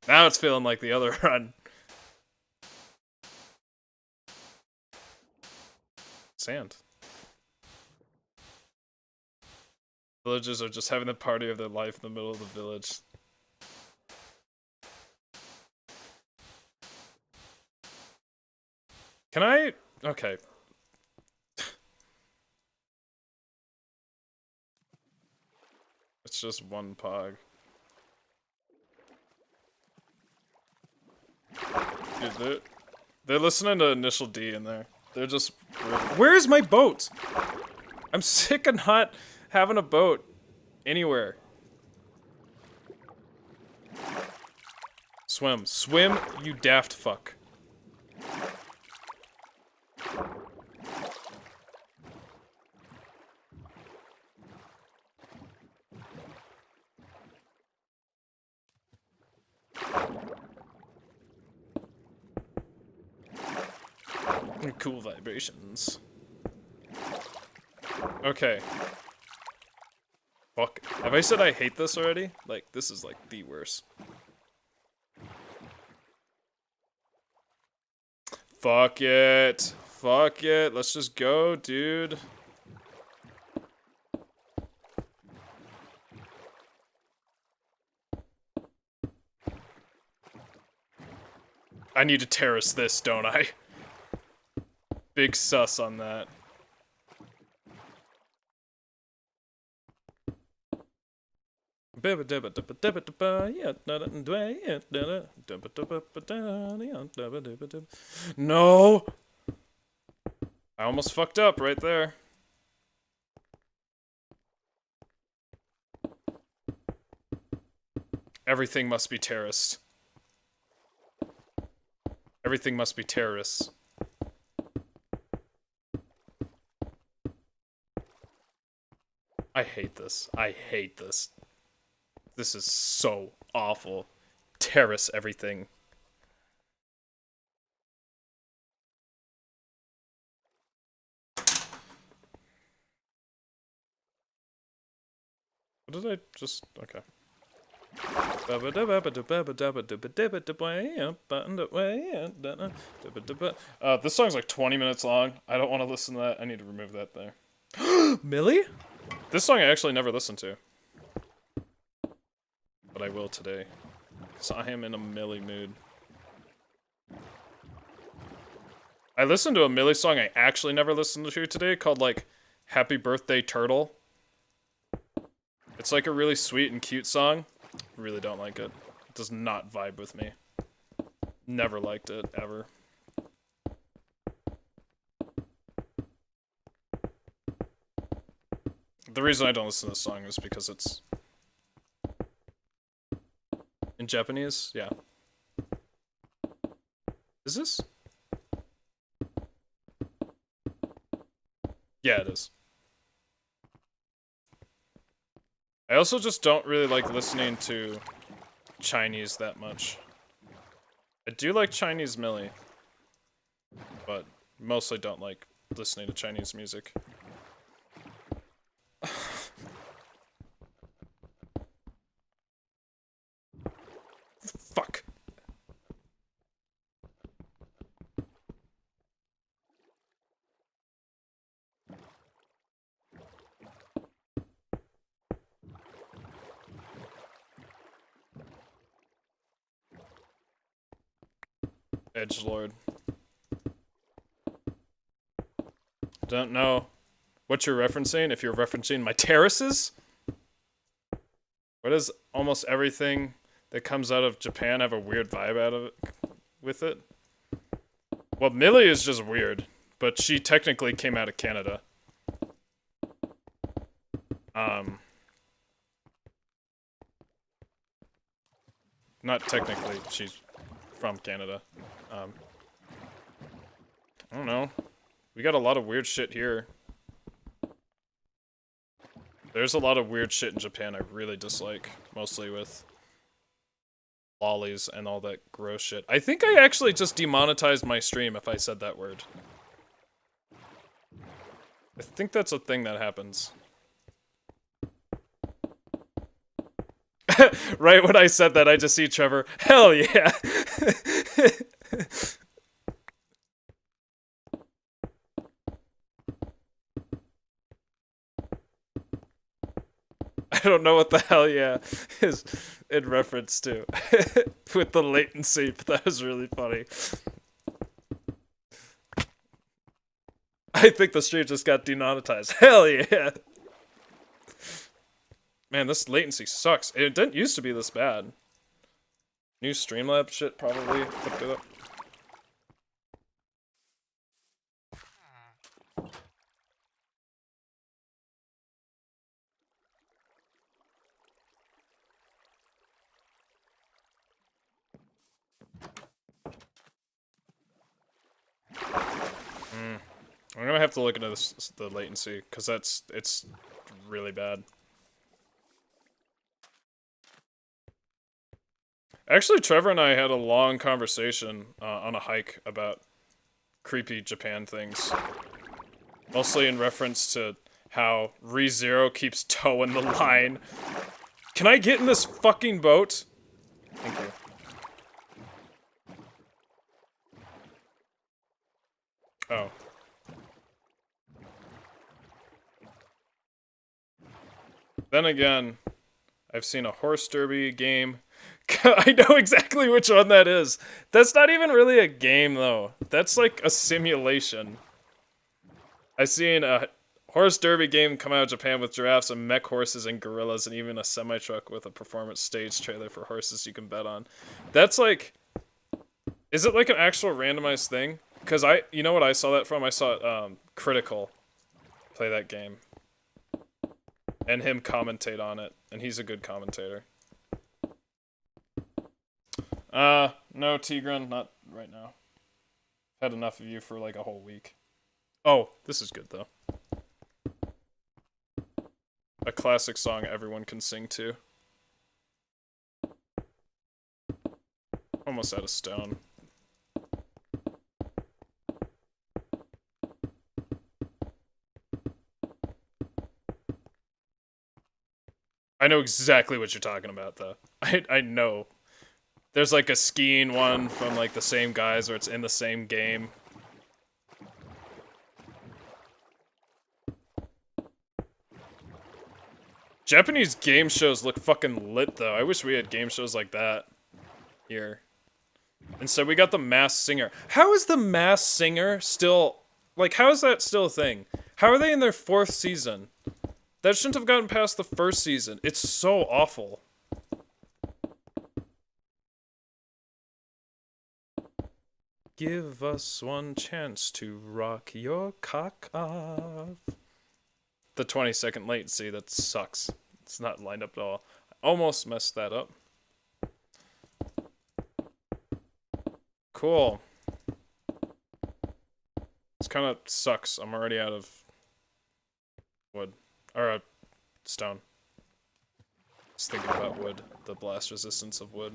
Now it's feeling like the other run. Sand. Villagers are just having the party of their life in the middle of the village. Can I? Okay. It's just one pog. Dude, they're listening to Initial D in there. They're just... Where's my boat? I'm sick of not having a boat anywhere. Swim. Swim, you daft fuck. Cool vibrations. Okay. Fuck. Have I said I hate this already? Like, this is like the worst. Fuck it. Fuck it. Let's just go, dude. I need to terrace this, don't I? Big sus on that. No! I almost fucked up right there. Everything must be terraced. Everything must be terrorists. I hate this. I hate this. This is so awful. Terrace everything. What did I just... Okay. This song's like 20 minutes long. I don't want to listen to that. I need to remove that there. Millie? This song I actually never listened to. but I will today. Because I am in a Millie mood. I listened to a Millie song I actually never listened to today called, like, Happy Birthday Turtle. It's like a really sweet and cute song. Really don't like it. It does not vibe with me. Never liked it, ever. The reason I don't listen to this song is because it's in Japanese. Yeah. Is this? Yeah, it is. I also just don't really like listening to Chinese that much. I do like Chinese Millie, but mostly don't like listening to Chinese music. Fuck. Edgelord. Don't know what you're referencing, if you're referencing my terraces? What does almost everything that comes out of Japan have a weird vibe out of it with it? Well, Millie is just weird, but she technically came out of Canada. Not technically, she's from Canada. I don't know. We got a lot of weird shit here. There's a lot of weird shit in Japan I really dislike, mostly with lollies and all that gross shit. I think I actually just demonetized my stream if I said that word. I think that's a thing that happens. Right when I said that, I just see Trevor. Hell yeah! I don't know what the hell yeah is in reference to. With the latency, but that was really funny. I think the stream just got demonetized. Hell yeah! Man, this latency sucks. It didn't used to be this bad. New Streamlab shit probably hooked it up. I'm gonna have to look into this, the latency, because it's really bad. Actually, Trevor and I had a long conversation on a hike about creepy Japan things. Mostly in reference to how ReZero keeps towing the line. Can I get in this fucking boat? Thank you. Oh. Then again, I've seen a horse derby game. I know exactly which one that is. That's not even really a game, though. That's like a simulation. I've seen a horse derby game come out of Japan with giraffes and mech horses and gorillas and even a semi-truck with a performance stage trailer for horses you can bet on. That's like... Is it like an actual randomized thing? Because you know what I saw that from? I saw Critical play that game. And him commentate on it. And he's a good commentator. No, Tigran, not right now. Had enough of you for like a whole week. Oh, this is good though. A classic song everyone can sing to. Almost out of stone. I know exactly what you're talking about though. I know. There's like a skiing one from like the same guys where it's in the same game. Japanese game shows look fucking lit, though. I wish we had game shows like that here. Instead, we got the Masked Singer. How is the Masked Singer still... Like, how is that still a thing? How are they in their 4th season? That shouldn't have gotten past the 1st season. It's so awful. Give us one chance to rock your cock off. The 20-second latency, that sucks. It's not lined up at all. I almost messed that up. Cool. This kind of sucks. I'm already out of wood. Or stone. Just thinking about wood. The blast resistance of wood.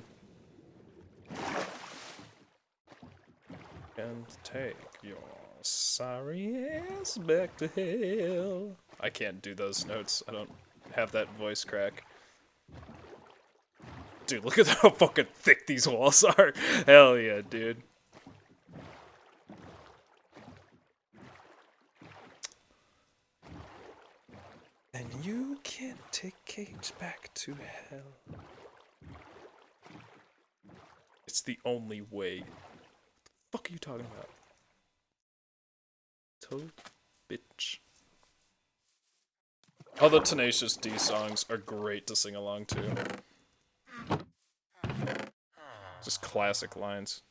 And take your sorry ass back to hell. I can't do those notes. I don't have that voice crack. Dude, look at how fucking thick these walls are. Hell yeah, dude. And you can't take Cage back to hell. It's the only way. What the fuck are you talking about? Toad bitch. All the Tenacious D songs are great to sing along to. Just classic lines.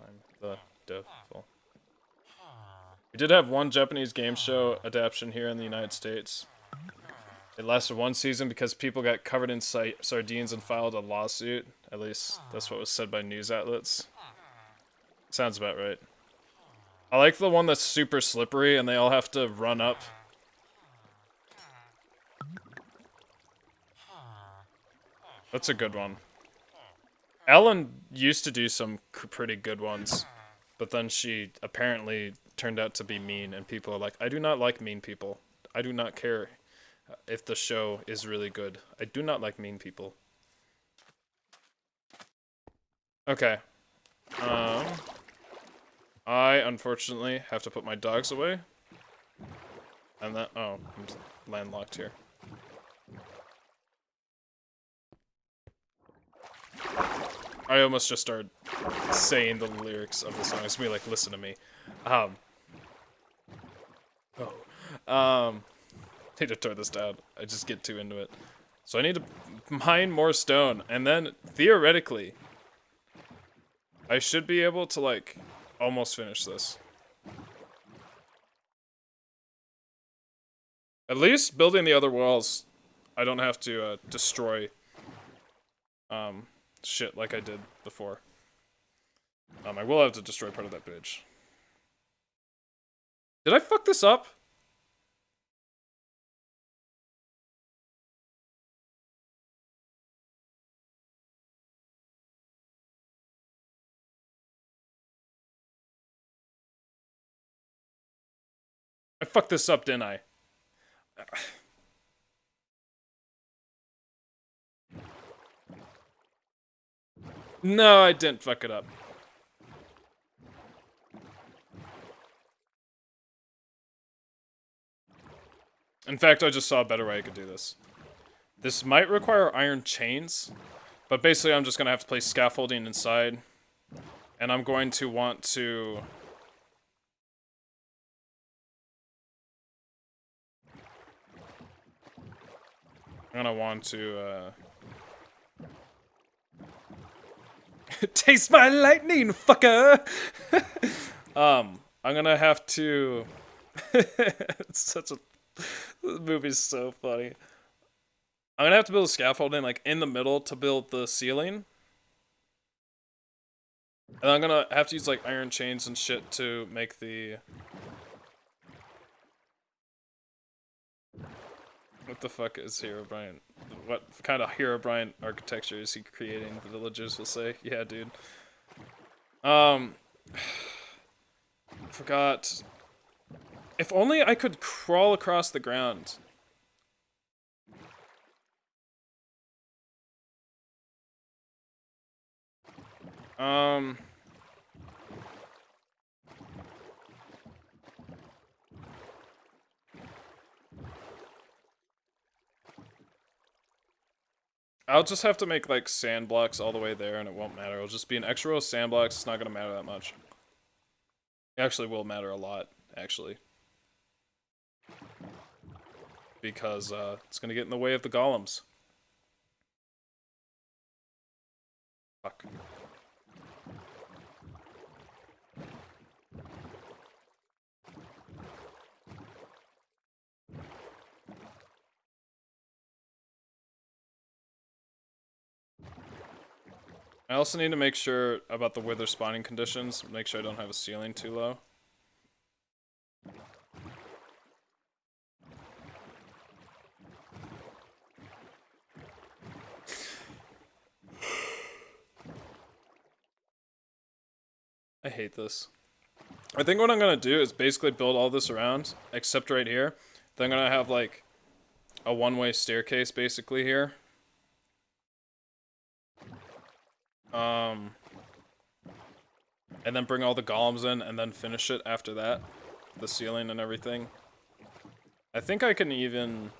I'm the devil. We did have one Japanese game show adaptation here in the United States. It lasted 1 season because people got covered in sardines and filed a lawsuit. At least that's what was said by news outlets. Sounds about right. I like the one that's super slippery and they all have to run up. That's a good one. Ellen used to do some pretty good ones, but then she apparently turned out to be mean, and people are like, I do not like mean people. I do not care if the show is really good. I do not like mean people. Okay. I, unfortunately, have to put my dogs away. And that... Oh, I'm landlocked here. I almost just started saying the lyrics of the song. It's me like, listen to me. Need to turn this down. I just get too into it. So I need to mine more stone, and then, theoretically, I should be able to, like, almost finish this. At least building the other walls, I don't have to, destroy, shit like I did before. I will have to destroy part of that bridge. Did I fuck this up? I fucked this up, didn't I? No, I didn't fuck it up. In fact, I just saw a better way I could do this. This might require iron chains, but basically I'm just gonna have to place scaffolding inside, and I'm going to want to... I'm gonna want to, taste my lightning, fucker! I'm gonna have to... It's such a... This movie's so funny. I'm gonna have to build a scaffolding, like, in the middle to build the ceiling. And I'm gonna have to use, like, iron chains and shit to make the... What the fuck is Herobrine? What kind of Herobrine architecture is he creating? The villagers will say. Yeah, dude. Forgot. If only I could crawl across the ground. I'll just have to make like sand blocks all the way there and it won't matter. It'll just be an extra row of sand blocks. It's not gonna matter that much. It actually will matter a lot, actually. Because it's gonna get in the way of the golems. Fuck. I also need to make sure about the wither spawning conditions. Make sure I don't have a ceiling too low. I hate this. I think what I'm gonna do is basically build all this around, except right here. Then I'm gonna have like a one-way staircase basically here. And then bring all the golems in and then finish it after that. The ceiling and everything. I think I can even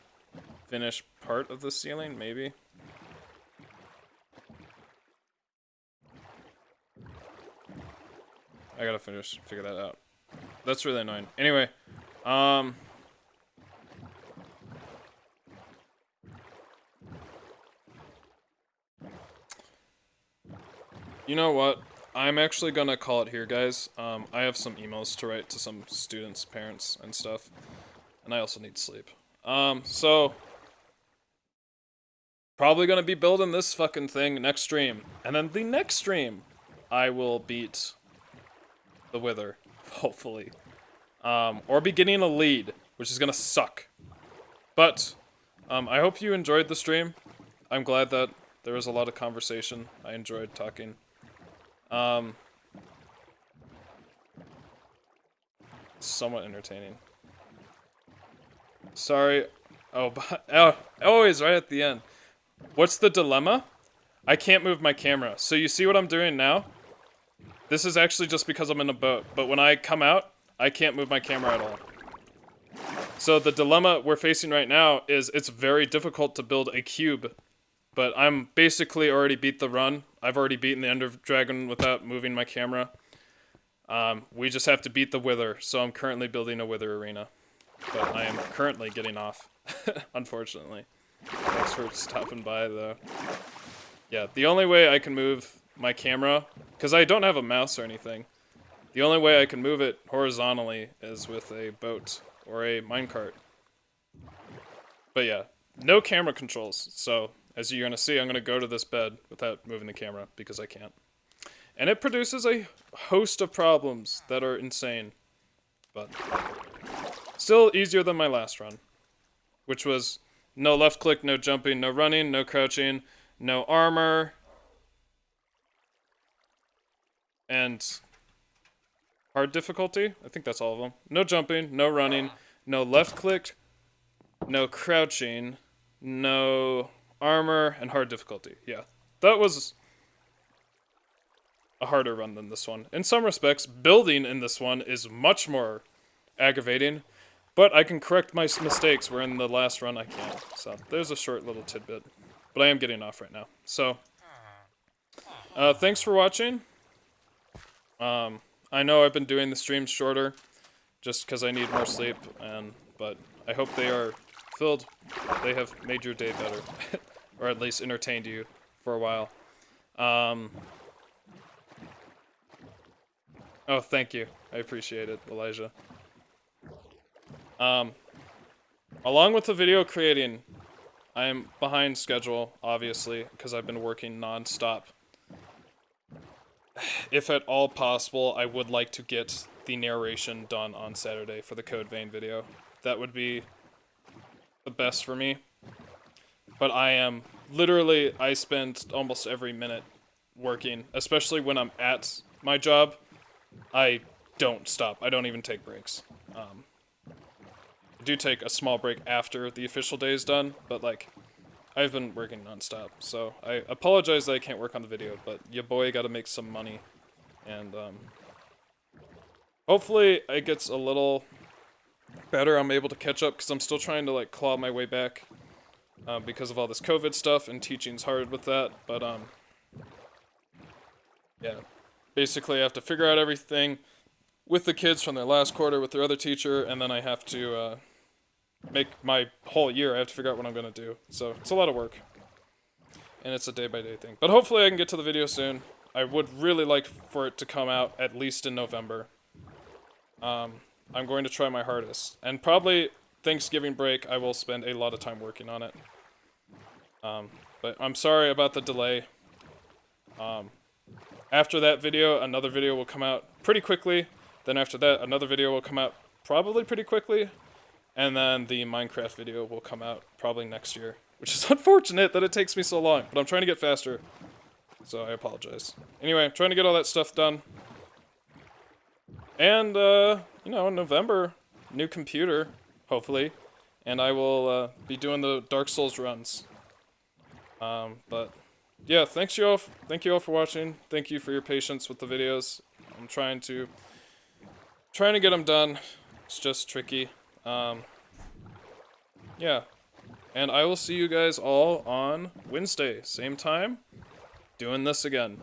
finish part of the ceiling, maybe. I gotta figure that out. That's really annoying. Anyway, you know what? I'm actually gonna call it here, guys. I have some emails to write to some students, parents, and stuff. And I also need sleep. So... probably gonna be building this fucking thing next stream. And then the next stream, I will beat the Wither, hopefully. Or be getting a lead, which is gonna suck. But, I hope you enjoyed the stream. I'm glad that there was a lot of conversation. I enjoyed talking. Somewhat entertaining. Sorry. Oh, always right at the end. What's the dilemma? I can't move my camera. So you see what I'm doing now? This is actually just because I'm in a boat. But when I come out, I can't move my camera at all. So the dilemma we're facing right now is it's very difficult to build a cube. But I'm basically already beat the run. I've already beaten the Ender Dragon without moving my camera. We just have to beat the Wither. So I'm currently building a Wither arena. But I am currently getting off. Unfortunately. Thanks for stopping by, though. Yeah, the only way I can move my camera, because I don't have a mouse or anything, the only way I can move it horizontally is with a boat or a minecart. But yeah, no camera controls, so as you're going to see, I'm going to go to this bed without moving the camera, because I can't. And it produces a host of problems that are insane. But still easier than my last run, which was no left click, no jumping, no running, no crouching, no armor, and hard difficulty. I think that's all of them. No jumping, no running, no left click, no crouching, no armor, and hard difficulty. Yeah, that was a harder run than this one. In some respects, building in this one is much more aggravating, but I can correct my mistakes, where in the last run I can't. So there's a short little tidbit. But I am getting off right now. So, thanks for watching. I know I've been doing the streams shorter, just because I need more sleep, but I hope they are filled. They have made your day better, or at least entertained you for a while. Oh, thank you. I appreciate it, Elijah. Along with the video creating, I am behind schedule, obviously, because I've been working non-stop. If at all possible, I would like to get the narration done on Saturday for the Code Vein video. That would be the best for me. But I spend almost every minute working, especially when I'm at my job. I don't stop. I don't even take breaks. I do take a small break after the official day is done, but like, I've been working non-stop, so I apologize that I can't work on the video, but your boy gotta make some money, and hopefully it gets a little better. I'm able to catch up, because I'm still trying to like claw my way back because of all this COVID stuff, and teaching's hard with that. But yeah, basically I have to figure out everything with the kids from their last quarter with their other teacher, and then I have to make my whole year. I have to figure out what I'm gonna do. So it's a lot of work, and it's a day-by-day thing. But hopefully I can get to the video soon. I would really like for it to come out at least in November. I'm going to try my hardest, and probably Thanksgiving break I will spend a lot of time working on it. But I'm sorry about the delay. After that video, another video will come out pretty quickly. Then after that, another video will come out probably pretty quickly. And then the Minecraft video will come out probably next year. Which is unfortunate that it takes me so long, but I'm trying to get faster. So I apologize. Anyway, I'm trying to get all that stuff done. And, you know, in November, new computer, hopefully. And I will be doing the Dark Souls runs. But yeah, thank you all for watching. Thank you for your patience with the videos. I'm trying to get them done. It's just tricky. Yeah. And I will see you guys all on Wednesday, same time, doing this again.